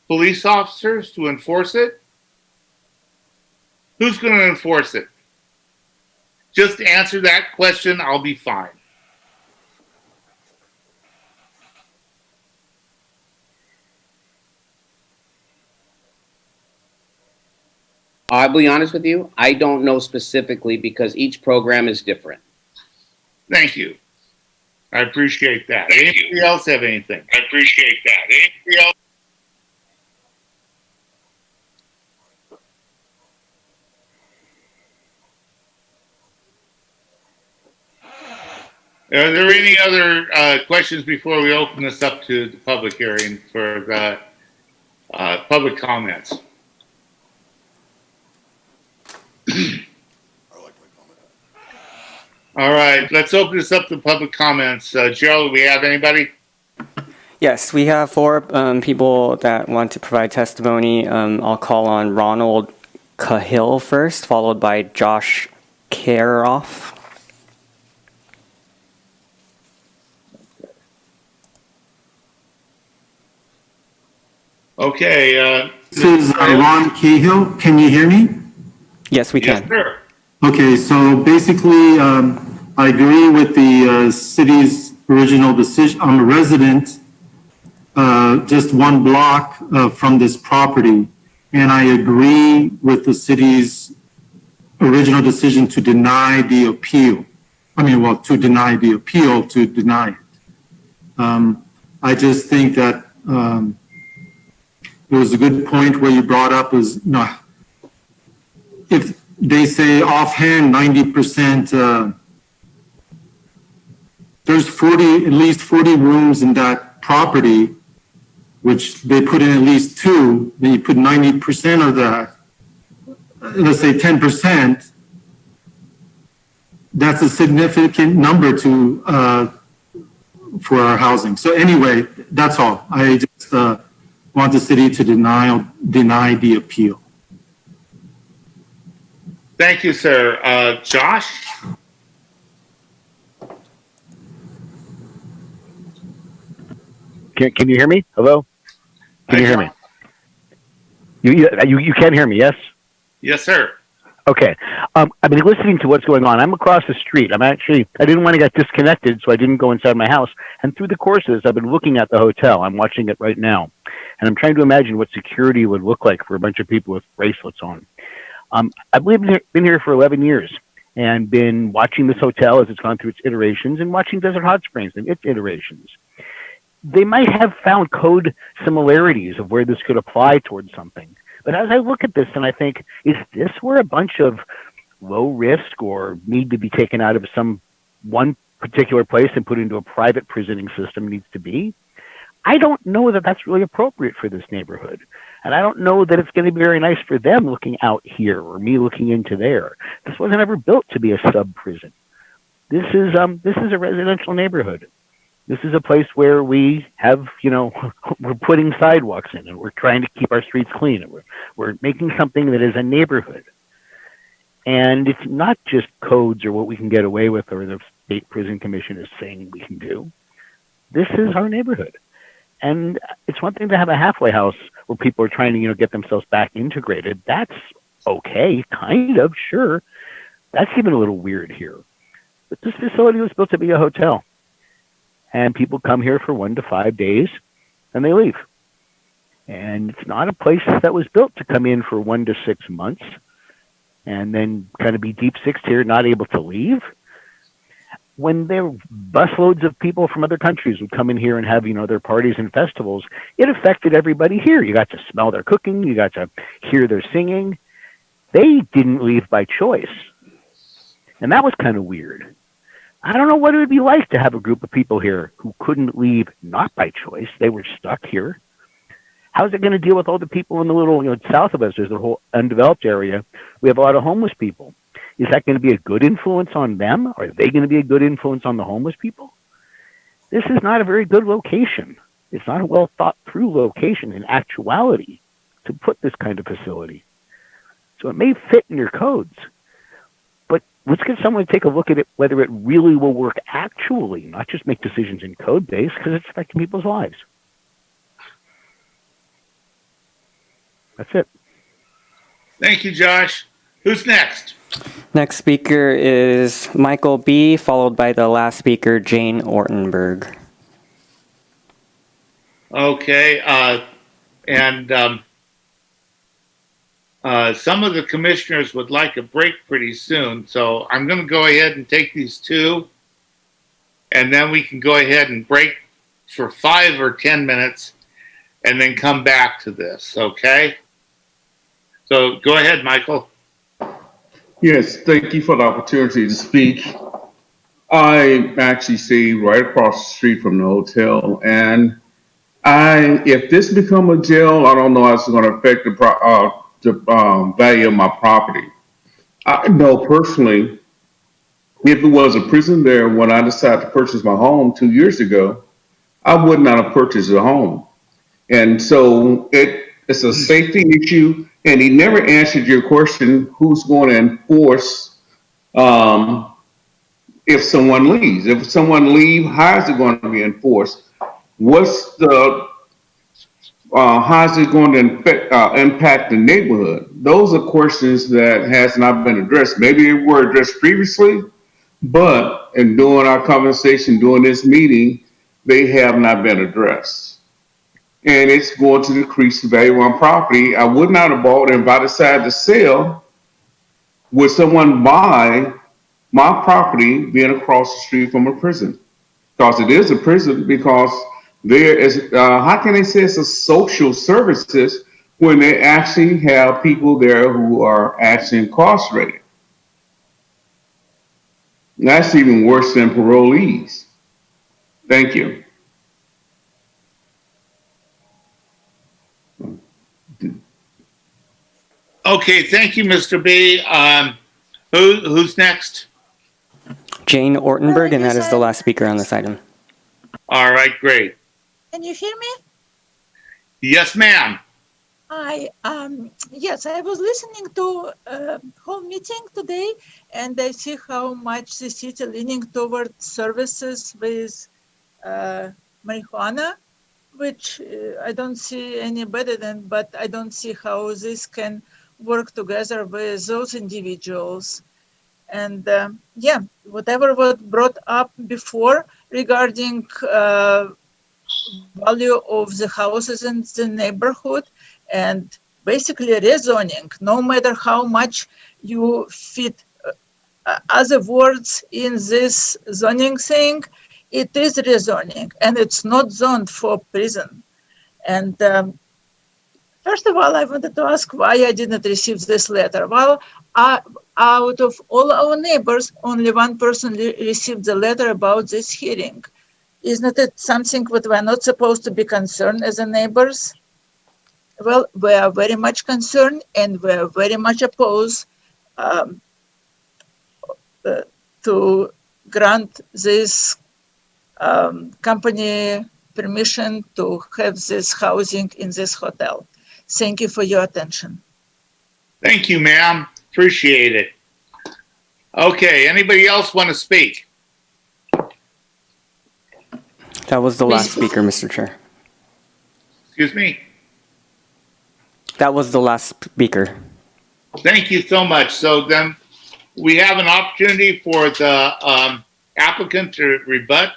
police officers to enforce it? Who's going to enforce it? Just answer that question. I'll be fine. I'll be honest with you. I don't know specifically because each program is different. Thank you. I appreciate that. Anybody else have anything? I appreciate that. Anybody else? Are there any other questions before we open this up to the public hearing for the public comments? All right, let's open this up to public comments. Gerald, do we have anybody? Yes, we have 4 people that want to provide testimony. I'll call on Ronald Cahill first, followed by Josh Karoff. Okay. This is Ron Cahill. Can you hear me? Yes, we can. Yes, sir. Okay, so basically, I agree with the city's original decision. I'm a resident just 1 block from this property, and I agree with the city's original decision to deny the appeal. To deny the appeal, to deny it. I just think that it was a good point where you brought up is, if they say offhand 90%, there's at least 40 rooms in that property, which they put in at least 2, then you put 90% of that, let's say 10%, that's a significant number for our housing. So anyway, that's all. I just want the city to deny the appeal. Thank you, sir. Josh? Can you hear me? Hello? Can you hear me? You can hear me, yes? Yes, sir. Okay. I've been listening to what's going on. I'm across the street. I didn't want to get disconnected, so I didn't go inside my house. And through the courses, I've been looking at the hotel. I'm watching it right now. And I'm trying to imagine what security would look like for a bunch of people with bracelets on. I've been here for 11 years and been watching this hotel as it's gone through its iterations and watching Desert Hot Springs and its iterations. They might have found code similarities of where this could apply towards something. But as I look at this and I think, is this where a bunch of low risk or need to be taken out of some one particular place and put into a private prisoning system needs to be? I don't know that that's really appropriate for this neighborhood. And I don't know that it's going to be very nice for them looking out here or me looking into there. This wasn't ever built to be a sub prison. This is a residential neighborhood. This is a place where we have, we're putting sidewalks in and we're trying to keep our streets clean. And we're making something that is a neighborhood. And it's not just codes or what we can get away with or the State Prison Commission is saying we can do. This is our neighborhood. And it's one thing to have a halfway house where people are trying to, get themselves back integrated. That's okay, kind of, sure. That's even a little weird here. But this facility was built to be a hotel. And people come here for 1 to 5 days and they leave. And it's not a place that was built to come in for 1 to 6 months and then kind of be deep sixed here, not able to leave. When there were busloads of people from other countries would come in here and have, their parties and festivals, it affected everybody here. You got to smell their cooking. You got to hear their singing. They didn't leave by choice. And that was kind of weird. I don't know what it would be like to have a group of people here who couldn't leave, not by choice. They were stuck here. How's it going to deal with all the people in the little, south of us? There's the whole undeveloped area. We have a lot of homeless people. Is that going to be a good influence on them? Are they going to be a good influence on the homeless people? This is not a very good location. It's not a well thought through location in actuality to put this kind of facility. So it may fit in your codes. Let's get someone to take a look at it, whether it really will work actually, not just make decisions in code base, because it's affecting people's lives. That's it. Thank you, Josh. Who's next? Next speaker is Michael B., followed by the last speaker, Jane Ortenberg. Okay. Some of the commissioners would like a break pretty soon, so I'm going to go ahead and take these two, and then we can go ahead and break for 5 or 10 minutes, and then come back to this, okay? So go ahead, Michael. Yes, thank you for the opportunity to speak. I actually stay right across the street from the hotel, and if this become a jail, I don't know how it's going to affect the value of my property. I know personally, if it was a prison there when I decided to purchase my home 2 years ago, I would not have purchased a home. And so it's a safety issue. And he never answered your question, who's going to enforce if someone leaves? If someone leaves, how is it going to be enforced? How is it going to impact the neighborhood? Those are questions that has not been addressed. Maybe they were addressed previously, but in doing our conversation, during this meeting, they have not been addressed. And it's going to decrease the value of my property. I would not have bought, and if I decide to sell, would someone buy my property being across the street from a prison? Because it is a prison, because there is, how can they say it's a social services when they actually have people there who are actually incarcerated? That's even worse than parolees. Thank you. Okay, thank you, Mr. B. Who's next? Jane Ortenberg, and that is the last speaker on this item. All right, great. Can you hear me? Yes, ma'am. Hi. Yes, I was listening to whole meeting today, and I see how much the city leaning toward services with marijuana. which I don't see any better than, but I don't see how this can work together with those individuals. And yeah, whatever was brought up before regarding value of the houses in the neighborhood and basically rezoning, no matter how much you fit other words in this zoning thing, it is rezoning and it's not zoned for prison. And first of all, I wanted to ask why I didn't receive this letter. Well, out of all our neighbors, only one person received the letter about this hearing. Isn't it something that we're not supposed to be concerned as a neighbors? Well, we are very much concerned and we are very much opposed to grant this company permission to have this housing in this hotel. Thank you for your attention. Thank you, ma'am. Appreciate it. Okay, anybody else want to speak? That was the last speaker, Mr. Chair. Excuse me? That was the last speaker. Thank you so much. So then we have an opportunity for the applicant to rebut.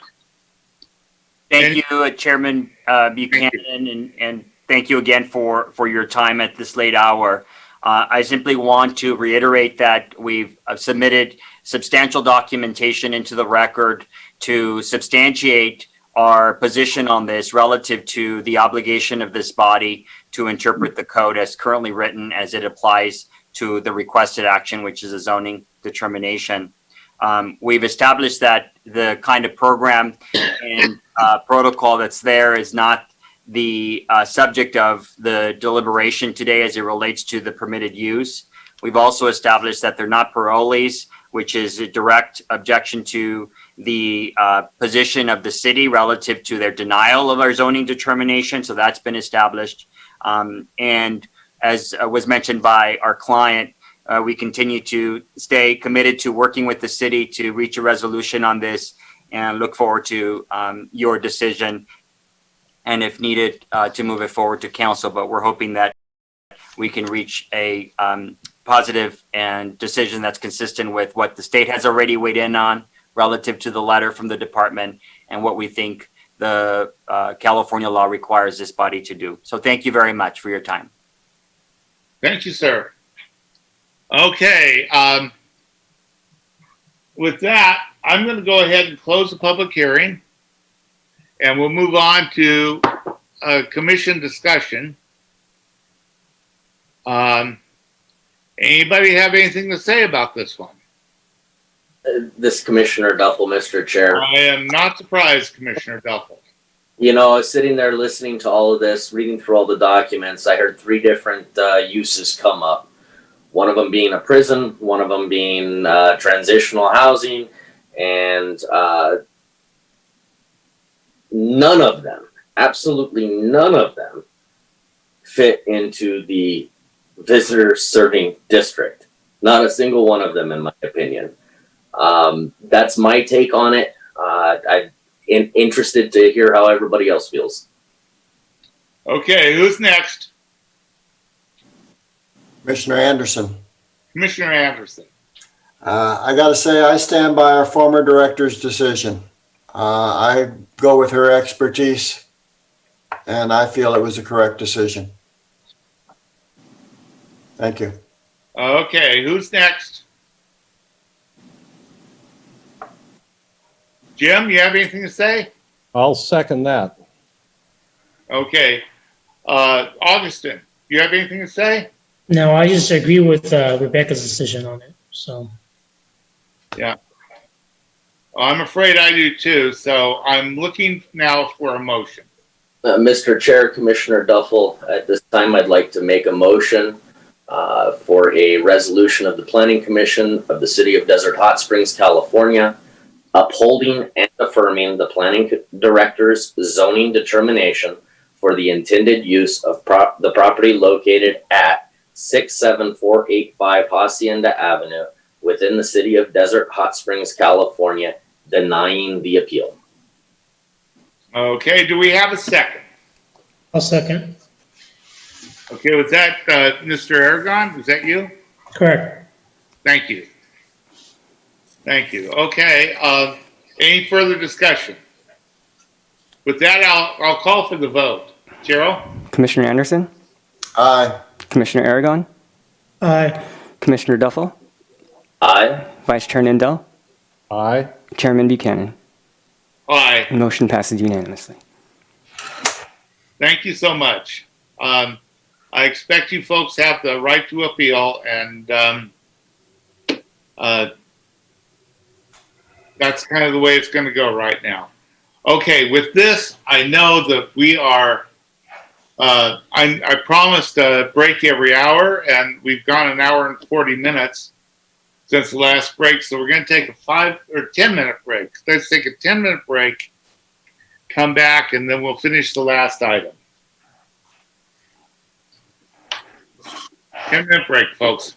Thank you, Chairman Buchanan, and thank you again for your time at this late hour. I simply want to reiterate that we've submitted substantial documentation into the record to substantiate our position on this relative to the obligation of this body to interpret the code as currently written as it applies to the requested action, which is a zoning determination. We've established that the kind of program and protocol that's there is not the subject of the deliberation today as it relates to the permitted use. We've also established that they're not parolees, which is a direct objection to the position of the city relative to their denial of our zoning determination. So that's been established. And as was mentioned by our client, we continue to stay committed to working with the city to reach a resolution on this and look forward to your decision and if needed to move it forward to council. But we're hoping that we can reach a positive and decision that's consistent with what the state has already weighed in on relative to the letter from the department and what we think the California law requires this body to do. So thank you very much for your time. Thank you, sir. Okay. With that, I'm going to go ahead and close the public hearing and we'll move on to a commission discussion. Anybody have anything to say about this one? This Commissioner Duffel, Mr. Chair. I am not surprised, Commissioner Duffel. You know, I was sitting there listening to all of this, reading through all the documents. I heard three different uses come up. One of them being a prison, one of them being transitional housing, and none of them, absolutely none of them, fit into the visitor serving district. Not a single one of them, in my opinion. That's my take on it. I'm interested to hear how everybody else feels. Okay, who's next? Commissioner Anderson. Commissioner Anderson. I got to say, I stand by our former director's decision. I go with her expertise, and I feel it was a correct decision. Thank you. Okay, who's next? Jim, you have anything to say? I'll second that. Okay. Augustin, you have anything to say? No, I just agree with Rebecca's decision on it. So. Yeah. I'm afraid I do too. So I'm looking now for a motion. Mr. Chair, Commissioner Duffel, at this time I'd like to make a motion for a resolution of the Planning Commission of the City of Desert Hot Springs, California, upholding and affirming the Planning Director's zoning determination for the intended use of the property located at 67485 Hacienda Avenue within the City of Desert Hot Springs, California, denying the appeal. Okay, do we have a second? I'll second. Okay, was that Mr. Aragon? Was that you? Correct. Thank you. Thank you. Okay. Any further discussion? With that, I'll call for the vote. Gerald? Commissioner Anderson? Aye. Commissioner Aragon? Aye. Commissioner Duffel? Aye. Vice Chair Nindell? Aye. Chairman Buchanan? Aye. Motion passes unanimously. Thank you so much. I expect you folks have the right to appeal, and that's kind of the way it's going to go right now. Okay, with this, I know that we are, I promised a break every hour, and we've gone an hour and 40 minutes since the last break, so we're going to take a 5 or 10-minute break. Let's take a 10-minute break, come back, and then we'll finish the last item. 10-minute break, folks.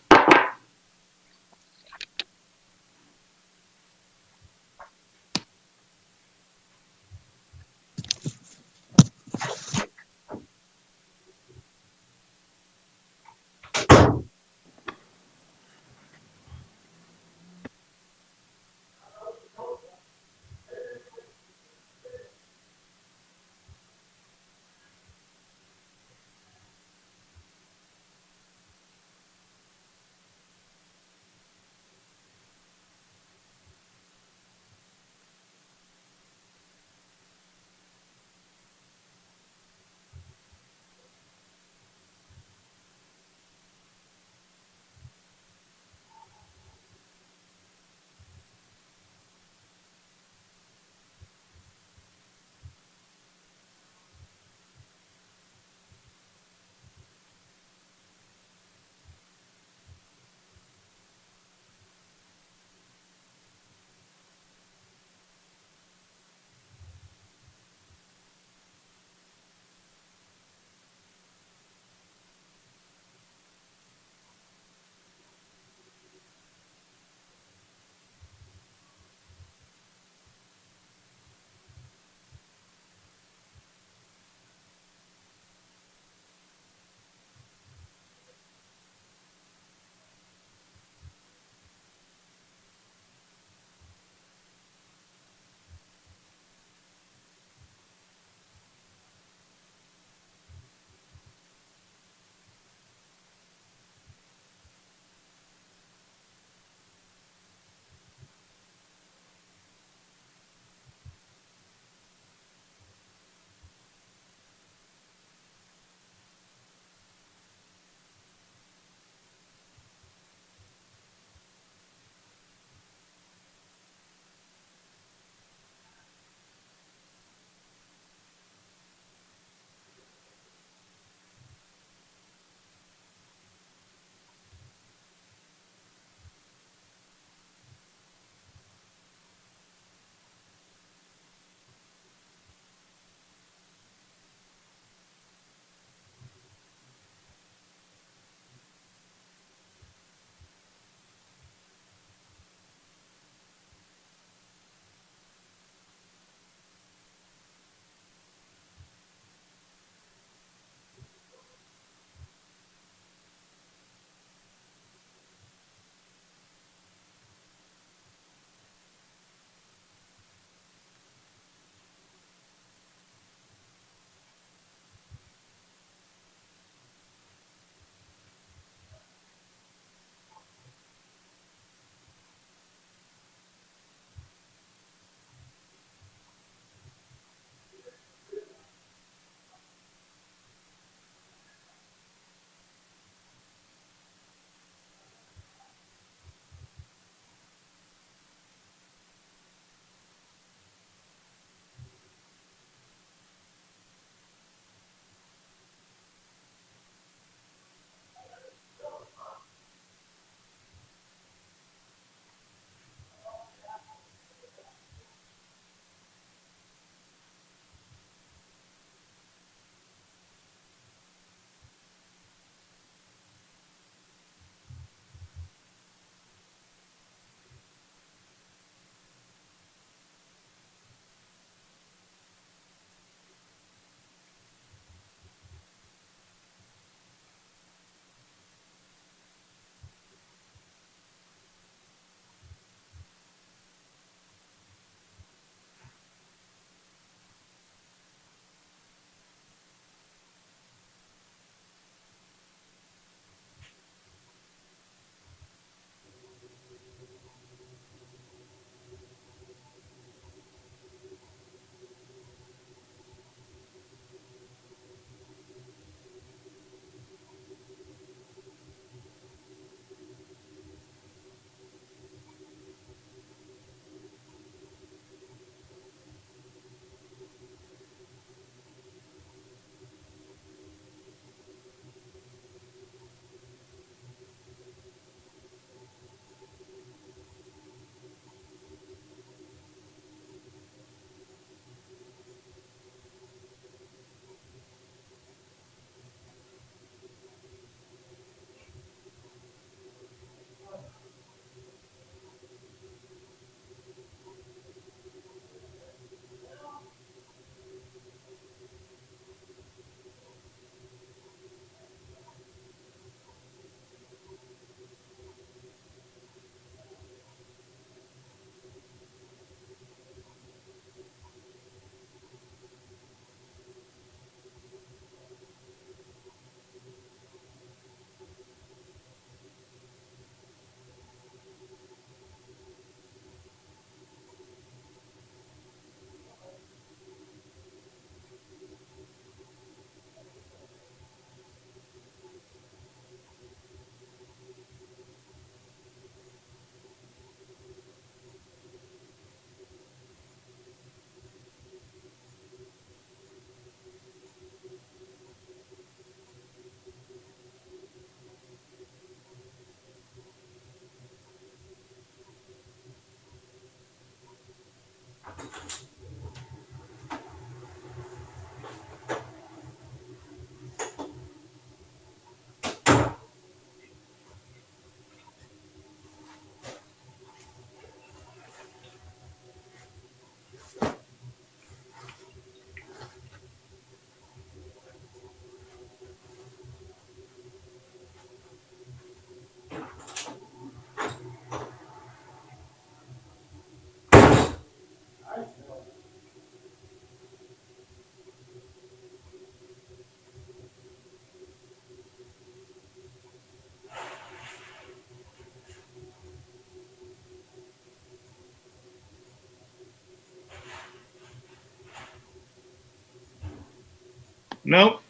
Nope.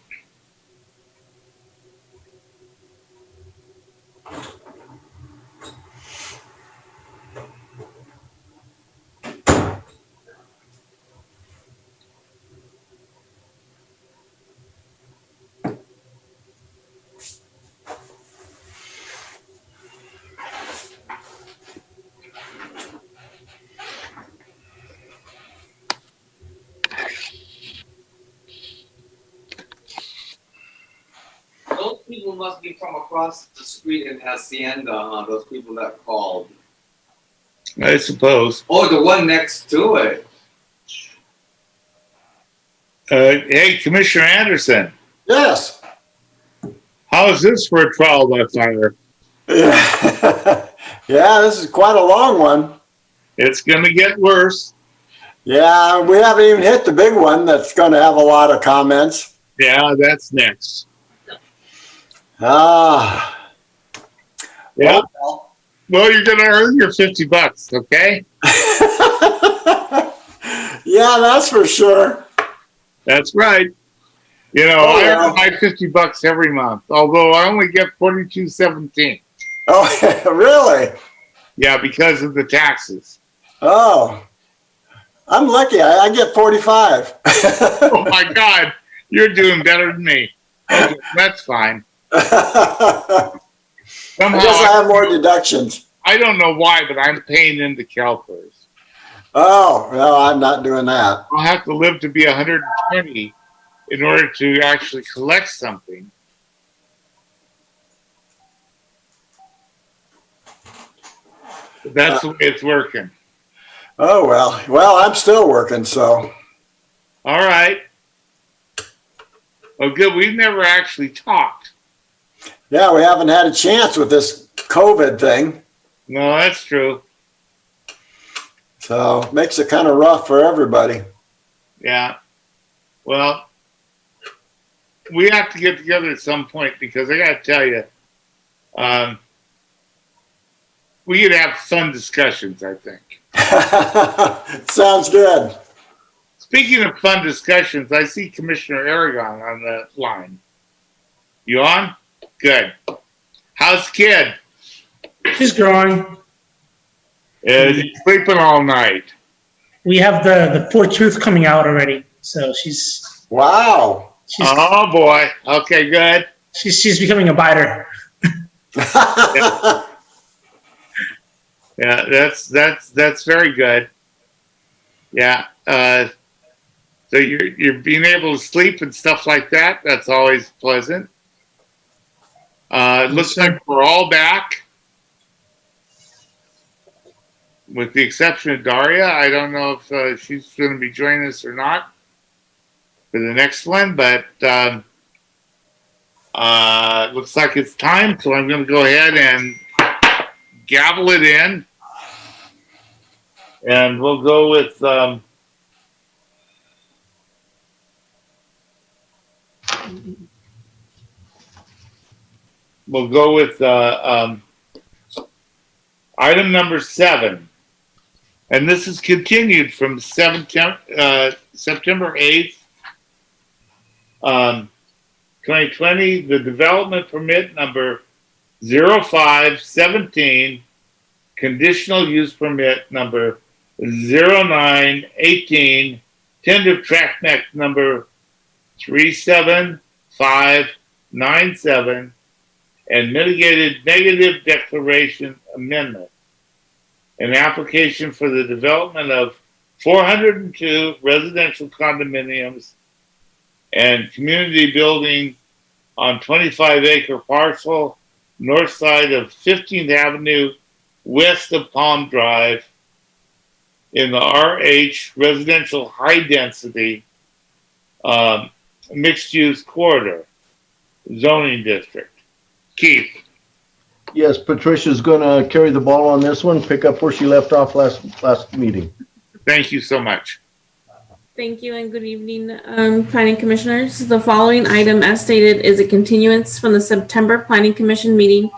Those people must be from across the street in Hacienda, huh? Those people that called. I suppose. Oh, the one next to it. Hey, Commissioner Anderson. Yes. How is this for a trial by fire? Yeah, this is quite a long one. It's going to get worse. Yeah, we haven't even hit the big one that's going to have a lot of comments. Yeah, that's next. Ah. Yeah. Well, you're going to earn your $50, okay? Yeah, that's for sure. That's right. You know, I earn my $50 every month, although I only get $42.17. Oh, really? Yeah, because of the taxes. Oh, I'm lucky. I get 45. Oh my God, you're doing better than me. Okay, that's fine. Somehow I guess I have more deductions. I don't know why, but I'm paying into CalPERS. Oh, no, I'm not doing that. I'll have to live to be 120 in order to actually collect something. But that's the way it's working. Oh, well. Well, I'm still working, so. All right. Oh, good. We've never actually talked. Yeah, we haven't had a chance with this COVID thing. No, that's true. So makes it kind of rough for everybody. Yeah. Well, we have to get together at some point because I got to tell you, we could have fun discussions, I think. Sounds good. Speaking of fun discussions, I see Commissioner Aragon on the line. You on? Good. How's the kid? She's growing. Is he sleeping all night? We have the poor tooth coming out already, so she's. Wow. Oh boy. Okay, good. She's becoming a biter. Yeah, that's very good. Yeah. So you're being able to sleep and stuff like that. That's always pleasant. It looks like we're all back, with the exception of Daria. I don't know if she's going to be joining us or not for the next one, but looks like it's time. So I'm going to go ahead and gavel it in, and we'll go with item number 7, and this is continued from September 8th, 2020. The development permit number 0517, conditional use permit number 0918, tentative track neck number 37597, and mitigated negative declaration amendment. An application for the development of 402 residential condominiums and community building on 25-acre parcel north side of 15th Avenue, west of Palm Drive, in the RH residential high density mixed use corridor zoning district. Keith. Yes, Patricia's gonna carry the ball on this one, pick up where she left off last meeting. Thank you so much. Thank you and good evening, Planning Commissioners. The following item, as stated, is a continuance from the September Planning Commission meeting.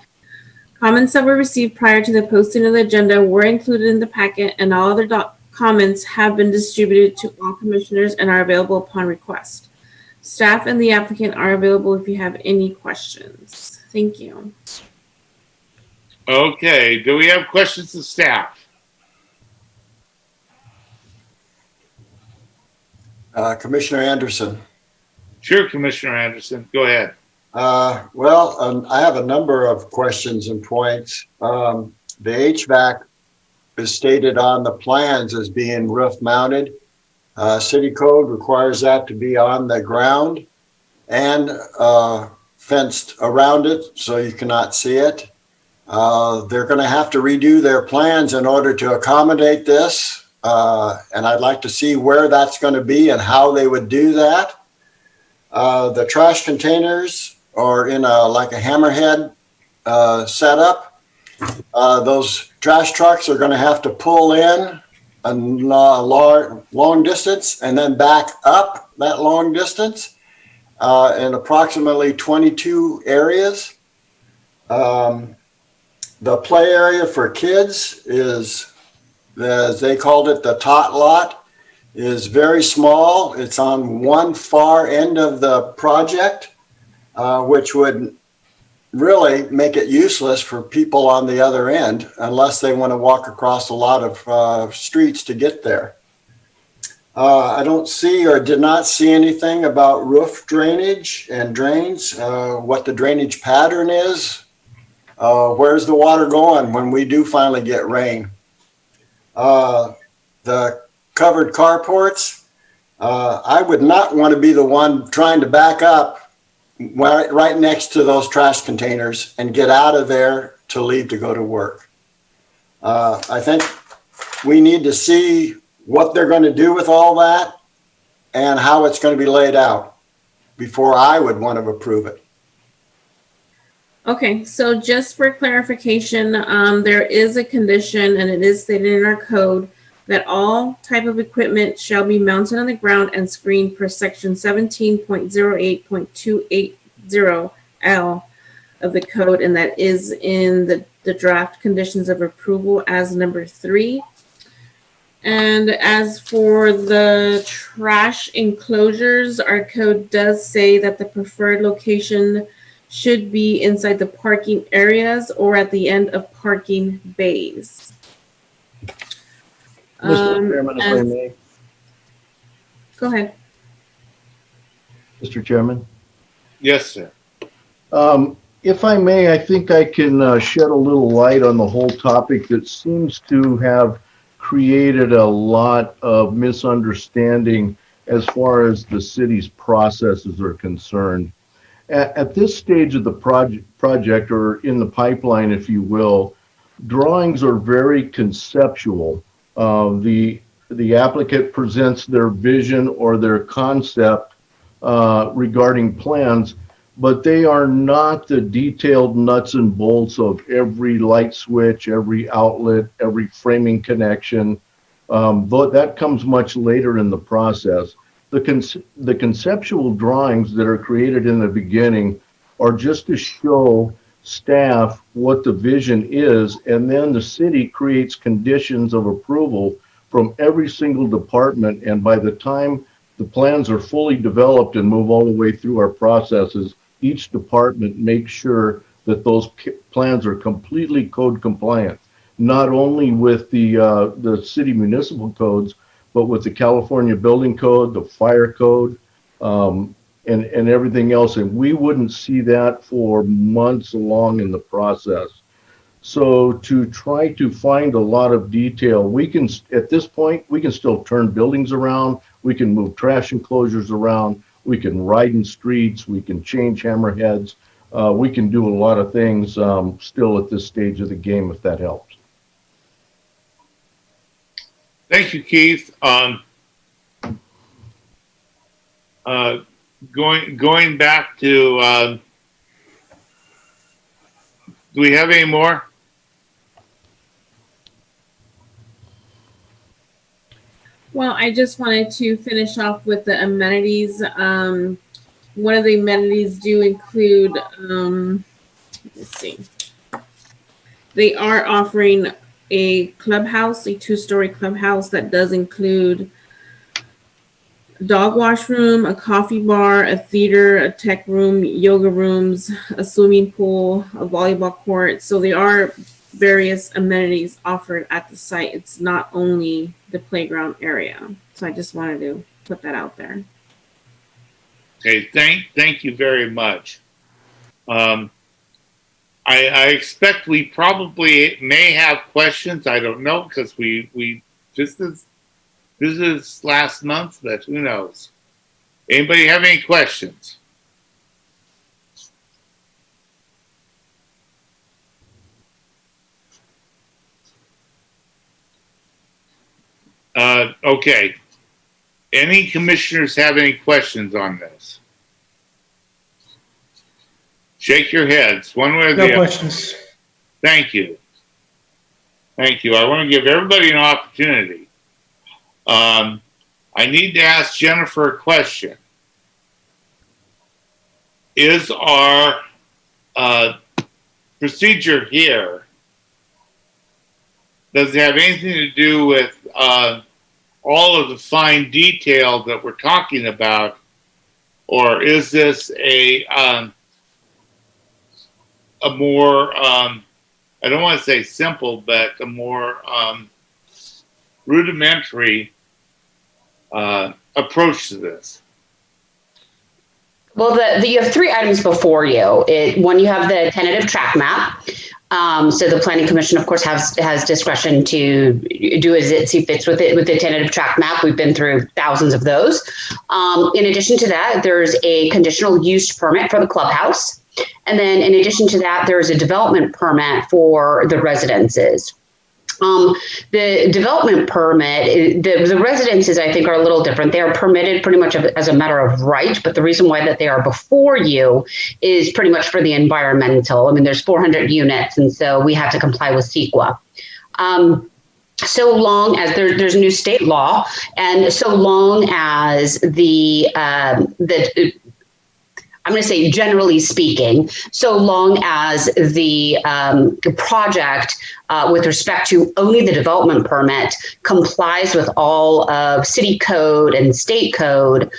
Comments that were received prior to the posting of the agenda were included in the packet, and all other comments have been distributed to all commissioners and are available upon request. Staff and the applicant are available if you have any questions. Thank you. Okay, do we have questions of staff? Commissioner Anderson. Sure, Commissioner Anderson, go ahead. I have a number of questions and points. The HVAC is stated on the plans as being roof mounted. City code requires that to be on the ground and fenced around it so you cannot see it. They're going to have to redo their plans in order to accommodate this. And I'd like to see where that's going to be and how they would do that. The trash containers are in like a hammerhead setup. Those trash trucks are going to have to pull in a long distance and then back up that long distance in approximately 22 areas. The play area for kids is, as they called it, the tot lot, is very small. It's on one far end of the project, which would really make it useless for people on the other end unless they want to walk across a lot of streets to get there. I don't see or did not see anything about roof drainage and drains, what the drainage pattern is. Where's the water going when we do finally get rain? The covered carports, I would not want to be the one trying to back up right next to those trash containers and get out of there to leave to go to work. I think we need to see what they're going to do with all that and how it's going to be laid out before I would want to approve it. Okay, so just for clarification, there is a condition, and it is stated in our code, that all type of equipment shall be mounted on the ground and screened per section 17.08.280L of the code, and that is in the draft conditions of approval as number 3. And as for the trash enclosures, our code does say that the preferred location should be inside the parking areas or at the end of parking bays. Mr. Chairman, if I may. Go ahead. Mr. Chairman? Yes, sir. If I may, I think I can shed a little light on the whole topic that seems to have created a lot of misunderstanding as far as the city's processes are concerned. At this stage of the project, or in the pipeline, if you will, drawings are very conceptual. The applicant presents their vision or their concept regarding plans, but they are not the detailed nuts and bolts of every light switch, every outlet, every framing connection. But that comes much later in the process. The conceptual drawings that are created in the beginning are just to show staff what the vision is, and then the city creates conditions of approval from every single department, and by the time the plans are fully developed and move all the way through our processes, each department makes sure that those plans are completely code compliant, not only with the city municipal codes, but with the California Building Code, the Fire Code, and everything else. And we wouldn't see that for months along in the process. So to try to find a lot of detail, we can, at this point, we can still turn buildings around, we can move trash enclosures around, we can widen streets, we can change hammerheads, we can do a lot of things still at this stage of the game, if that helps. Thank you, Keith. Going back to, do we have any more? Well, I just wanted to finish off with the amenities. One of the amenities do include, let's see, they are offering a clubhouse, a 2-story clubhouse that does include dog washroom, a coffee bar, a theater, a tech room, yoga rooms, a swimming pool, a volleyball court. So there are various amenities offered at the site. It's not only the playground area. So I just wanted to put that out there. Okay, thank you very much. I expect we probably may have questions. I don't know, because we this is last month, but who knows? Anybody have any questions? Okay. Any commissioners have any questions on this? Shake your heads, one way or the other. No questions. Thank you. Thank you. I want to give everybody an opportunity. I need to ask Jennifer a question. Is our procedure here, does it have anything to do with all of the fine detail that we're talking about, or is this a more, I don't want to say simple, but a more rudimentary approach to this? Well, you have three items before you. One, you have the tentative track map. So the Planning Commission, of course, has discretion to do as it sees fits with the tentative track map. We've been through thousands of those. In addition to that, there's a conditional use permit for the clubhouse. And then in addition to that, there's a development permit for the residences. The development permit, the residences, I think, are a little different. They are permitted pretty much as a matter of right, but the reason why that they are before you is pretty much for the environmental. I mean, there's 400 units, and so we have to comply with CEQA. So long as there's new state law, and so long as I'm going to say, generally speaking, so long as the project with respect to only the development permit complies with all of city code and state code,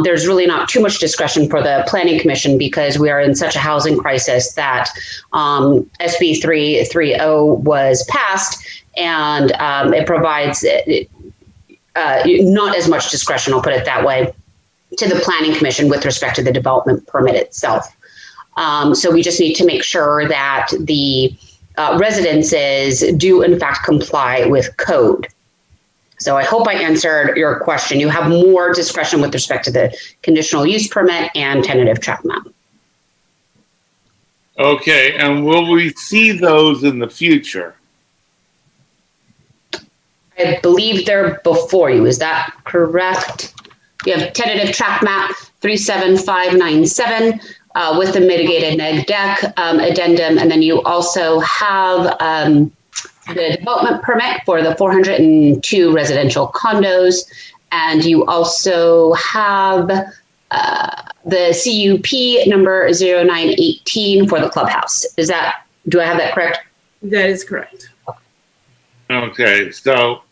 there's really not too much discretion for the Planning Commission, because we are in such a housing crisis that SB 330 was passed, and it provides not as much discretion, I'll put it that way, to the Planning Commission with respect to the development permit itself. So we just need to make sure that the residences do in fact comply with code. So I hope I answered your question. You have more discretion with respect to the conditional use permit and tentative track map. Okay, and will we see those in the future? I believe they're before you. Is that correct? You have tentative track map 37597 with the mitigated neg deck addendum, and then you also have the development permit for the 402 residential condos, and you also have the CUP number 0918 for the clubhouse. Do I have that correct? That is correct. Okay, so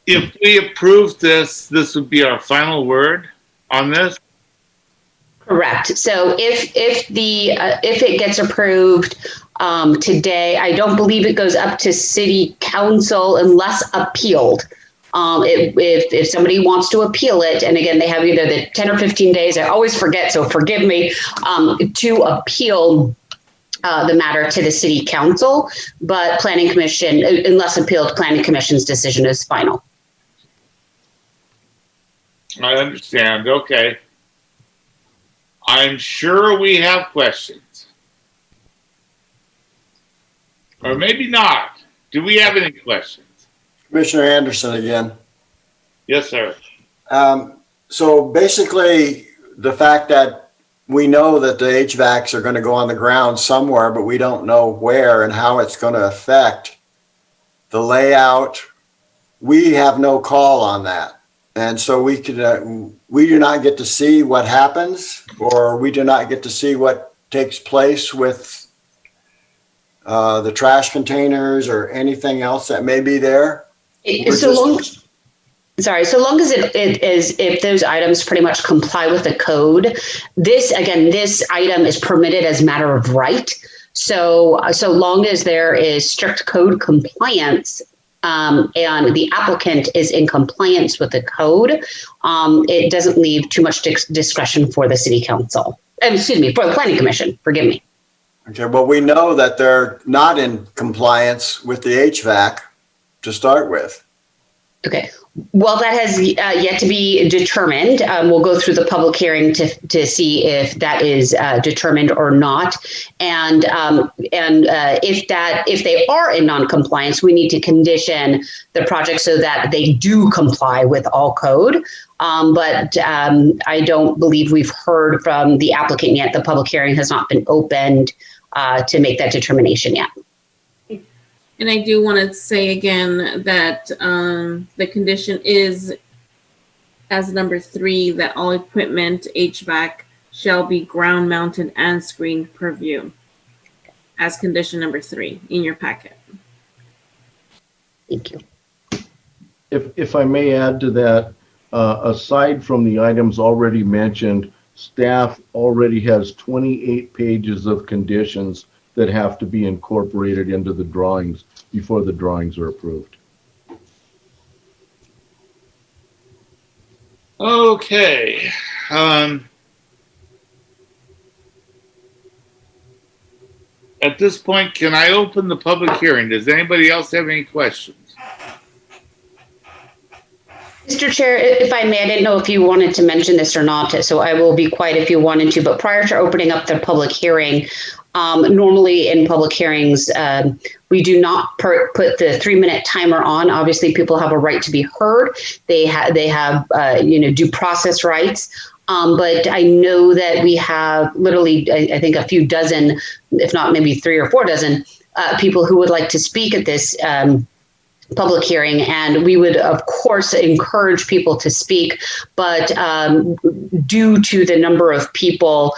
if we approve this, this would be our final word on this? Correct. So if it gets approved today, I don't believe it goes up to City Council unless appealed. If somebody wants to appeal it, and again, they have either the 10 or 15 days, I always forget, so forgive me, to appeal the matter to the City Council, but Planning Commission, unless appealed, Planning Commission's decision is final. I understand. Okay. I'm sure we have questions. Or maybe not. Do we have any questions? Commissioner Anderson again. Yes, sir. So basically, the fact that we know that the HVACs are going to go on the ground somewhere, but we don't know where and how it's going to affect the layout, we have no call on that. And so we do not get to see what happens, or we do not get to see what takes place with the trash containers or anything else that may be there. So long as it is, if those items pretty much comply with the code, this item is permitted as matter of right. So long as there is strict code compliance, and the applicant is in compliance with the code, it doesn't leave too much discretion for the city council. Excuse me, for the planning commission, forgive me. Okay, well, we know that they're not in compliance with the HVAC to start with. Okay. Well, that has yet to be determined. We'll go through the public hearing to see if that is determined or not. And if they are in non-compliance, we need to condition the project so that they do comply with all code. But I don't believe we've heard from the applicant yet. The public hearing has not been opened to make that determination yet. And I do want to say again that the condition is, as number 3, that all equipment HVAC shall be ground mounted and screened per view, as condition number 3 in your packet. Thank you. If I may add to that, aside from the items already mentioned, staff already has 28 pages of conditions that have to be incorporated into the drawings before the drawings are approved. Okay. At this point, can I open the public hearing? Does anybody else have any questions? Mr. Chair, if I may, I didn't know if you wanted to mention this or not, so I will be quiet if you wanted to, but prior to opening up the public hearing, normally in public hearings, we do not put the 3-minute timer on. Obviously, people have a right to be heard. They have due process rights. But I know that we have literally, I think, a few dozen, if not maybe 3 or 4 dozen people who would like to speak at this public hearing, and we would of course encourage people to speak, but due to the number of people,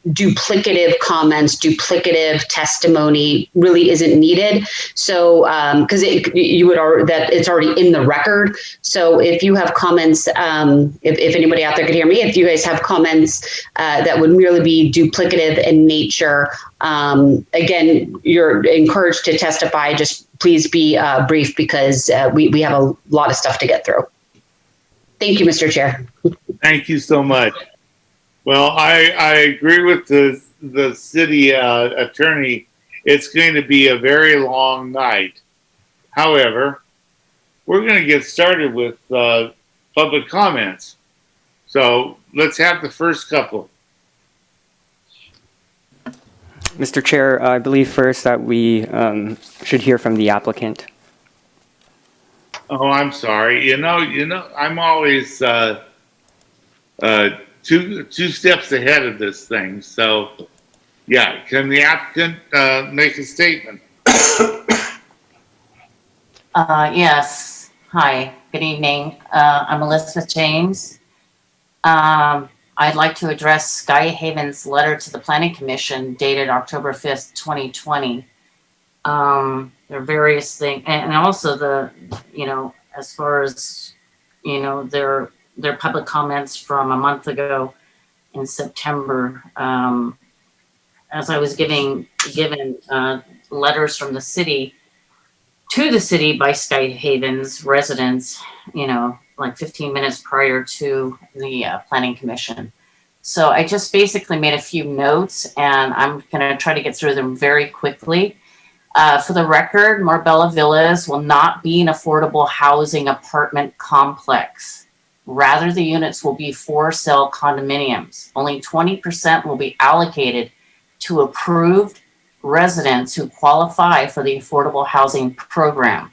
duplicative comments, duplicative testimony really isn't needed. So because it's already in the record. So if you have comments, if anybody out there could hear me, if you guys have comments that would merely be duplicative in nature, again, you're encouraged to testify. Just please be brief, because we have a lot of stuff to get through. Thank you, Mr. Chair. Thank you so much. Well, I agree with the city attorney. It's going to be a very long night. However, we're going to get started with public comments. So let's have the first couple. Mr. Chair, I believe first that we should hear from the applicant. Oh, I'm sorry. You know, I'm always two steps ahead of this thing. So, yeah, can the applicant make a statement? Yes. Hi, good evening. I'm Elizabeth James. I'd like to address Sky Haven's letter to the Planning Commission dated October 5th, 2020. There are various things, and also as far as, their public comments from a month ago in September, as I was given letters from the city to the city by Sky Haven's residents, like 15 minutes prior to the Planning Commission. So I just basically made a few notes, and I'm going to try to get through them very quickly. For the record, Marbella Villas will not be an affordable housing apartment complex. Rather, the units will be for-sale condominiums. Only 20% will be allocated to approved residents who qualify for the affordable housing program.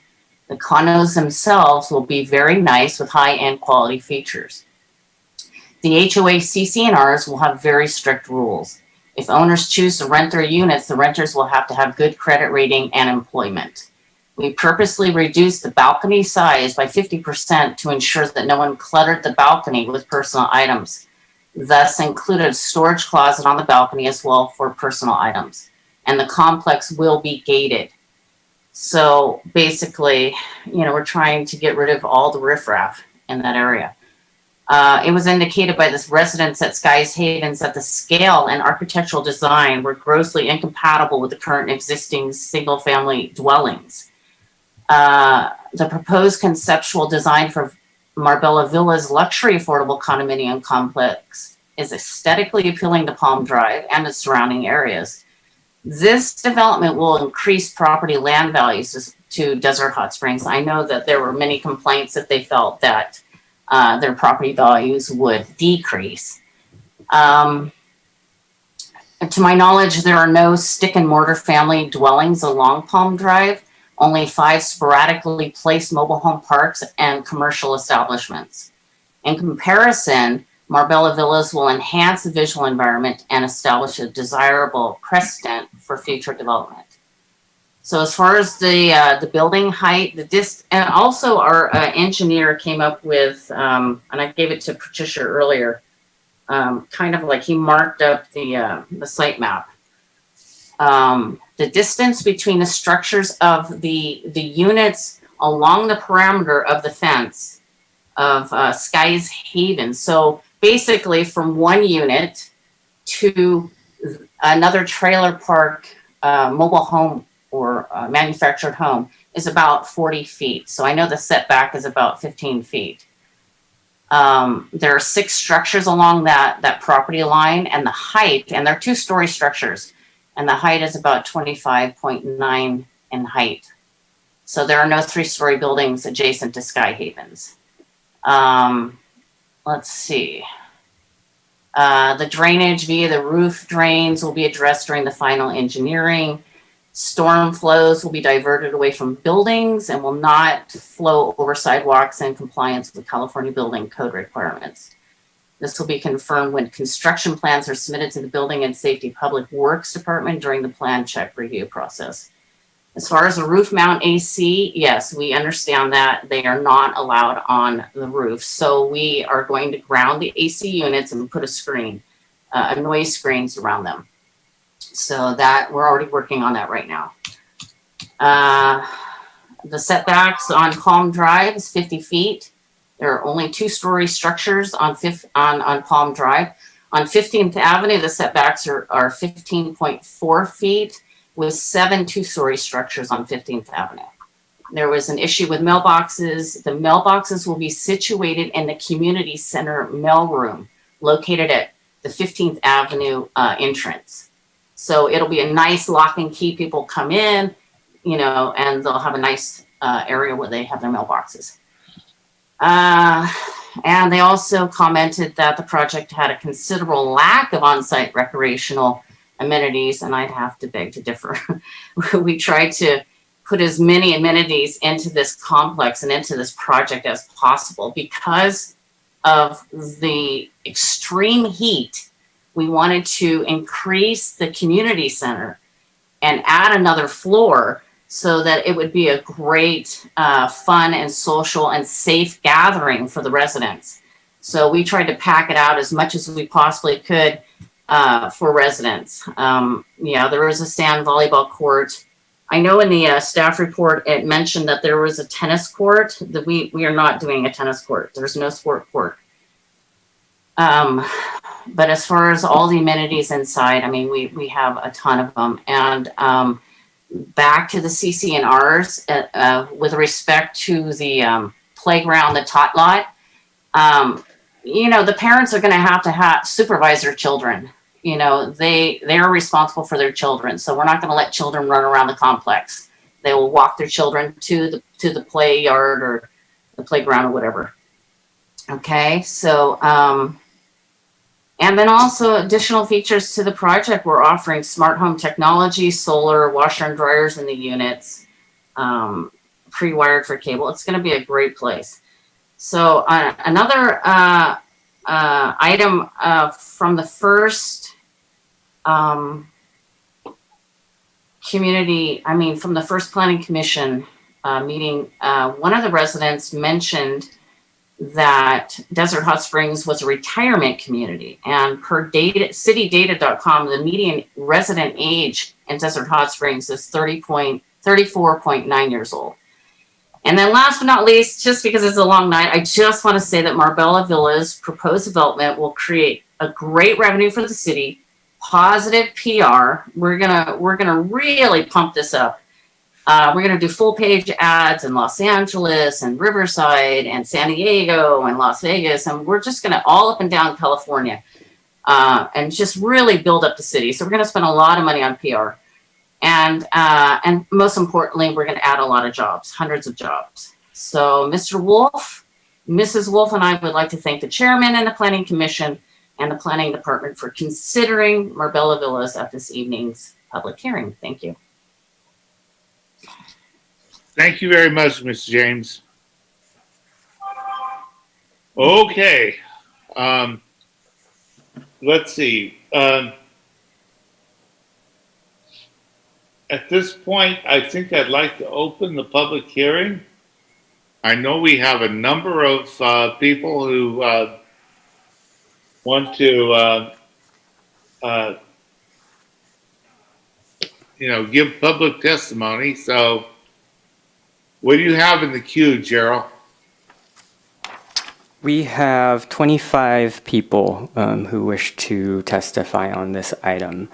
The condos themselves will be very nice with high-end quality features. The HOA CC&Rs will have very strict rules. If owners choose to rent their units, the renters will have to have good credit rating and employment. We purposely reduced the balcony size by 50% to ensure that no one cluttered the balcony with personal items. Thus included a storage closet on the balcony as well for personal items. And the complex will be gated. So basically, we're trying to get rid of all the riffraff in that area. It was indicated by the residents at Sky's Havens that the scale and architectural design were grossly incompatible with the current existing single-family dwellings. The proposed conceptual design for Marbella Villa's luxury affordable condominium complex is aesthetically appealing to Palm Drive and its surrounding areas. This development will increase property land values to Desert Hot Springs. I know that there were many complaints that they felt that their property values would decrease. To my knowledge, there are no stick and mortar family dwellings along Palm Drive, only 5 sporadically placed mobile home parks and commercial establishments. In comparison, Marbella Villas will enhance the visual environment and establish a desirable precedent for future development. So as far as the building height, and also our engineer came up with, and I gave it to Patricia earlier, kind of like he marked up the site map. The distance between the structures of the units along the parameter of the fence of Sky's Haven. So basically from one unit to another trailer park, mobile home or manufactured home is about 40 feet. So I know the setback is about 15 feet. There are 6 structures along that property line, and the height, and they're 2-story structures, and the height is about 25.9 in height. So there are no 3-story buildings adjacent to Sky Havens. Let's see. The drainage via the roof drains will be addressed during the final engineering. Storm flows will be diverted away from buildings and will not flow over sidewalks in compliance with California building code requirements. This will be confirmed when construction plans are submitted to the Building and Safety Public Works Department during the plan check review process. As far as the roof mount AC, yes, we understand that they are not allowed on the roof. So we are going to ground the AC units and put a screen, a noise screens around them. So that we're already working on that right now. The setbacks on Palm Drive is 50 feet. There are only 2-story structures on Palm Drive. On 15th Avenue, the setbacks are 15.4 feet with 7 2-story structures on 15th Avenue. There was an issue with mailboxes. The mailboxes will be situated in the community center mailroom located at the 15th Avenue entrance. So it'll be a nice lock and key. People come in, and they'll have a nice area where they have their mailboxes. And they also commented that the project had a considerable lack of on-site recreational amenities, and I'd have to beg to differ. We tried to put as many amenities into this complex and into this project as possible. Because of the extreme heat, we wanted to increase the community center and add another floor so that it would be a great fun and social and safe gathering for the residents. So we tried to pack it out as much as we possibly could for residents. There was a sand volleyball court. I know in the staff report, it mentioned that there was a tennis court. That we are not doing a tennis court. There's no sport court. But as far as all the amenities inside, we have a ton of them. And back to the CC&Rs, with respect to the playground, the tot lot, the parents are going to have supervise their children. They are responsible for their children. So we're not going to let children run around the complex. They will walk their children to the play yard or the playground or whatever. Okay, so and then also additional features to the project. We're offering smart home technology, solar, washer and dryers in the units, pre-wired for cable. It's going to be a great place. So another item from the first from the first planning commission meeting, one of the residents mentioned that Desert Hot Springs was a retirement community, and per citydata.com, the median resident age in Desert Hot Springs is 30.2 34.9 years old. And then last but not least, just because it's a long night, I just want to say that Marbella Villas proposed development will create a great revenue for the city, positive PR. We're gonna really pump this up. We're gonna do full page ads in Los Angeles and Riverside and San Diego and Las Vegas, and we're just gonna all up and down California and just really build up the city. So we're gonna spend a lot of money on PR. And most importantly, we're going to add a lot of jobs, hundreds of jobs. So Mr. Wolf, Mrs. Wolf, and I would like to thank the chairman and the planning commission and the planning department for considering Marbella Villas at this evening's public hearing. Thank you. Thank you very much, Ms. James. Okay. Let's see. At this point, I think I'd like to open the public hearing. I know we have a number of people who want to, give public testimony. So what do you have in the queue, Gerald? We have 25 people who wish to testify on this item.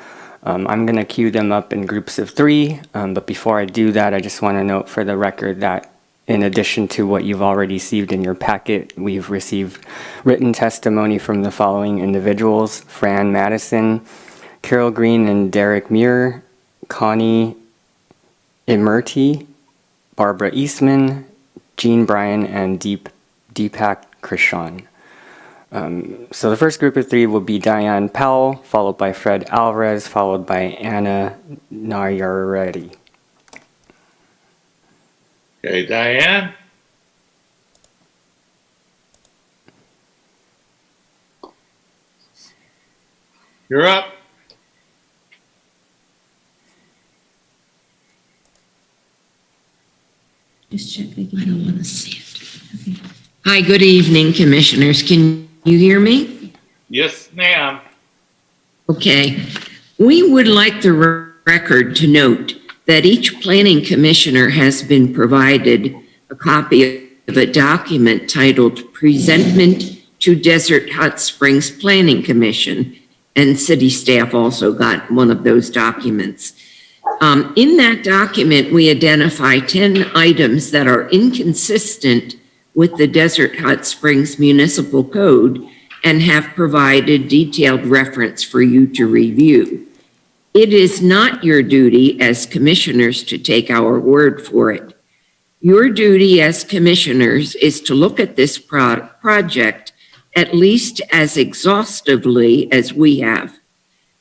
I'm going to queue them up in groups of 3, but before I do that, I just want to note for the record that in addition to what you've already received in your packet, we've received written testimony from the following individuals: Fran Madison, Carol Green and Derek Muir, Connie Imerti, Barbara Eastman, Jean Bryan, and Deepak Krishan. So the first group of 3 will be Diane Powell, followed by Fred Alvarez, followed by Anna Nayaredi. Okay, Diane. You're up. Just check again. I don't want to see it. Okay. Hi, good evening, commissioners. Can you hear me? Yes, ma'am. Okay. We would like the record to note that each planning commissioner has been provided a copy of a document titled Presentment to Desert Hot Springs Planning Commission, and city staff also got one of those documents. In that document, we identify 10 items that are inconsistent with the Desert Hot Springs Municipal Code and have provided detailed reference for you to review. It is not your duty as commissioners to take our word for it. Your duty as commissioners is to look at this project at least as exhaustively as we have.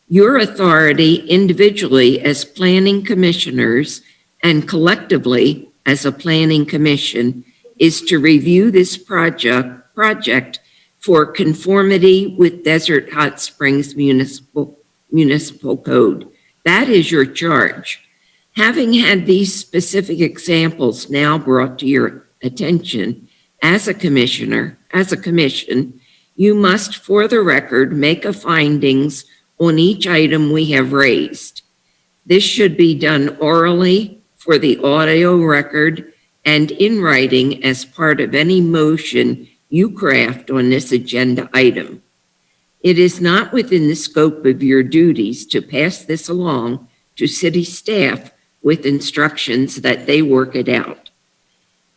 Your authority individually as planning commissioners and collectively as a planning commission is to review this project for conformity with Desert Hot Springs Municipal Code. That is your charge. Having had these specific examples now brought to your attention, as a commission, you must, for the record, make a findings on each item we have raised. This should be done orally for the audio record and in writing as part of any motion you craft on this agenda item. It is not within the scope of your duties to pass this along to city staff with instructions that they work it out.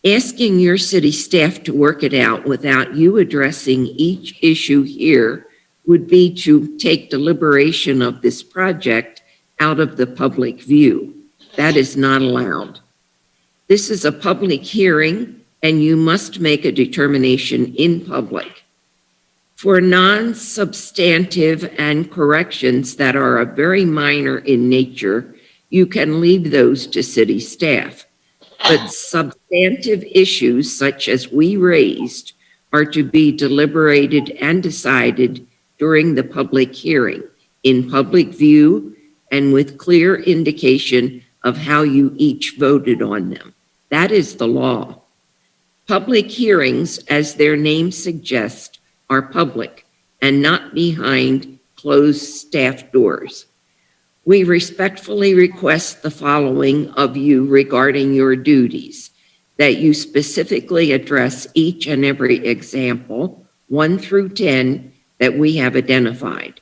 Asking your city staff to work it out without you addressing each issue here would be to take deliberation of this project out of the public view. That is not allowed. This is a public hearing, and you must make a determination in public. For non-substantive and corrections that are very minor in nature, you can leave those to city staff. But substantive issues such as we raised are to be deliberated and decided during the public hearing, in public view, and with clear indication of how you each voted on them. That is the law. Public hearings, as their name suggests, are public and not behind closed staff doors. We respectfully request the following of you regarding your duties: that you specifically address each and every example, 1 through 10, that we have identified,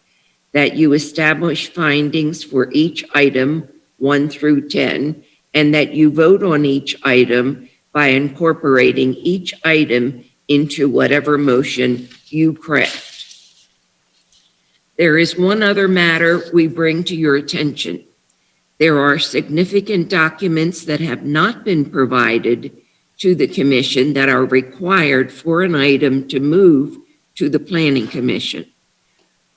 that you establish findings for each item 1 through 10, and that you vote on each item by incorporating each item into whatever motion you craft. There is one other matter we bring to your attention. There are significant documents that have not been provided to the commission that are required for an item to move to the Planning Commission.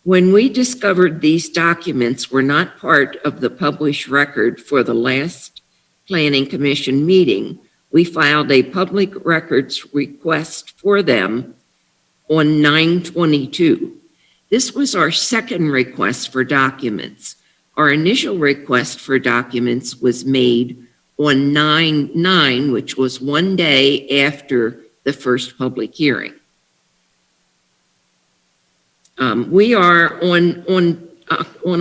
When we discovered these documents were not part of the published record for the last Planning Commission meeting, we filed a public records request for them on 9/22. This was our second request for documents. Our initial request for documents was made on 9/9, which was 1 day after the first public hearing. We are on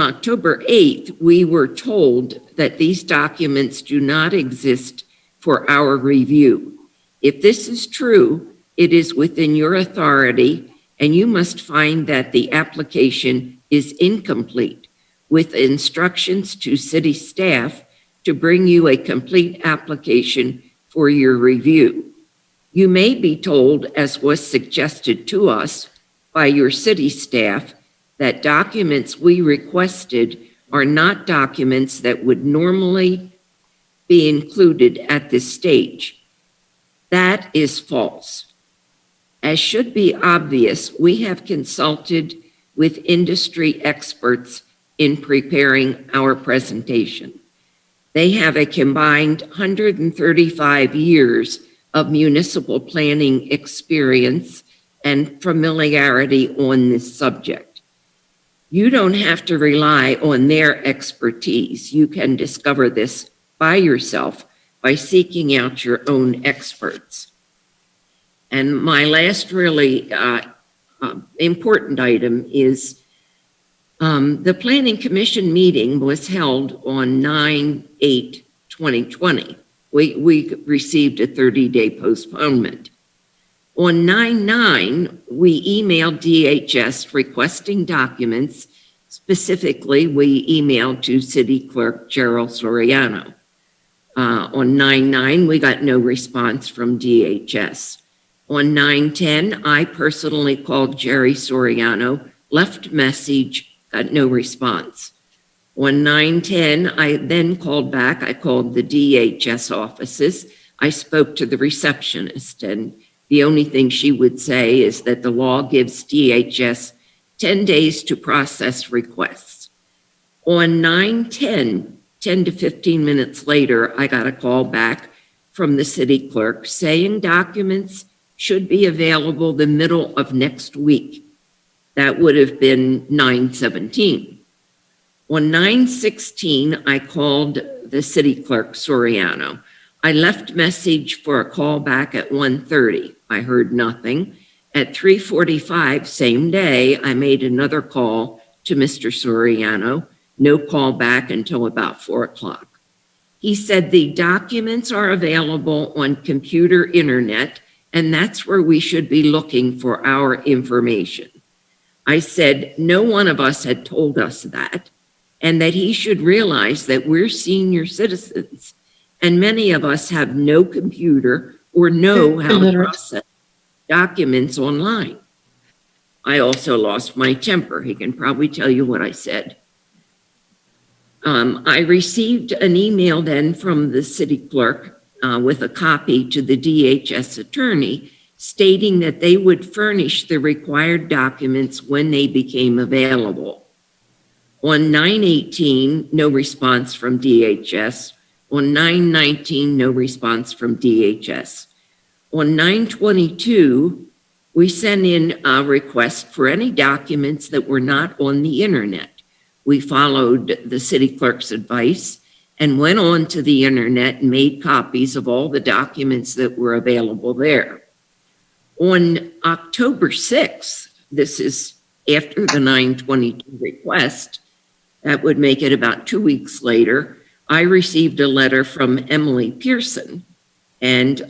October 8th, we were told that these documents do not exist for our review. If this is true, it is within your authority, and you must find that the application is incomplete, with instructions to city staff to bring you a complete application for your review. You may be told, as was suggested to us by your city staff, that documents we requested are not documents that would normally be included at this stage. That is false. As should be obvious, we have consulted with industry experts in preparing our presentation. They have a combined 135 years of municipal planning experience and familiarity on this subject. You don't have to rely on their expertise. You can discover this by yourself by seeking out your own experts. And my last really important item is the Planning Commission meeting was held on 9/8/2020. We received a 30-day postponement. On 9/9, we emailed DHS requesting documents. Specifically, we emailed to City Clerk Gerald Soriano. On 9/9, we got no response from DHS. On 9/10, I personally called Jerry Soriano, left message, got no response. On 9/10, I then called back. I called the DHS offices. I spoke to the receptionist, and the only thing she would say is that the law gives DHS 10 days to process requests. On 9/10, 10 to 15 minutes later, I got a call back from the city clerk saying documents should be available the middle of next week. That would have been 9/17. On 9/16, I called the city clerk, Soriano. I left message for a call back at 1:30. I heard nothing. At 3:45, same day, I made another call to Mr. Soriano. No call back until about 4 o'clock. He said the documents are available on computer internet, and that's where we should be looking for our information. I said no one of us had told us that, and that he should realize that we're senior citizens, and many of us have no computer or know how to process documents online. I also lost my temper. He can probably tell you what I said. I received an email then from the city clerk with a copy to the DHS attorney stating that they would furnish the required documents when they became available. On 9/18, no response from DHS. On 9/19, no response from DHS. On 9/22, we sent in a request for any documents that were not on the internet. We followed the city clerk's advice and went on to the internet and made copies of all the documents that were available there. On October 6th, this is after the 9/22 request, That would make it about 2 weeks later. I received a letter from Emily Pierson, and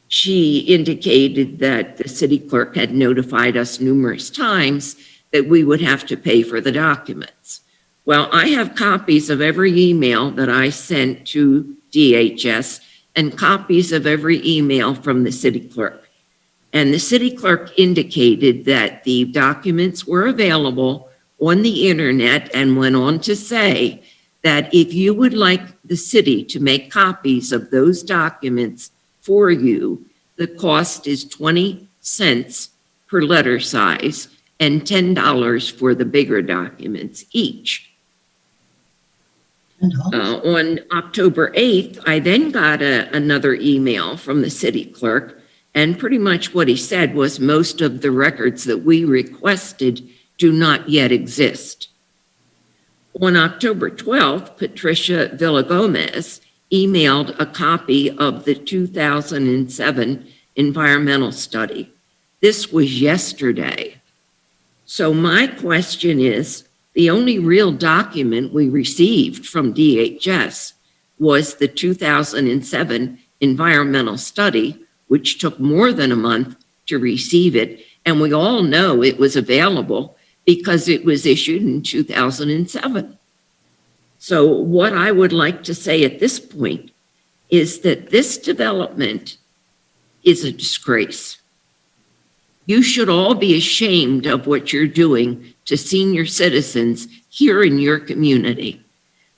she indicated that the city clerk had notified us numerous times that we would have to pay for the documents. Well, I have copies of every email that I sent to DHS and copies of every email from the city clerk. And the city clerk indicated that the documents were available on the internet and went on to say that if you would like the city to make copies of those documents for you, the cost is 20 cents per letter size and $10 for the bigger documents each. On October 8th, I then got another email from the city clerk, and pretty much what he said was most of the records that we requested do not yet exist. On October 12th, Patricia Villagomez emailed a copy of the 2007 environmental study. This was yesterday. So my question is, the only real document we received from DHS was the 2007 environmental study, which took more than a month to receive it. And we all know it was available because it was issued in 2007. So what I would like to say at this point is that this development is a disgrace. You should all be ashamed of what you're doing to senior citizens here in your community.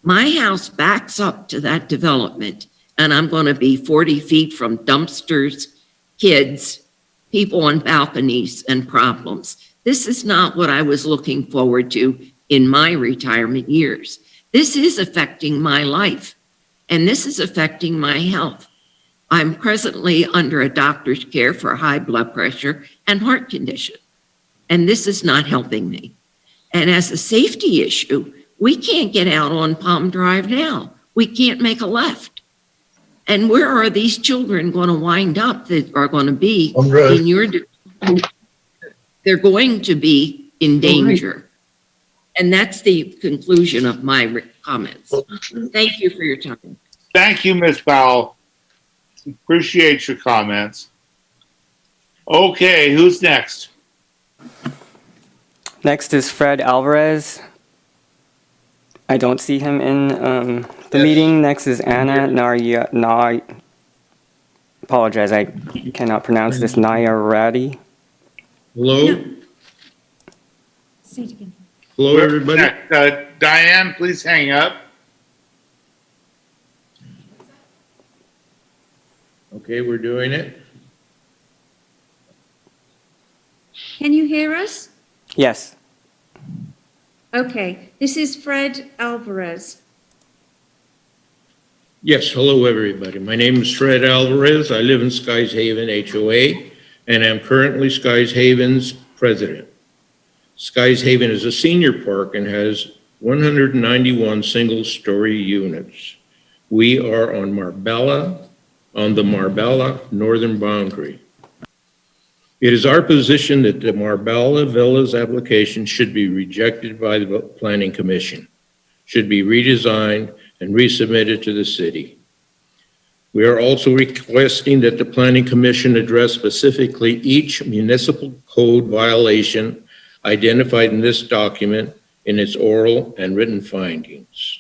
My house backs up to that development, and I'm going to be 40 feet from dumpsters, kids, people on balconies, and problems. This is not what I was looking forward to in my retirement years. This is affecting my life, and this is affecting my health. I'm presently under a doctor's care for high blood pressure and heart condition, and this is not helping me. And as a safety issue, we can't get out on Palm Drive now. We can't make a left. And where are these children going to wind up that are going to be in your, they're going to be in danger. And that's the conclusion of my comments. Thank you for your time. Thank you, Ms. Powell. Appreciate your comments. Okay, who's next? Next is Fred Alvarez. I don't see him in the meeting. Next is Anna apologize, I cannot pronounce this, Nayarati. Hello? No. Say it again. Hello, everybody. Diane, please hang up. Okay, we're doing it. Can you hear us? Yes. Okay, this is Fred Alvarez. Yes, hello, everybody. My name is Fred Alvarez. I live in Skies Haven HOA, and I'm currently Skies Haven's president. Skies Haven is a senior park and has 191 single-story units. We are on the Marbella northern boundary. It is our position that the Marbella Villas application should be rejected by the Planning Commission, should be redesigned and resubmitted to the city. We are also requesting that the Planning Commission address specifically each municipal code violation identified in this document in its oral and written findings.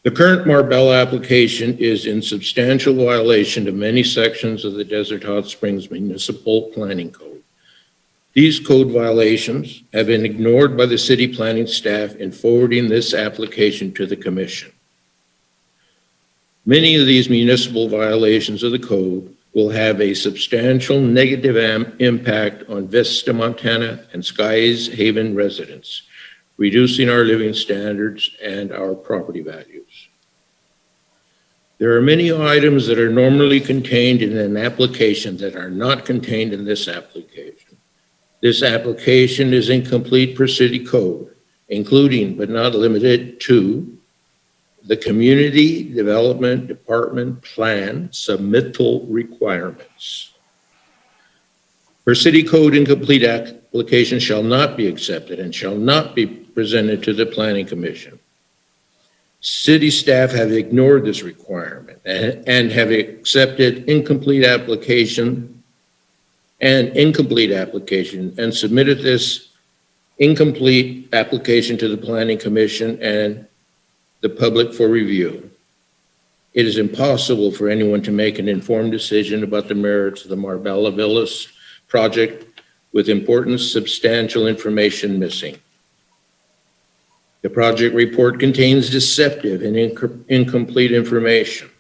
The current Marbella application is in substantial violation of many sections of the Desert Hot Springs Municipal Planning Code. These code violations have been ignored by the city planning staff in forwarding this application to the commission. Many of these municipal violations of the code will have a substantial negative impact on Vista, Montana and Skies Haven residents, reducing our living standards and our property values. There are many items that are normally contained in an application that are not contained in this application. This application is incomplete per city code, including but not limited to the Community Development Department Plan submittal requirements. Per city code, incomplete application shall not be accepted and shall not be presented to the Planning Commission. City staff have ignored this requirement and have accepted incomplete application and submitted this incomplete application to the Planning Commission and the public for review. It is impossible for anyone to make an informed decision about the merits of the Marbella Villas project with important substantial information missing. The project report contains deceptive and incomplete information.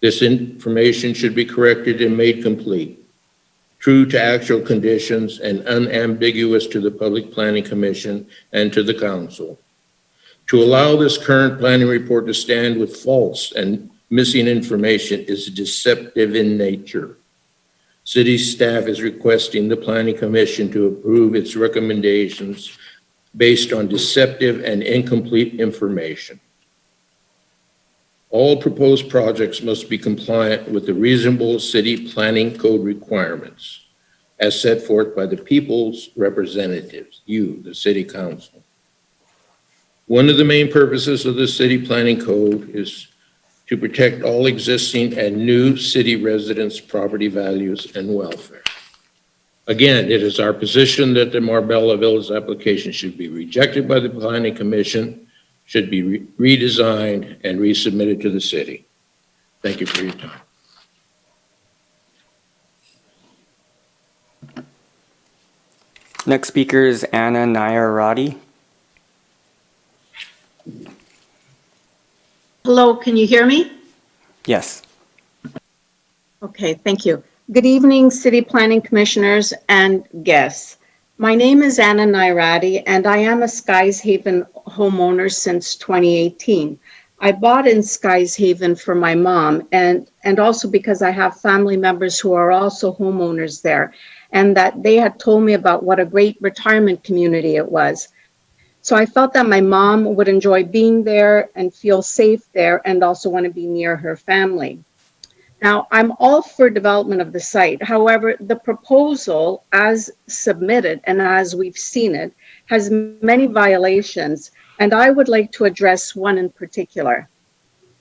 This information should be corrected and made complete, true to actual conditions and unambiguous to the Public Planning Commission and to the Council. To allow this current planning report to stand with false and missing information is deceptive in nature. City staff is requesting the Planning Commission to approve its recommendations based on deceptive and incomplete information. All proposed projects must be compliant with the reasonable city planning code requirements as set forth by the people's representatives, you, the City Council. One of the main purposes of the city planning code is to protect all existing and new city residents' property values and welfare. Again, it is our position that the Marbella Villas application should be rejected by the Planning Commission, should be redesigned and resubmitted to the city. Thank you for your time. Next speaker is Anna Nayarati. Hello, can you hear me? Yes. Okay, thank you. Good evening, City Planning Commissioners and guests. My name is Anna Nairati, and I am a Skies Haven homeowner since 2018. I bought in Skies Haven for my mom and also because I have family members who are also homeowners there, and that they had told me about what a great retirement community it was. So I felt that my mom would enjoy being there and feel safe there and also want to be near her family. Now, I'm all for development of the site. However, the proposal as submitted and as we've seen it has many violations, and I would like to address one in particular.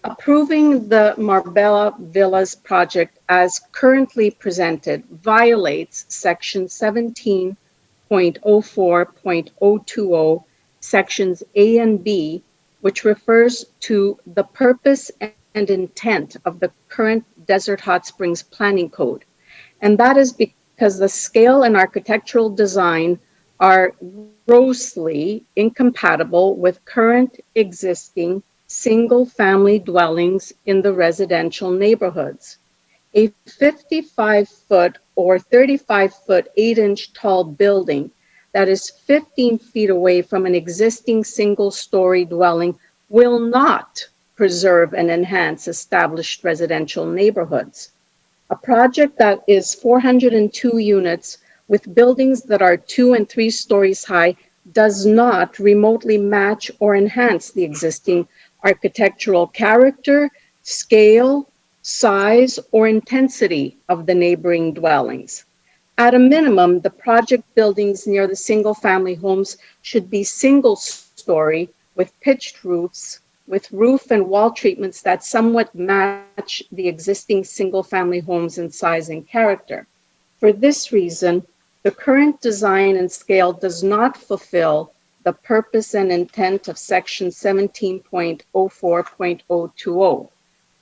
Approving the Marbella Villas project as currently presented violates section 17.04.020, sections A and B, which refers to the purpose and intent of the current Desert Hot Springs Planning Code. And that is because the scale and architectural design are grossly incompatible with current existing single-family dwellings in the residential neighborhoods. A 55-foot or 35-foot 8-inch tall building that is 15 feet away from an existing single-story dwelling will not preserve and enhance established residential neighborhoods. A project that is 402 units with buildings that are 2 and 3 stories high does not remotely match or enhance the existing architectural character, scale, size, or intensity of the neighboring dwellings. At a minimum, the project buildings near the single-family homes should be single-story with pitched roofs, with roof and wall treatments that somewhat match the existing single-family homes in size and character. For this reason, the current design and scale does not fulfill the purpose and intent of section 17.04.020.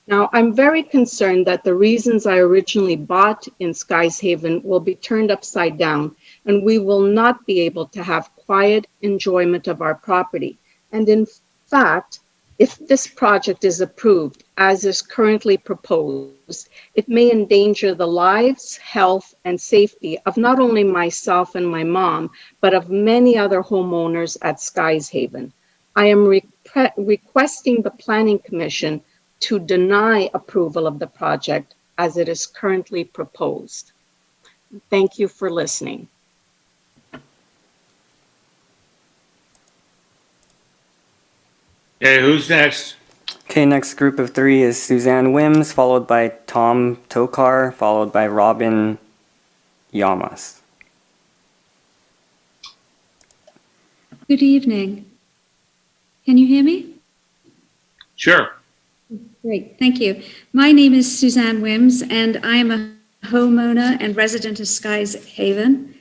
Now, I'm very concerned that the reasons I originally bought in Skies Haven will be turned upside down, and we will not be able to have quiet enjoyment of our property. And in fact, if this project is approved as is currently proposed, it may endanger the lives, health, and safety of not only myself and my mom, but of many other homeowners at Skies Haven. I am requesting the Planning Commission to deny approval of the project as it is currently proposed. Thank you for listening. Okay, who's next? Okay, next group of three is Suzanne Wims, followed by Tom Tokar, followed by Robin Llamas. Good evening. Can you hear me? Sure. Great, thank you. My name is Suzanne Wims, and I am a homeowner and resident of Skies Haven.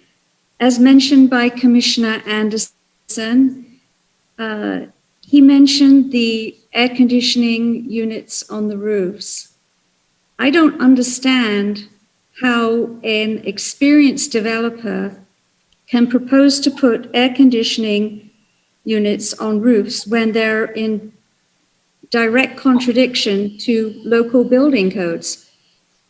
As mentioned by Commissioner Anderson, he mentioned the air conditioning units on the roofs. I don't understand how an experienced developer can propose to put air conditioning units on roofs when they're in direct contradiction to local building codes.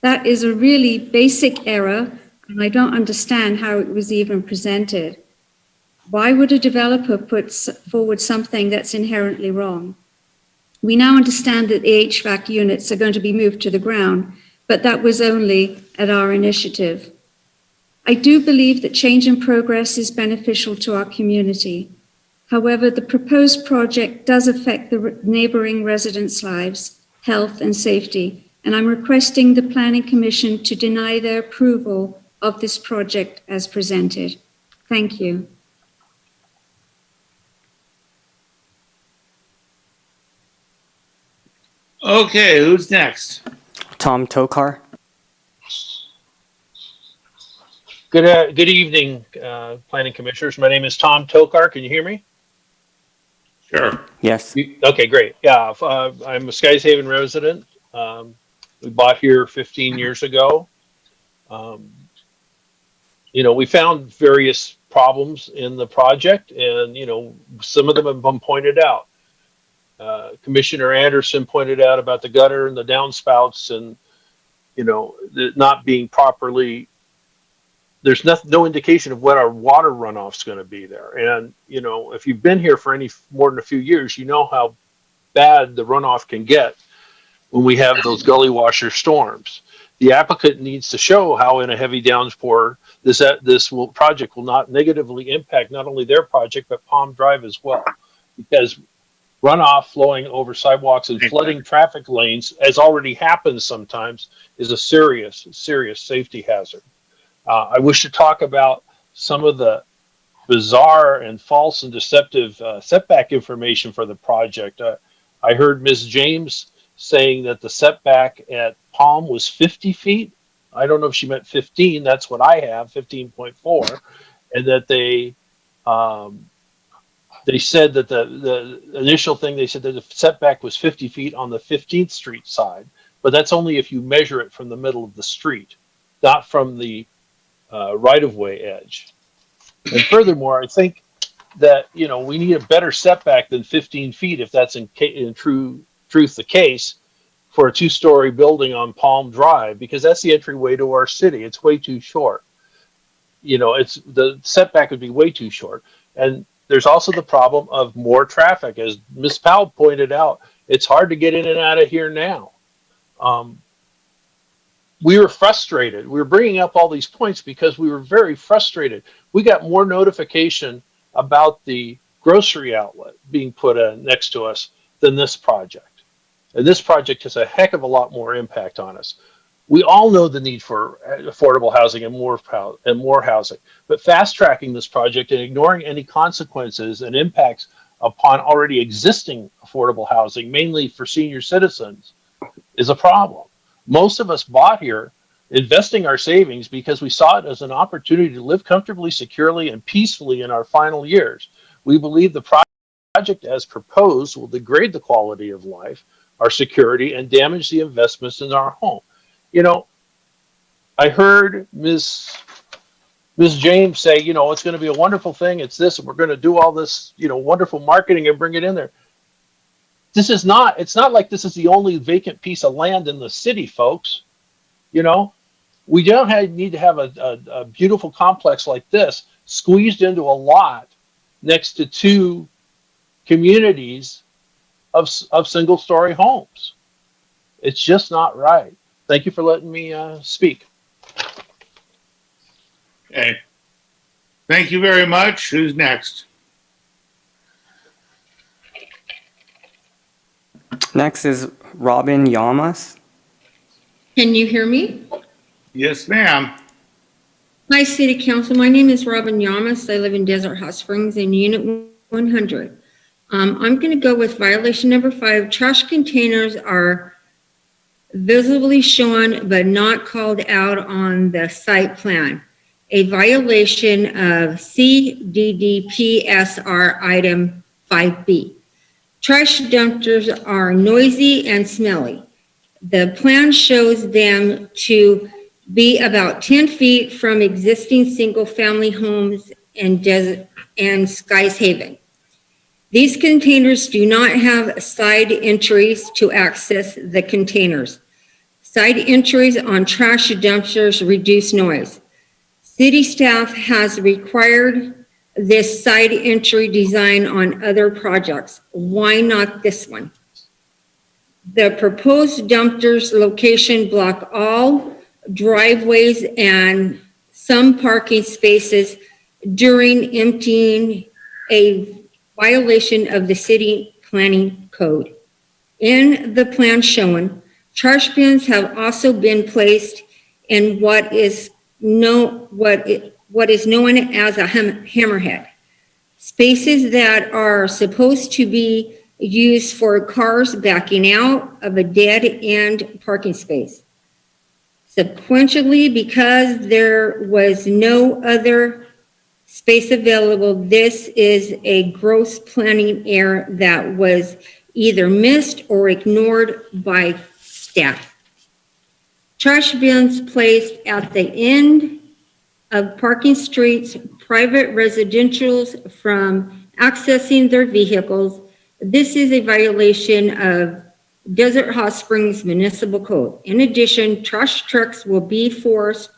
That is a really basic error, and I don't understand how it was even presented. Why would a developer put forward something that's inherently wrong? We now understand that the HVAC units are going to be moved to the ground, but that was only at our initiative. I do believe that change and progress is beneficial to our community. However, the proposed project does affect the neighboring residents' lives, health, and safety, and I'm requesting the Planning Commission to deny their approval of this project as presented. Thank you. Okay, who's next? Tom Tokar. Good evening, Planning Commissioners. My name is Tom Tokar. Can you hear me? Sure. Yes. Okay, great. Yeah, I'm a Skies Haven resident. We bought here 15 years ago. We found various problems in the project, and some of them have been pointed out. Commissioner Anderson pointed out about the gutter and the downspouts, and not being properly. There's no indication of what our water runoff is going to be there. And, if you've been here for any more than a few years, you know how bad the runoff can get when we have those gully washer storms. The applicant needs to show how in a heavy downpour, this project will not negatively impact not only their project, but Palm Drive as well. Because runoff flowing over sidewalks and flooding traffic lanes, as already happens sometimes, is a serious, serious safety hazard. I wish to talk about some of the bizarre and false and deceptive setback information for the project. I heard Ms. James saying that the setback at Palm was 50 feet. I don't know if she meant 15. That's what I have, 15.4. And that they said that the initial thing, they said that the setback was 50 feet on the 15th Street side. But that's only if you measure it from the middle of the street, not from the right-of-way edge. And furthermore, I think that we need a better setback than 15 feet if that's in truth the case for a two-story building on Palm Drive, because that's the entryway to our city. It's way too short. The setback would be way too short. And there's also the problem of more traffic, as Ms. Powell pointed out. It's hard to get in and out of here now. We were frustrated. We were bringing up all these points because we were very frustrated. We got more notification about the grocery outlet being put next to us than this project. And this project has a heck of a lot more impact on us. We all know the need for affordable housing and more housing, but fast tracking this project and ignoring any consequences and impacts upon already existing affordable housing, mainly for senior citizens, is a problem. Most of us bought here investing our savings because we saw it as an opportunity to live comfortably, securely, and peacefully in our final years. We believe the project as proposed will degrade the quality of life, our security, and damage the investments in our home. I heard Ms. James say, it's going to be a wonderful thing. It's this, and we're going to do all this, wonderful marketing and bring it in there. It's not like this is the only vacant piece of land in the city, folks. We don't need to have a beautiful complex like this squeezed into a lot next to two communities of single-story homes. It's just not right. Thank you for letting me speak. Okay. Thank you very much. Who's next? Next is Robin Llamas. Can you hear me? Yes, ma'am. Hi, City Council. My name is Robin Yamas. I live in Desert Hot Springs in Unit 100. I'm going to go with violation number 5. Trash containers are visibly shown but not called out on the site plan. A violation of CDDPSR item 5B. Trash dumpsters are noisy and smelly. The plan shows them to be about 10 feet from existing single-family homes and Skies Haven. These containers do not have side entries to access the containers. Side entries on trash dumpsters reduce noise. City staff has required this side entry design on other projects. Why not this one? The proposed dumpsters location block all driveways and some parking spaces during emptying, a violation of the city planning code. In the plan shown, trash bins have also been placed in what is known as a hammerhead, spaces that are supposed to be used for cars backing out of a dead-end parking space. Subsequently, because there was no other space available, this is a gross planning error that was either missed or ignored by staff. Trash bins placed at the end of parking streets, private residentials from accessing their vehicles. This is a violation of Desert Hot Springs Municipal Code. In addition, trash trucks will be forced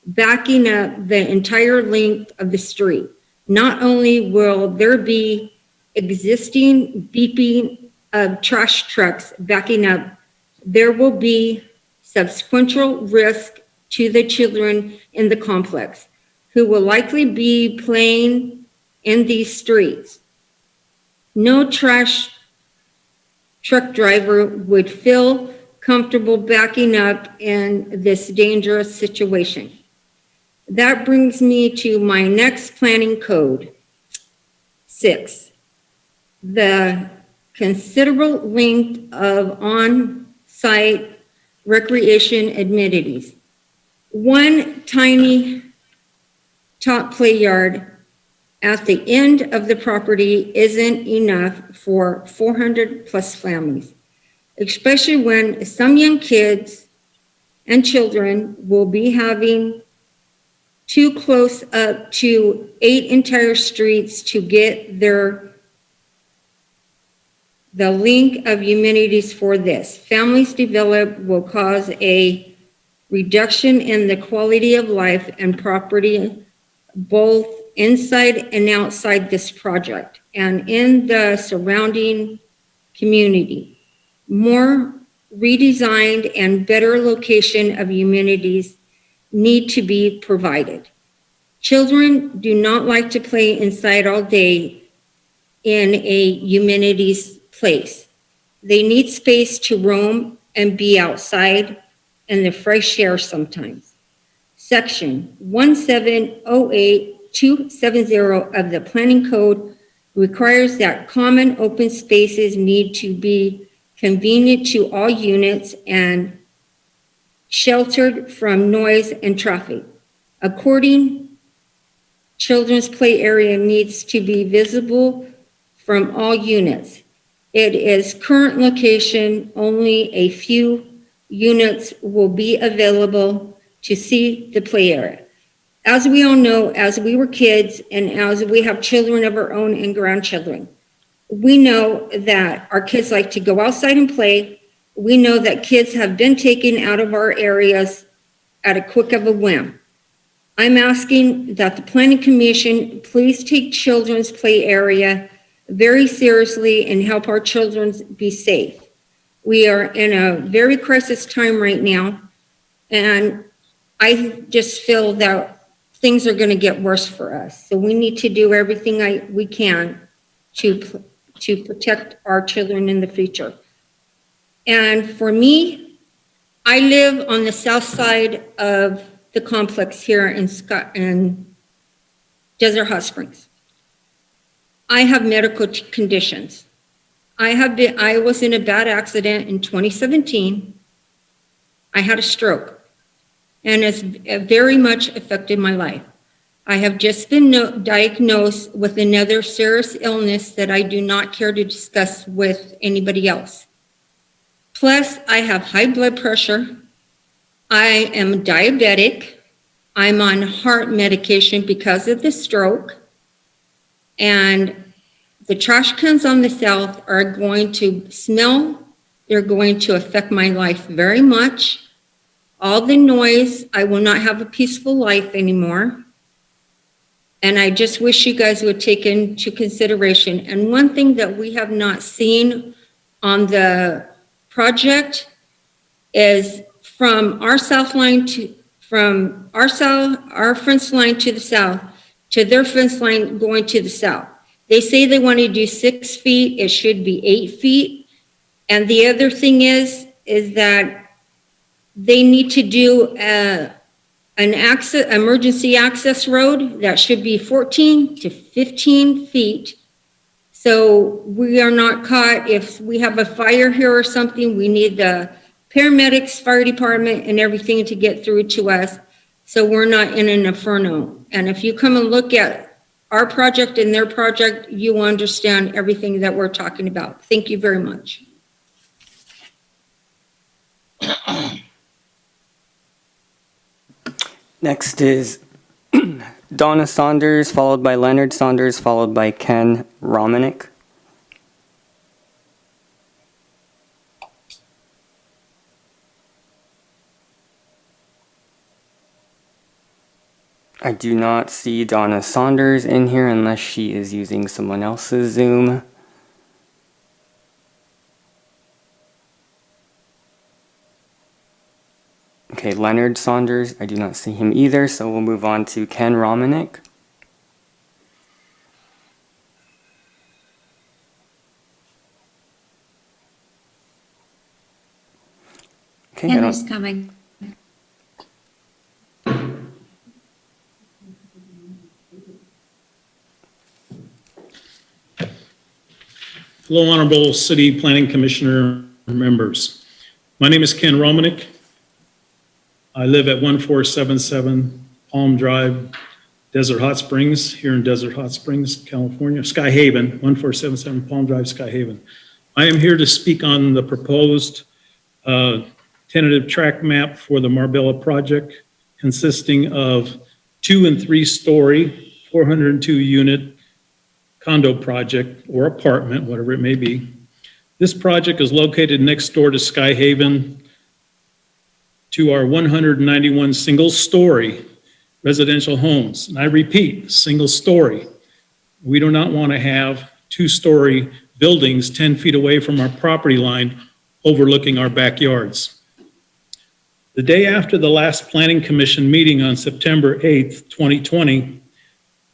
backing up the entire length of the street. Not only will there be existing beeping of trash trucks backing up, there will be subsequential risk to the children in the complex who will likely be playing in these streets. No trash truck driver would feel comfortable backing up in this dangerous situation. That brings me to my next planning code, 6. The considerable length of on-site recreation amenities. One tiny top play yard at the end of the property isn't enough for 400 plus families, especially when some young kids and children will be having too close up to 8 entire streets to get the link of amenities for this. Families develop will cause a reduction in the quality of life and property, both inside and outside this project and in the surrounding community. More redesigned and better location of amenities need to be provided. Children do not like to play inside all day in a amenities place. They need space to roam and be outside in the fresh air sometimes. Section 1708270 of the Planning Code requires that common open spaces need to be convenient to all units and sheltered from noise and traffic. According, children's play area needs to be visible from all units. It is current location, only a few units will be available to see the play area. As we all know, as we were kids and as we have children of our own and grandchildren, we know that our kids like to go outside and play. We know that kids have been taken out of our areas at a quick of a whim. I'm asking that the Planning Commission please take children's play area very seriously and help our children be safe. We are in a very crisis time right now, and I just feel that things are going to get worse for us. So we need to do everything we can to protect our children in the future. And for me, I live on the south side of the complex here in Desert Hot Springs. I have medical conditions. I was in a bad accident in 2017. I had a stroke, and it's very much affected my life. I have just been diagnosed with another serious illness that I do not care to discuss with anybody else. Plus, I have high blood pressure. I am diabetic. I'm on heart medication because of the stroke. And the trash cans on the south are going to smell. They're going to affect my life very much. All the noise, I will not have a peaceful life anymore. And I just wish you guys would take into consideration. And one thing that we have not seen on the project is from our south line to, from our fence line to the south to their fence line going to the south. They say they want to do 6 feet, it should be 8 feet. And the other thing is that they need to do an emergency access road that should be 14 to 15 feet. So we are not caught if we have a fire here or something, we need the paramedics, fire department, and everything to get through to us. So we're not in an inferno. And if you come and look at our project and their project, you will understand everything that we're talking about. Thank you very much. Next is Donna Saunders, followed by Leonard Saunders, followed by Ken Romanick. I do not see Donna Saunders in here unless she is using someone else's Zoom. Okay, Leonard Saunders, I do not see him either, so we'll move on to Ken Romanick. Okay, Ken is coming. Hello, Honorable City Planning Commissioner members. My name is Ken Romanick. I live at 1477 Palm Drive, Desert Hot Springs, here in Desert Hot Springs, California, Sky Haven, 1477 Palm Drive, Sky Haven. I am here to speak on the proposed tentative track map for the Marbella project, consisting of 2- and 3-story, 402 unit condo project or apartment, whatever it may be. This project is located next door to Sky Haven, to our 191 single-story residential homes. And I repeat, single-story. We do not want to have 2-story buildings 10 feet away from our property line overlooking our backyards. The day after the last Planning Commission meeting on September 8th, 2020,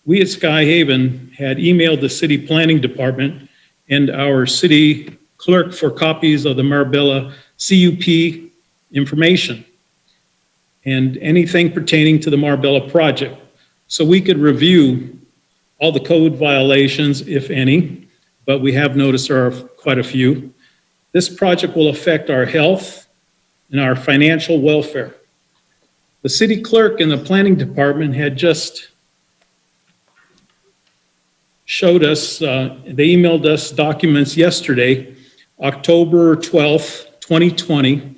we at Sky Haven had emailed the City Planning Department and our city clerk for copies of the Marbella CUP information and anything pertaining to the Marbella project, so we could review all the code violations, if any, but we have noticed there are quite a few. This project will affect our health and our financial welfare. The city clerk and the planning department had just showed us, they emailed us documents yesterday, October 12th, 2020,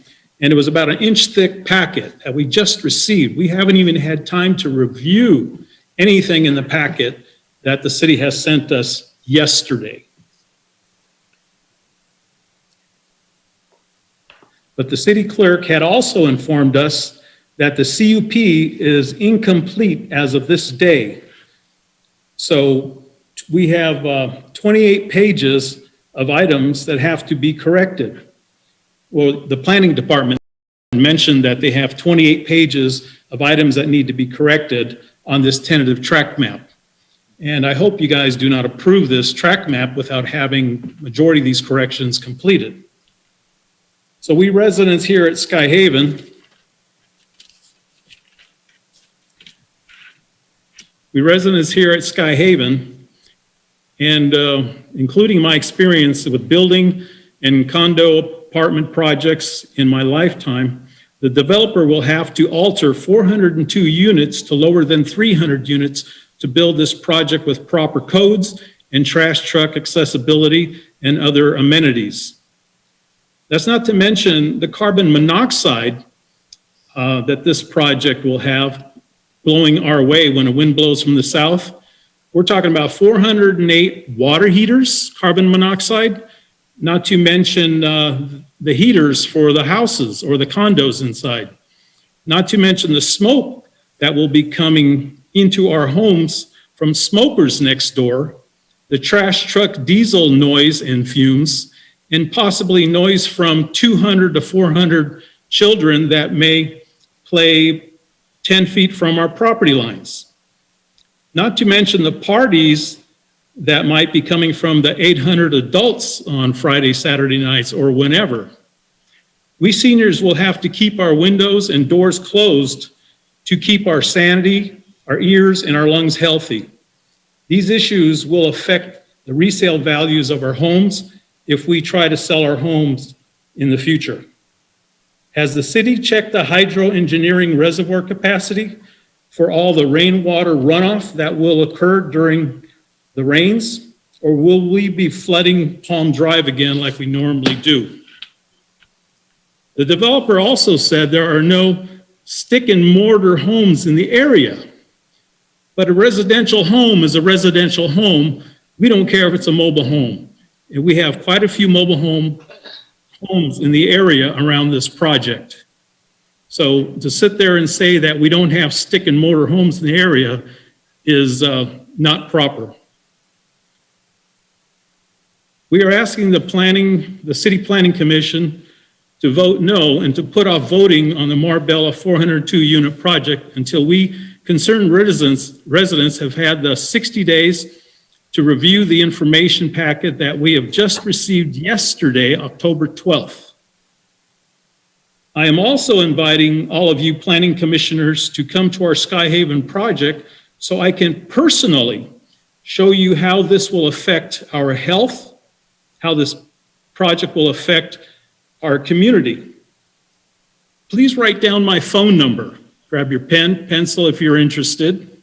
and it was about an inch thick packet that we just received. We haven't even had time to review anything in the packet that the city has sent us yesterday. But the city clerk had also informed us that the CUP is incomplete as of this day. So we have 28 pages of items that have to be corrected. Well, the planning department mentioned that they have 28 pages of items that need to be corrected on this tentative track map. And I hope you guys do not approve this track map without having majority of these corrections completed. So we residents here at Sky Haven We residents here at Sky Haven, and including my experience with building and condo apartment projects in my lifetime, the developer will have to alter 402 units to lower than 300 units to build this project with proper codes and trash truck accessibility and other amenities. That's not to mention the carbon monoxide that this project will have blowing our way when a wind blows from the south. We're talking about 408 water heaters, carbon monoxide, not to mention the heaters for the houses or the condos inside, not to mention the smoke that will be coming into our homes from smokers next door, the trash truck diesel noise and fumes, and possibly noise from 200 to 400 children that may play 10 feet from our property lines. Not to mention the parties that might be coming from the 800 adults on Friday, Saturday nights, or whenever. We seniors will have to keep our windows and doors closed to keep our sanity, our ears, and our lungs healthy. These issues will affect the resale values of our homes if we try to sell our homes in the future. Has the city checked the hydro-engineering reservoir capacity for all the rainwater runoff that will occur during the rains? Or will we be flooding Palm Drive again like we normally do? The developer also said there are no stick and mortar homes in the area. But a residential home is a residential home. We don't care if it's a mobile home. And we have quite a few mobile homes in the area around this project. So to sit there and say that we don't have stick and mortar homes in the area is not proper. We are asking the City Planning Commission to vote no and to put off voting on the Marbella 402 unit project until we concerned residents have had the 60 days to review the information packet that we have just received yesterday, October 12th. I am also inviting all of you planning commissioners to come to our Sky Haven project so I can personally show you how this will affect our health, how this project will affect our community. Please write down my phone number. Grab your pen, pencil if you're interested.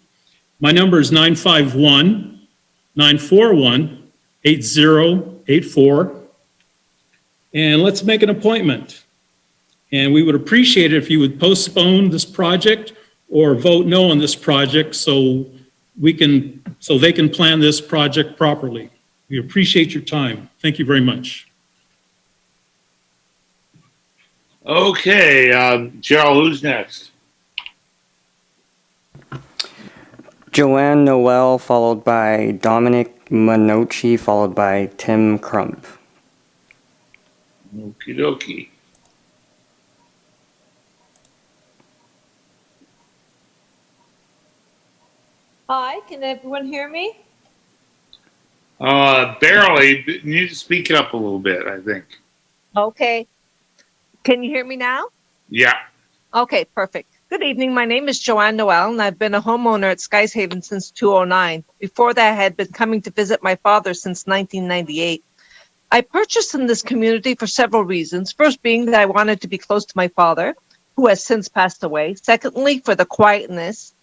My number is 951-941-8084. And let's make an appointment. And we would appreciate it if you would postpone this project or vote no on this project so they can plan this project properly. We appreciate your time. Thank you very much. Okay, Gerald, who's next? Joanne Noel, followed by Dominic Manocci, followed by Tim Crump. Okie dokie. Hi, can everyone hear me? Barely. You need to speak it up a little bit, I think. Okay. Can you hear me now? Yeah. Okay, perfect. Good evening. My name is Joanne Noel, and I've been a homeowner at Skies Haven since 2009. Before that, I had been coming to visit my father since 1998. I purchased in this community for several reasons. First being that I wanted to be close to my father, who has since passed away. Secondly, for the quietness.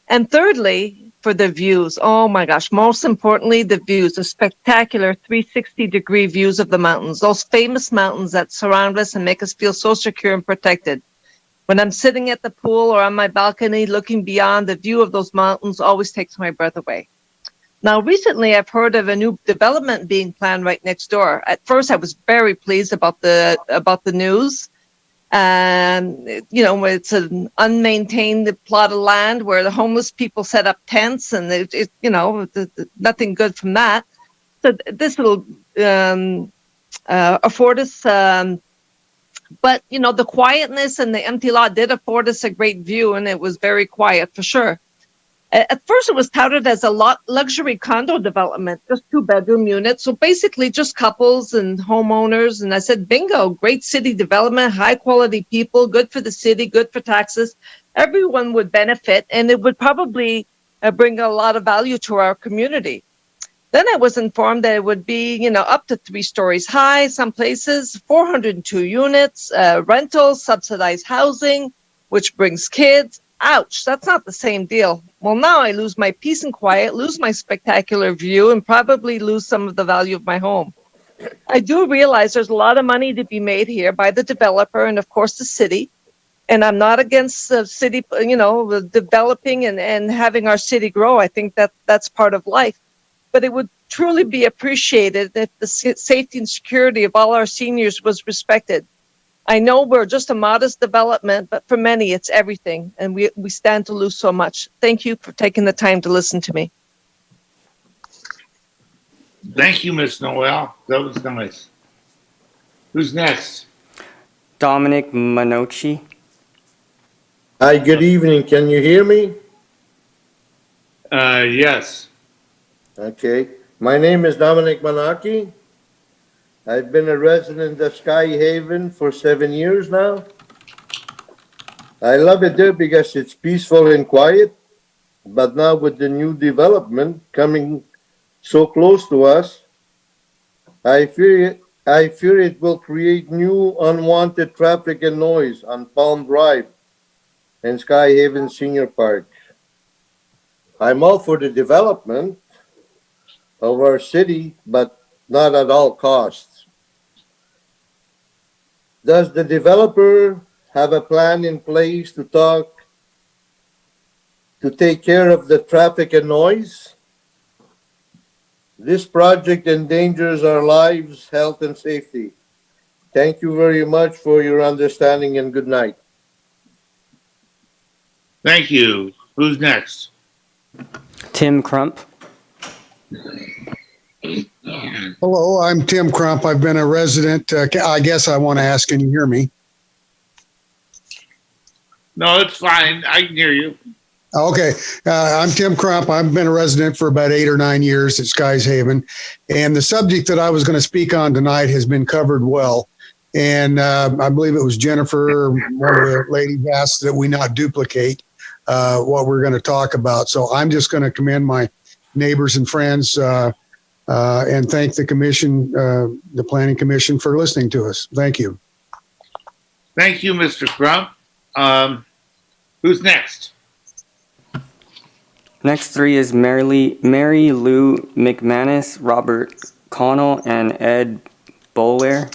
And thirdly, for the views. Oh my gosh, most importantly, the views, the spectacular 360-degree views of the mountains, those famous mountains that surround us and make us feel so secure and protected. When I'm sitting at the pool or on my balcony looking beyond, the view of those mountains always takes my breath away. Now, recently, I've heard of a new development being planned right next door. At first, I was very pleased about the news. And, you know, it's an unmaintained plot of land where the homeless people set up tents and, nothing good from that. So this will afford us, but, you know, the quietness and the empty lot did afford us a great view, and it was very quiet for sure. At first, it was touted as a luxury condo development, just 2-bedroom units. So basically just couples and homeowners. And I said, bingo, great city development, high quality people, good for the city, good for taxes. Everyone would benefit. And it would probably bring a lot of value to our community. Then I was informed that it would be, up to 3 stories high, some places, 402 units, rentals, subsidized housing, which brings kids. Ouch, that's not the same deal. Well, now I lose my peace and quiet, lose my spectacular view, and probably lose some of the value of my home. I do realize there's a lot of money to be made here by the developer and, of course, the city. And I'm not against the city, developing and having our city grow. I think that that's part of life. But it would truly be appreciated if the safety and security of all our seniors was respected. I know we're just a modest development, but for many, it's everything. And we stand to lose so much. Thank you for taking the time to listen to me. Thank you, Ms. Noel. That was nice. Who's next? Dominic Manocci. Hi, good evening. Can you hear me? Yes. Okay. My name is Dominic Manaki. I've been a resident of Sky Haven for 7 years now. I love it there because it's peaceful and quiet. But now with the new development coming so close to us, I fear it will create new unwanted traffic and noise on Palm Drive and Sky Haven Senior Park. I'm all for the development of our city, but not at all costs. Does the developer have a plan in place to take care of the traffic and noise? This project endangers our lives, health, and safety. Thank you very much for your understanding and good night. Thank you. Who's next? Tim Crump. Hello, I'm Tim Crump. I've been a resident. I guess I want to ask, can you hear me? No, it's fine. I can hear you. Okay. I'm Tim Crump. I've been a resident for about 8 or 9 years at Skies Haven. And the subject that I was going to speak on tonight has been covered well. And I believe it was Jennifer, one of the ladies, asked that we not duplicate what we're going to talk about. So I'm just going to commend my neighbors and friends and thank the commission, the Planning Commission, for listening to us. Thank you. Thank you, Mr. Crump. Who's next? Next 3 is Mary Lou McManus, Robert Connell, and Ed Boulware.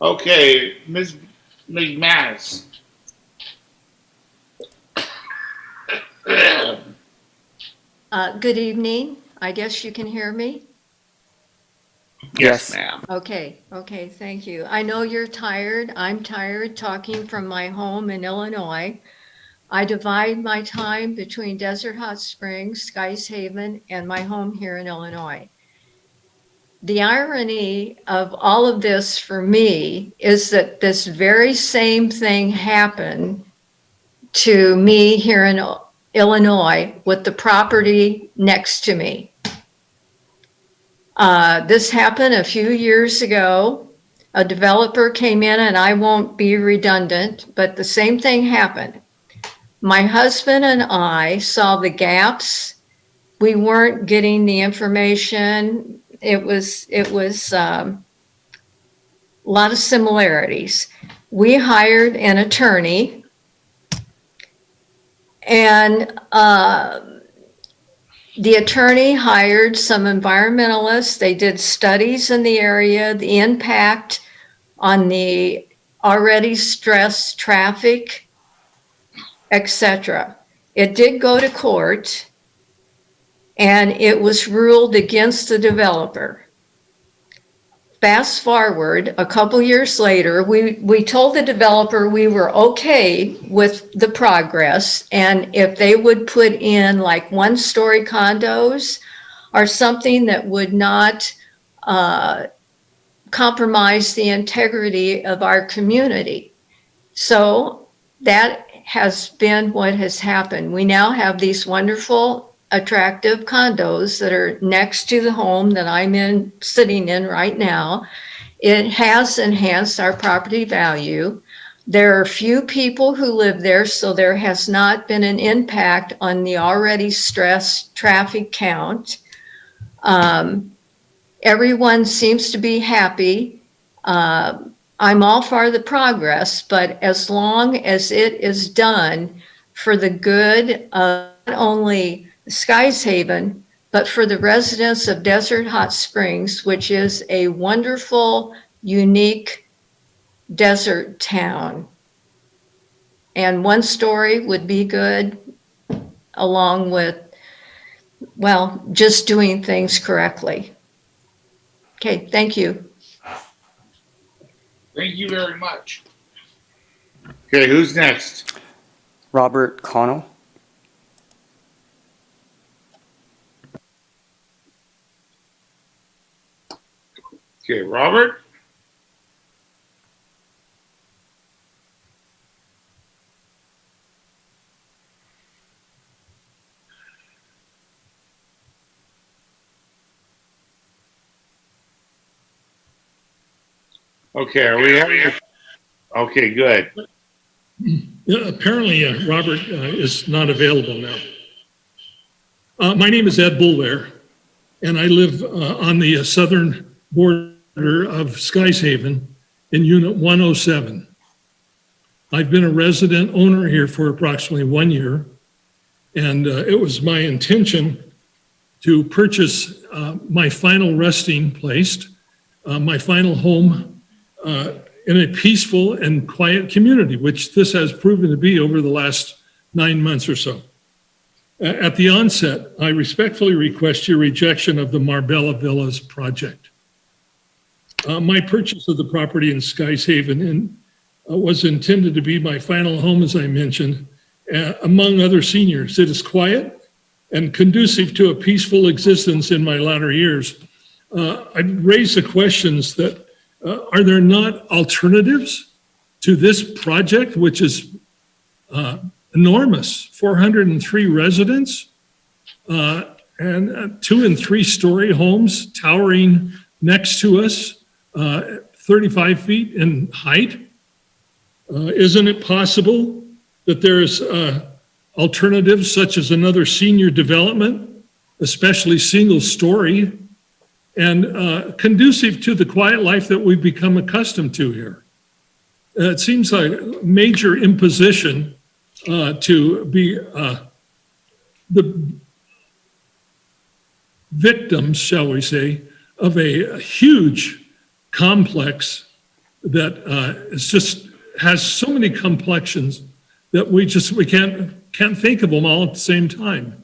Okay, Ms. McManus. Good evening. I guess you can hear me? Yes, ma'am. Okay, thank you. I know you're tired. I'm tired talking from my home in Illinois. I divide my time between Desert Hot Springs, Skies Haven, and my home here in Illinois. The irony of all of this for me is that this very same thing happened to me here in Illinois with the property next to me. This happened a few years ago. A developer came in, and I won't be redundant, but the same thing happened. My husband and I saw the gaps. We weren't getting the information. It was a lot of similarities. We hired an attorney, and the attorney hired some environmentalists. They did studies in the area, the impact on the already stressed traffic, etc. It did go to court, and it was ruled against the developer. Fast forward a couple years later, we told the developer we were okay with the progress, and if they would put in like 1-story condos or something that would not compromise the integrity of our community. So that has been what has happened. We now have these wonderful, attractive condos that are next to the home that I'm sitting in right now. It has enhanced our property value. There are few people who live there, so there has not been an impact on the already stressed traffic count. Everyone seems to be happy. I'm all for the progress, but as long as it is done for the good of not only Skies Haven, but for the residents of Desert Hot Springs, which is a wonderful, unique desert town. And one story would be good, along with, well, just doing things correctly. Okay, thank you. Thank you very much. Okay, who's next? Robert Connell. Okay, Robert? Okay, are we having? Okay, good. Yeah, apparently, Robert is not available now. My name is Ed Boulware, and I live on the southern border of Skies Haven in Unit 107. I've been a resident owner here for approximately 1 year, and it was my intention to purchase my final resting place, my final home, in a peaceful and quiet community, which this has proven to be over the last 9 months or so. At the onset, I respectfully request your rejection of the Marbella Villas project. My purchase of the property in Skies Haven was intended to be my final home, as I mentioned, among other seniors. It is quiet and conducive to a peaceful existence in my latter years. I raise the questions that are there not alternatives to this project, which is enormous, 403 residents, and 2 and 3 story homes towering next to us, 35 feet in height? Isn't it possible that there's alternatives such as another senior development, especially single story, and conducive to the quiet life that we've become accustomed to here? It seems like major imposition to be the victims, shall we say, of a huge complex that is just has so many complexions that we can't think of them all at the same time.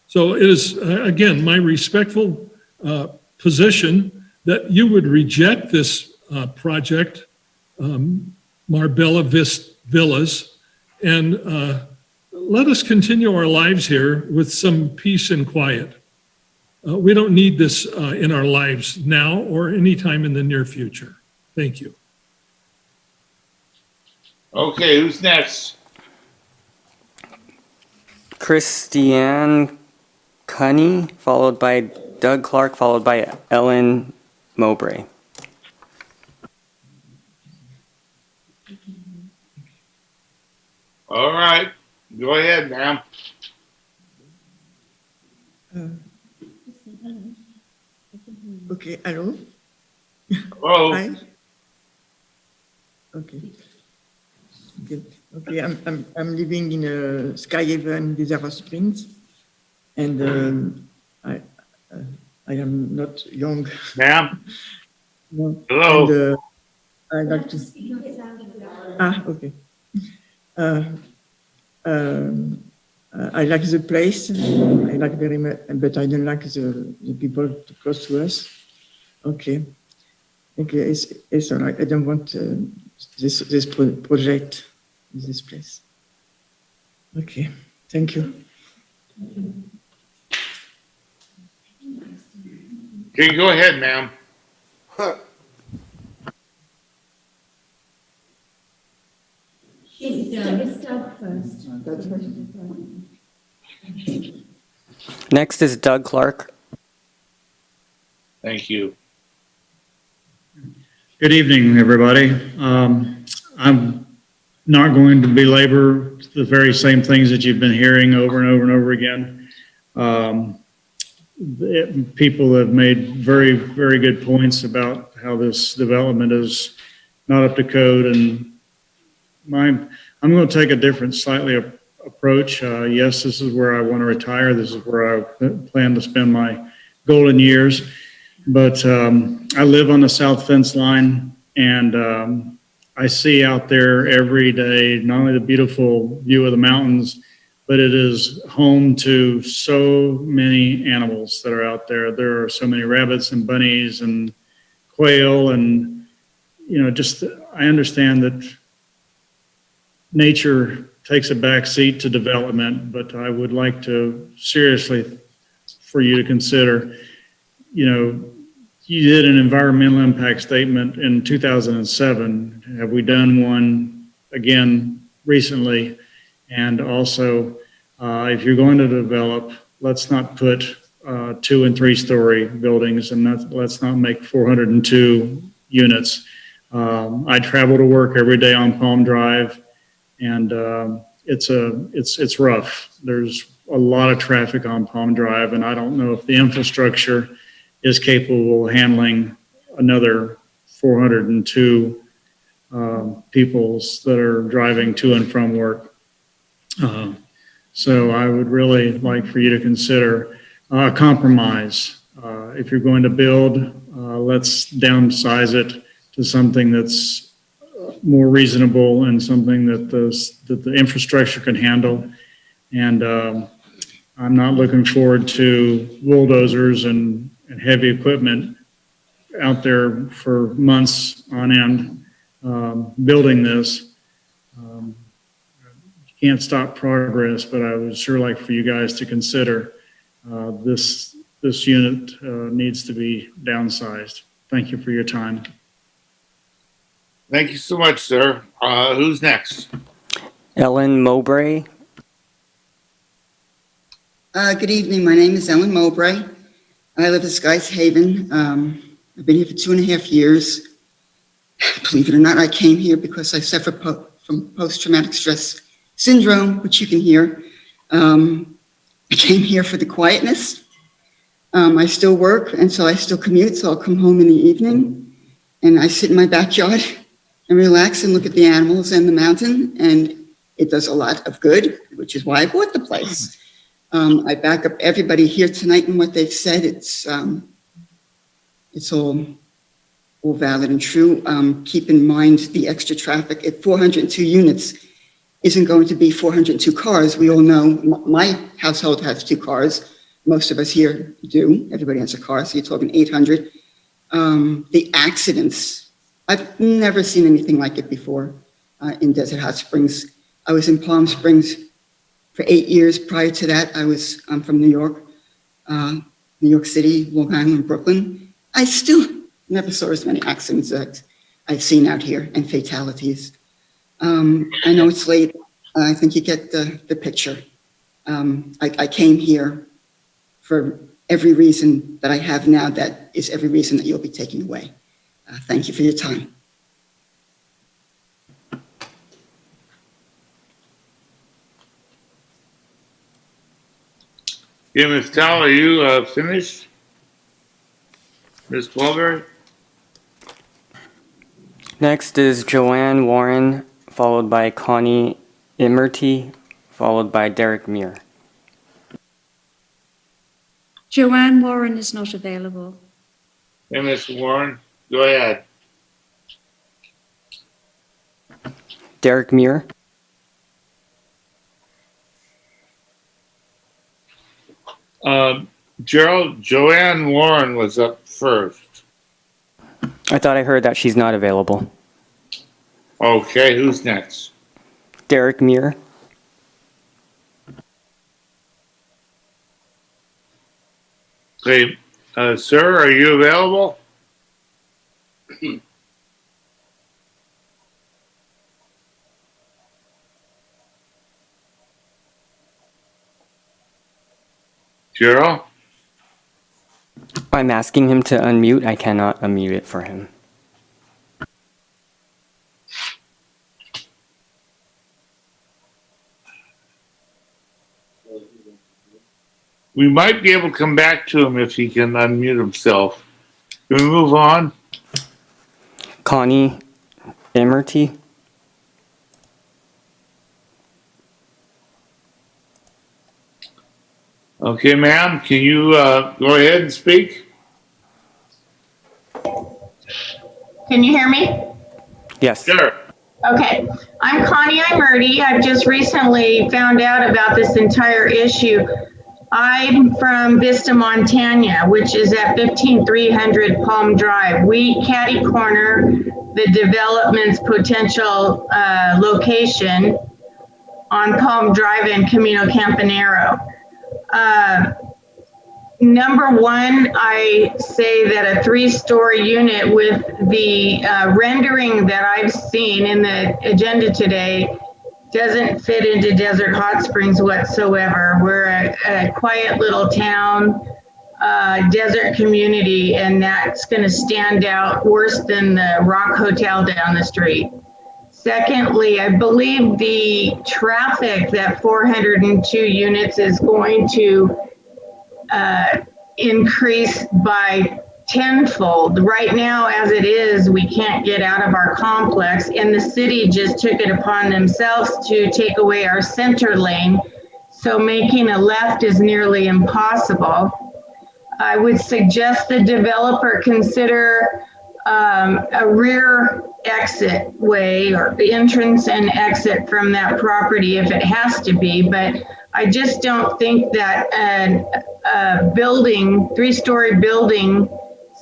So it is again my respectful position that you would reject this project, Marbella Villas, and let us continue our lives here with some peace and quiet. We don't need this in our lives now or anytime in the near future. Thank you. Okay, who's next? Christiane Cunny, followed by Doug Clark, followed by Ellen Mowbray. All right, go ahead, ma'am. Okay, hello? Hello. Hi. Okay. Okay, I'm living in Sky Haven, Desert Springs, and I am not young. Ma'am. No. Hello. And I like to. Okay. I like the place. I like very much, but I don't like the people too close to us. Okay. Okay, it's all right. I don't want this project in this place. Okay, thank you. Okay, go ahead, ma'am. Next is Doug Clark. Thank you. Good evening, everybody. I'm not going to belabor the very same things that you've been hearing over and over and over again. People have made very, very good points about how this development is not up to code, and I'm going to take a different, slightly approach. Yes, this is where I want to retire. This is where I plan to spend my golden years. But I live on the south fence line, and I see out there every day not only the beautiful view of the mountains, but it is home to so many animals that are out there. There are so many rabbits and bunnies and quail, and just I understand that nature takes a back seat to development, but I would like to seriously for you to consider, you did an environmental impact statement in 2007. Have we done one again recently? And also, if you're going to develop, let's not put 2 and 3 story buildings, and let's not make 402 units. I travel to work every day on Palm Drive, and it's rough. There's a lot of traffic on Palm Drive, and I don't know if the infrastructure is capable of handling another 402 peoples that are driving to and from work. So I would really like for you to consider a compromise. If you're going to build, let's downsize it to something that's more reasonable and something that the infrastructure can handle. And I'm not looking forward to bulldozers and heavy equipment out there for months on end building this. You can't stop progress, but I would sure like for you guys to consider this unit needs to be downsized. Thank you for your time. Thank you so much, sir. Who's next? Ellen Mowbray. Good evening. My name is Ellen Mowbray. I live in Skies Haven. I've been here for 2.5 years. Believe it or not, I came here because I suffer from post-traumatic stress syndrome, which you can hear. I came here for the quietness. I still work, and so I still commute, so I'll come home in the evening, and I sit in my backyard and relax and look at the animals and the mountain, and it does a lot of good, which is why I bought the place. I back up everybody here tonight in what they've said. It's all valid and true. Keep in mind the extra traffic at 402 units isn't going to be 402 cars. We all know my household has 2 cars. Most of us here do. Everybody has a car, so you're talking 800. The accidents, I've never seen anything like it before in Desert Hot Springs. I was in Palm Springs for 8 years. Prior to that, I'm from New York City, Long Island, Brooklyn. I still never saw as many accidents that I've seen out here and fatalities. I know it's late. I think you get the picture. I came here for every reason that I have now. That is every reason that you'll be taking away. Thank you for your time. Yeah, Ms. Tal, are you finished? Ms. Blvd? Next is Joanne Warren, followed by Connie Imerty, followed by Derek Muir. Joanne Warren is not available. Hey, Ms. Warren, go ahead. Derek Muir. Gerald, Joanne Warren was up first. I thought I heard that she's not available. Okay, who's next? Derek Muir. Okay, sir, are you available? Gerald? I'm asking him to unmute. I cannot unmute it for him. We might be able to come back to him if he can unmute himself. Can we move on? Connie Emerty. Okay, ma'am, can you go ahead and speak? Can you hear me? Yes. Sure. Okay, I'm Connie Imerti. I've just recently found out about this entire issue. I'm from Vista, Montana, which is at 15300 Palm Drive. We catty corner the development's potential location on Palm Drive and Camino Campanero. Number one, I say that a 3-story unit with the rendering that I've seen in the agenda today doesn't fit into Desert Hot Springs whatsoever. We're a quiet little town, desert community, and that's going to stand out worse than the Rock Hotel down the street. Secondly, I believe the traffic that 402 units is going to increase by tenfold. Right now, as it is, we can't get out of our complex, and the city just took it upon themselves to take away our center lane, so making a left is nearly impossible. I would suggest the developer consider a rear exit way or entrance and exit from that property if it has to be, but I just don't think that a building, 3-story building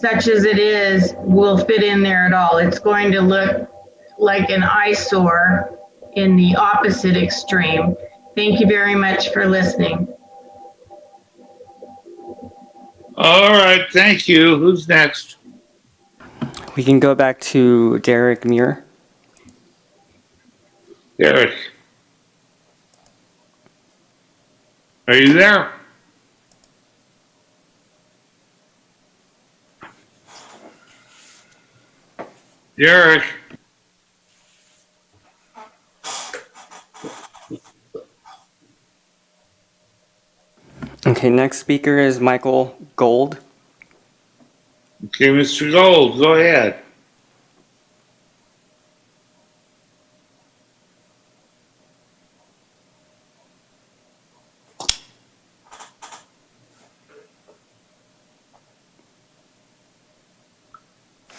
such as it is, will fit in there at all. It's going to look like an eyesore in the opposite extreme. Thank you very much for listening. All right, thank you. Who's next? We can go back to Derek Muir. Derek. Are you there? Derek. Okay, next speaker is Michael Gold. Okay, Mr. Gold, go ahead.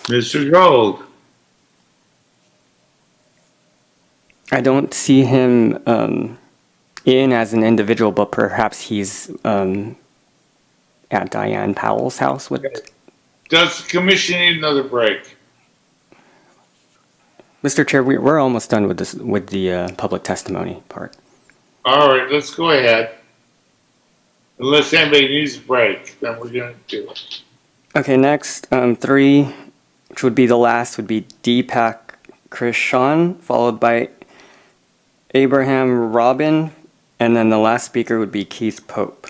Mr. Gold. I don't see him in as an individual, but perhaps he's at Diane Powell's house with. Does the commission need another break? Mr. Chair, we're almost done with this, with the public testimony part. All right, let's go ahead. Unless anybody needs a break, then we're going to do it. Okay, next, 3, which would be the last, would be Deepak Krishan, followed by Abraham Robin, and then the last speaker would be Keith Pope.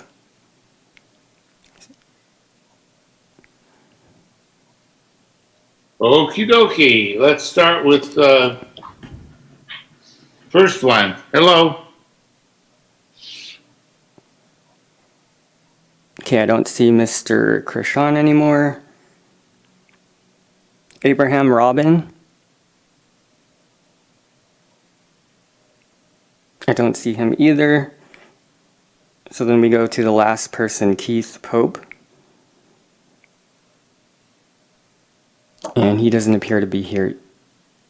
Okie dokie. Let's start with first one. Hello. Okay, I don't see Mr. Krishan anymore. Abraham Robin. I don't see him either. So then we go to the last person, Keith Pope. And he doesn't appear to be here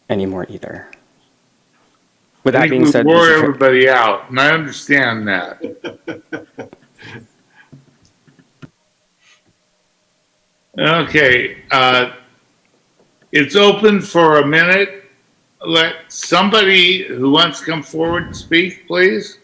anymore either. With that being said, we wore everybody out, and I understand that. Okay, it's open for a minute. Let somebody who wants to come forward speak, please.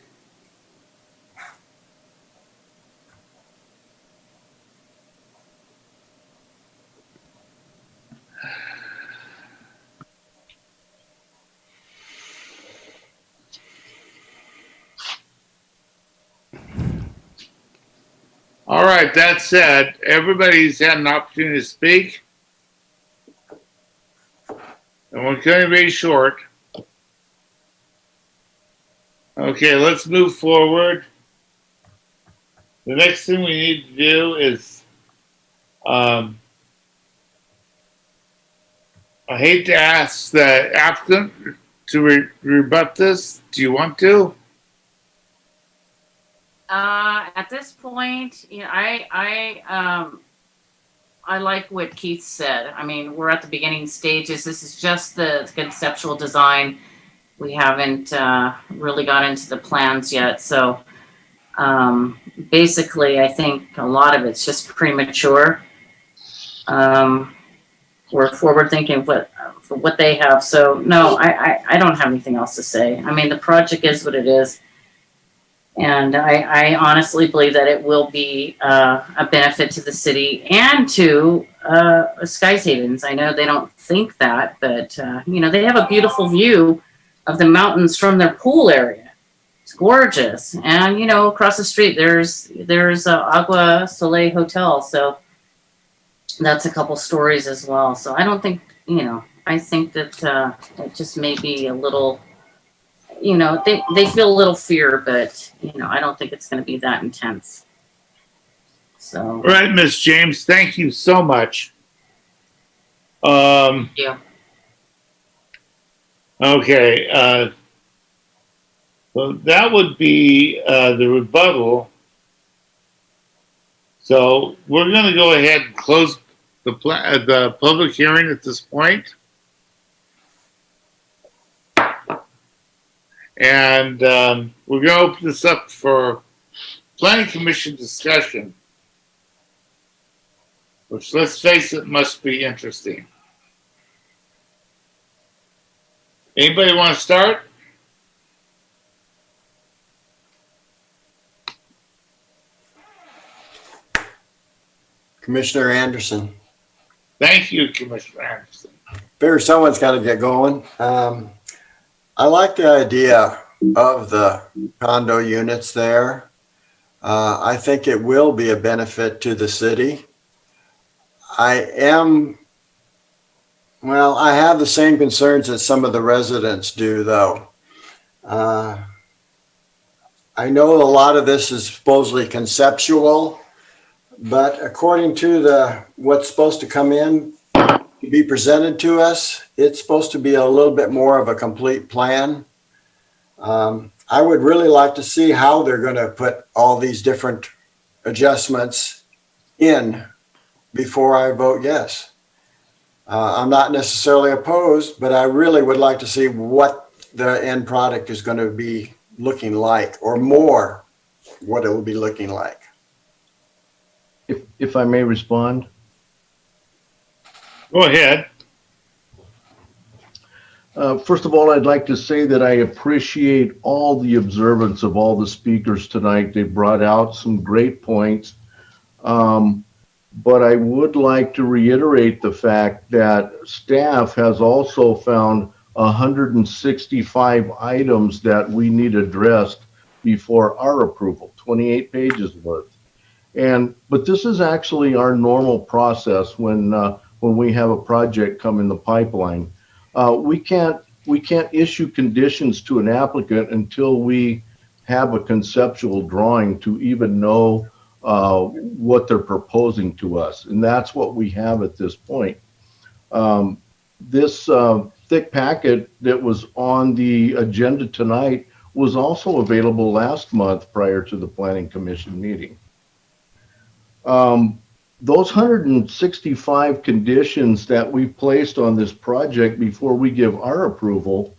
All right, that said, everybody's had an opportunity to speak. And we're going to be short. Okay, let's move forward. the next thing we need to do is, I hate to ask the applicant to rebut this. Do you want to? At this point, you know, I like what Keith said. I mean, we're at the beginning stages. This is just the conceptual design. We haven't really got into the plans yet. So basically, I think a lot of it's just premature. We're forward thinking for what they have. So no, I don't have anything else to say. I mean, the project is what it is. And I honestly believe that it will be a benefit to the city and to Skies Havens. I know they don't think that, but you know, they have a beautiful view of the mountains from their pool area. It's gorgeous. And you know, across the street there's Agua Soleil Hotel, so that's a couple stories as well. So I don't think, you know, I think that it just may be a little, you know, they feel a little fear, but you know, I don't think it's going to be that intense. So. All right, Ms. James, thank you so much. Thank you. Okay, so that would be the rebuttal. So we're going to go ahead and close the public hearing at this point. And we're going to open this up for Planning Commission discussion, which, let's face it, must be interesting. Anybody want to start? Commissioner Anderson. Thank you, Commissioner Anderson. Figure someone's got to get going. I like the idea of the condo units there. I think it will be a benefit to the city. I have the same concerns that some of the residents do, though. I know a lot of this is supposedly conceptual, but according to what's supposed to come in to be presented to us, it's supposed to be a little bit more of a complete plan. I would really like to see how they're going to put all these different adjustments in before I vote yes. I'm not necessarily opposed, but I really would like to see what the end product is going to be looking like, or more what it will be looking like. If I may respond. Go ahead. First of all, I'd like to say that I appreciate all the observance of all the speakers tonight. They brought out some great points. But I would like to reiterate the fact that staff has also found 165 items that we need addressed before our approval, 28 pages worth. But this is actually our normal process when we have a project come in the pipeline. We can't issue conditions to an applicant until we have a conceptual drawing to even know what they're proposing to us. And that's what we have at this point. This thick packet that was on the agenda tonight was also available last month prior to the Planning Commission meeting. Those 165 conditions that we placed on this project before we give our approval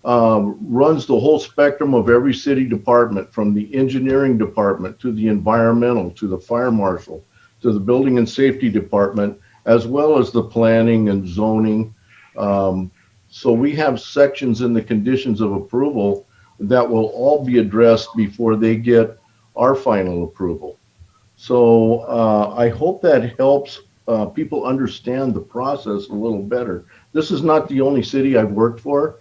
runs the whole spectrum of every city department, from the engineering department to the environmental, to the fire marshal, to the building and safety department, as well as the planning and zoning. So we have sections in the conditions of approval that will all be addressed before they get our final approval. So I hope that helps people understand the process a little better. This is not the only city I've worked for.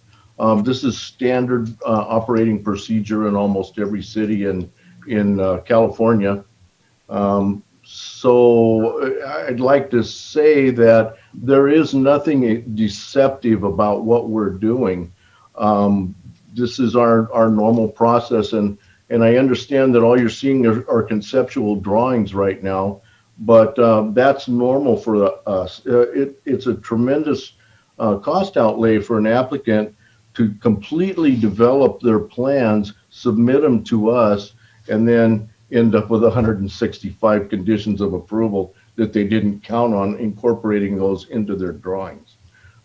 This is standard operating procedure in almost every city in California. So I'd like to say that there is nothing deceptive about what we're doing. This is our normal process, and And I understand that all you're seeing are conceptual drawings right now, but that's normal for us. It's a tremendous cost outlay for an applicant to completely develop their plans, submit them to us, and then end up with 165 conditions of approval that they didn't count on incorporating those into their drawings.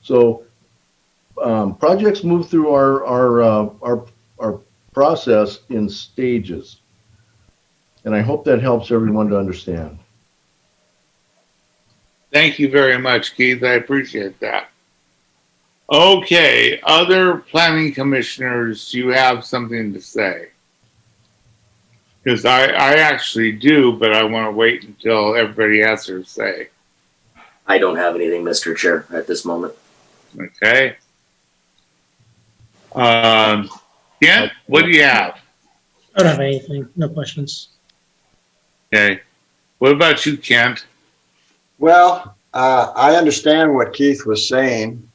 So projects move through our process in stages. And I hope that helps everyone to understand. Thank you very much, Keith. I appreciate that. Okay, other planning commissioners, you have something to say? Because I actually do, but I want to wait until everybody has their say. I don't have anything, Mr. Chair, at this moment. Okay. Kent, what do you have? I don't have anything. No questions. Okay. What about you, Kent? Well, I understand what Keith was saying.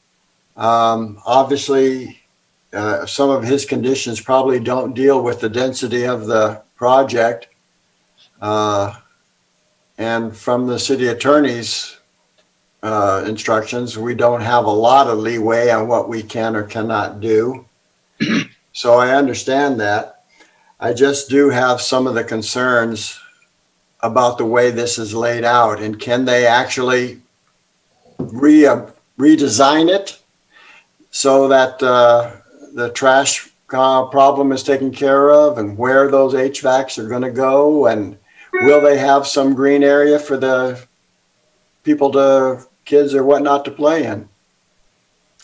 Obviously, some of his conditions probably don't deal with the density of the project. And from the city attorney's instructions, we don't have a lot of leeway on what we can or cannot do. So I understand that. I just do have some of the concerns about the way this is laid out, and can they actually redesign it so that the trash problem is taken care of, and where those HVACs are going to go, and will they have some green area for the people kids or whatnot to play in?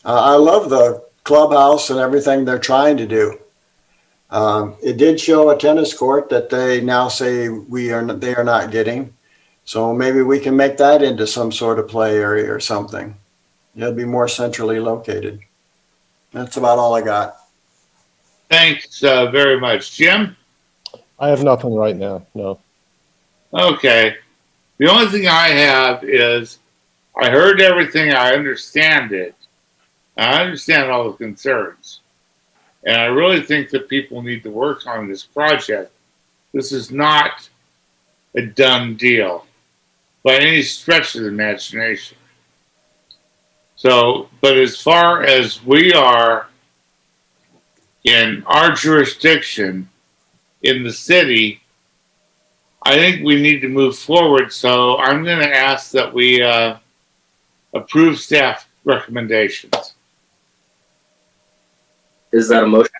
I love the clubhouse and everything they're trying to do. It did show a tennis court that they now say they are not getting. So maybe we can make that into some sort of play area or something. It'll be more centrally located. That's about all I got. Thanks very much. Jim? I have nothing right now, no. Okay. The only thing I have is I heard everything. I understand it. I understand all the concerns. And I really think that people need to work on this project. This is not a done deal by any stretch of the imagination. So, but as far as we are in our jurisdiction in the city, I think we need to move forward. So I'm going to ask that we approve staff recommendations. Is that a motion?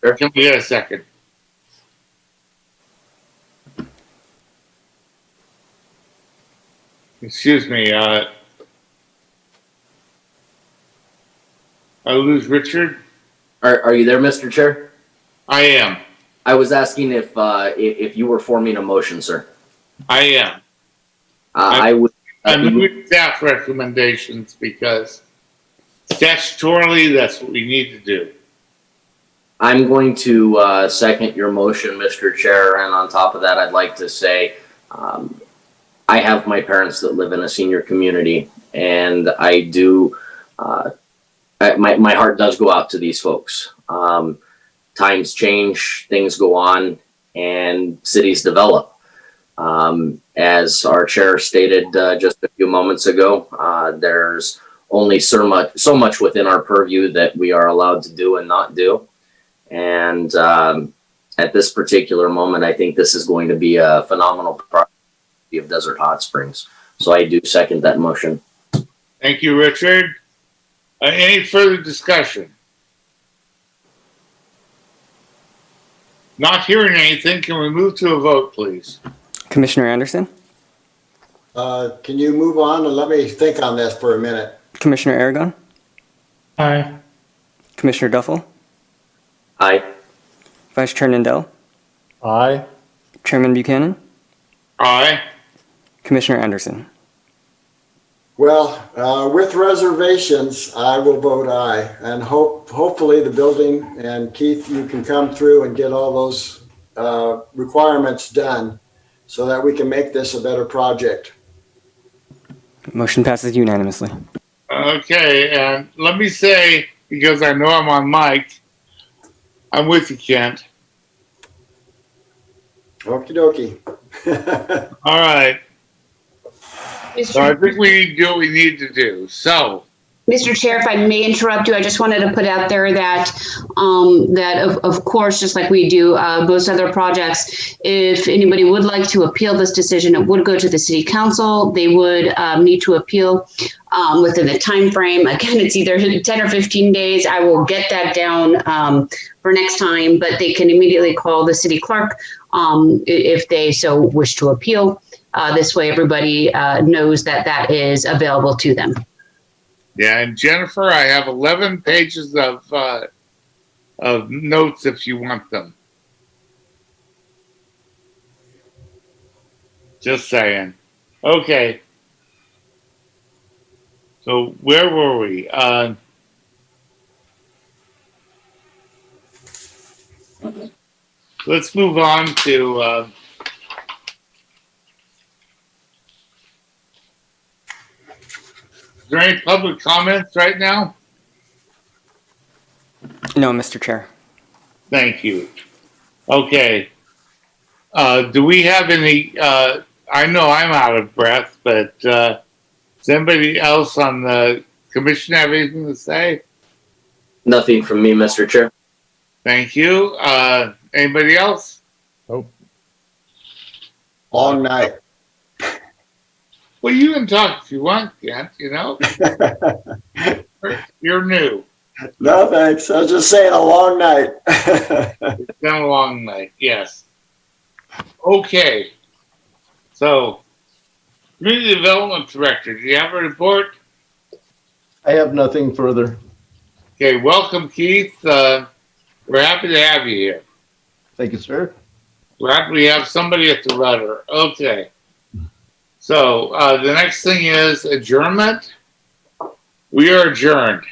Can we get a second? Excuse me. I lose Richard. Are you there, Mr. Chair? I am. I was asking if you were forming a motion, sir. I am. I would. I'm moving staff recommendations because statutorily that's what we need to do. I'm going to second your motion, Mr. Chair, and on top of that, I'd like to say I have my parents that live in a senior community, and I do. My heart does go out to these folks. Times change, things go on, and cities develop. As our chair stated just a few moments ago, there's only so much within our purview that we are allowed to do and not do. And at this particular moment, I think this is going to be a phenomenal project of Desert Hot Springs. So I do second that motion. Thank you, Richard. Any further discussion? Not hearing anything, can we move to a vote, please? Commissioner Anderson? Can you move on and let me think on this for a minute? Commissioner Aragon? Aye. Commissioner Duffel? Aye. Vice Chair Nindell? Aye. Chairman Buchanan? Aye. Commissioner Anderson? Well, with reservations, I will vote aye, and hopefully the building, and Keith, you can come through and get all those requirements done so that we can make this a better project. Motion passes unanimously. Okay, and let me say, because I know I'm on mic, I'm with you, Kent. Okie dokie. All right. So I think we need to do what we need to do. So, Mr. Chair, if I may interrupt you, I just wanted to put out there that, of course, just like we do most other projects, if anybody would like to appeal this decision, it would go to the city council. They would need to appeal within the time frame. Again, it's either 10 or 15 days. I will get that down for next time, but they can immediately call the city clerk if they so wish to appeal. This way, everybody knows that that is available to them. yeah, and Jennifer, I have 11 pages of notes if you want them. Just saying. Okay. So where were we? Let's move on to is there any public comments right now? No, Mr. Chair. Thank you. Okay. Do we have any, I know I'm out of breath, but does anybody else on the commission have anything to say? Nothing from me, Mr. Chair. Thank you. Anybody else? Nope. Long night. Well, you can talk if you want, Kent, you know? You're new. No, thanks. I was just saying a long night. It's been a long night, yes. Okay. So, Community Development Director, do you have a report? I have nothing further. Okay, welcome, Keith. We're happy to have you here. Thank you, sir. We're happy we have somebody at the rudder. Okay. So, the next thing is adjournment. We are adjourned.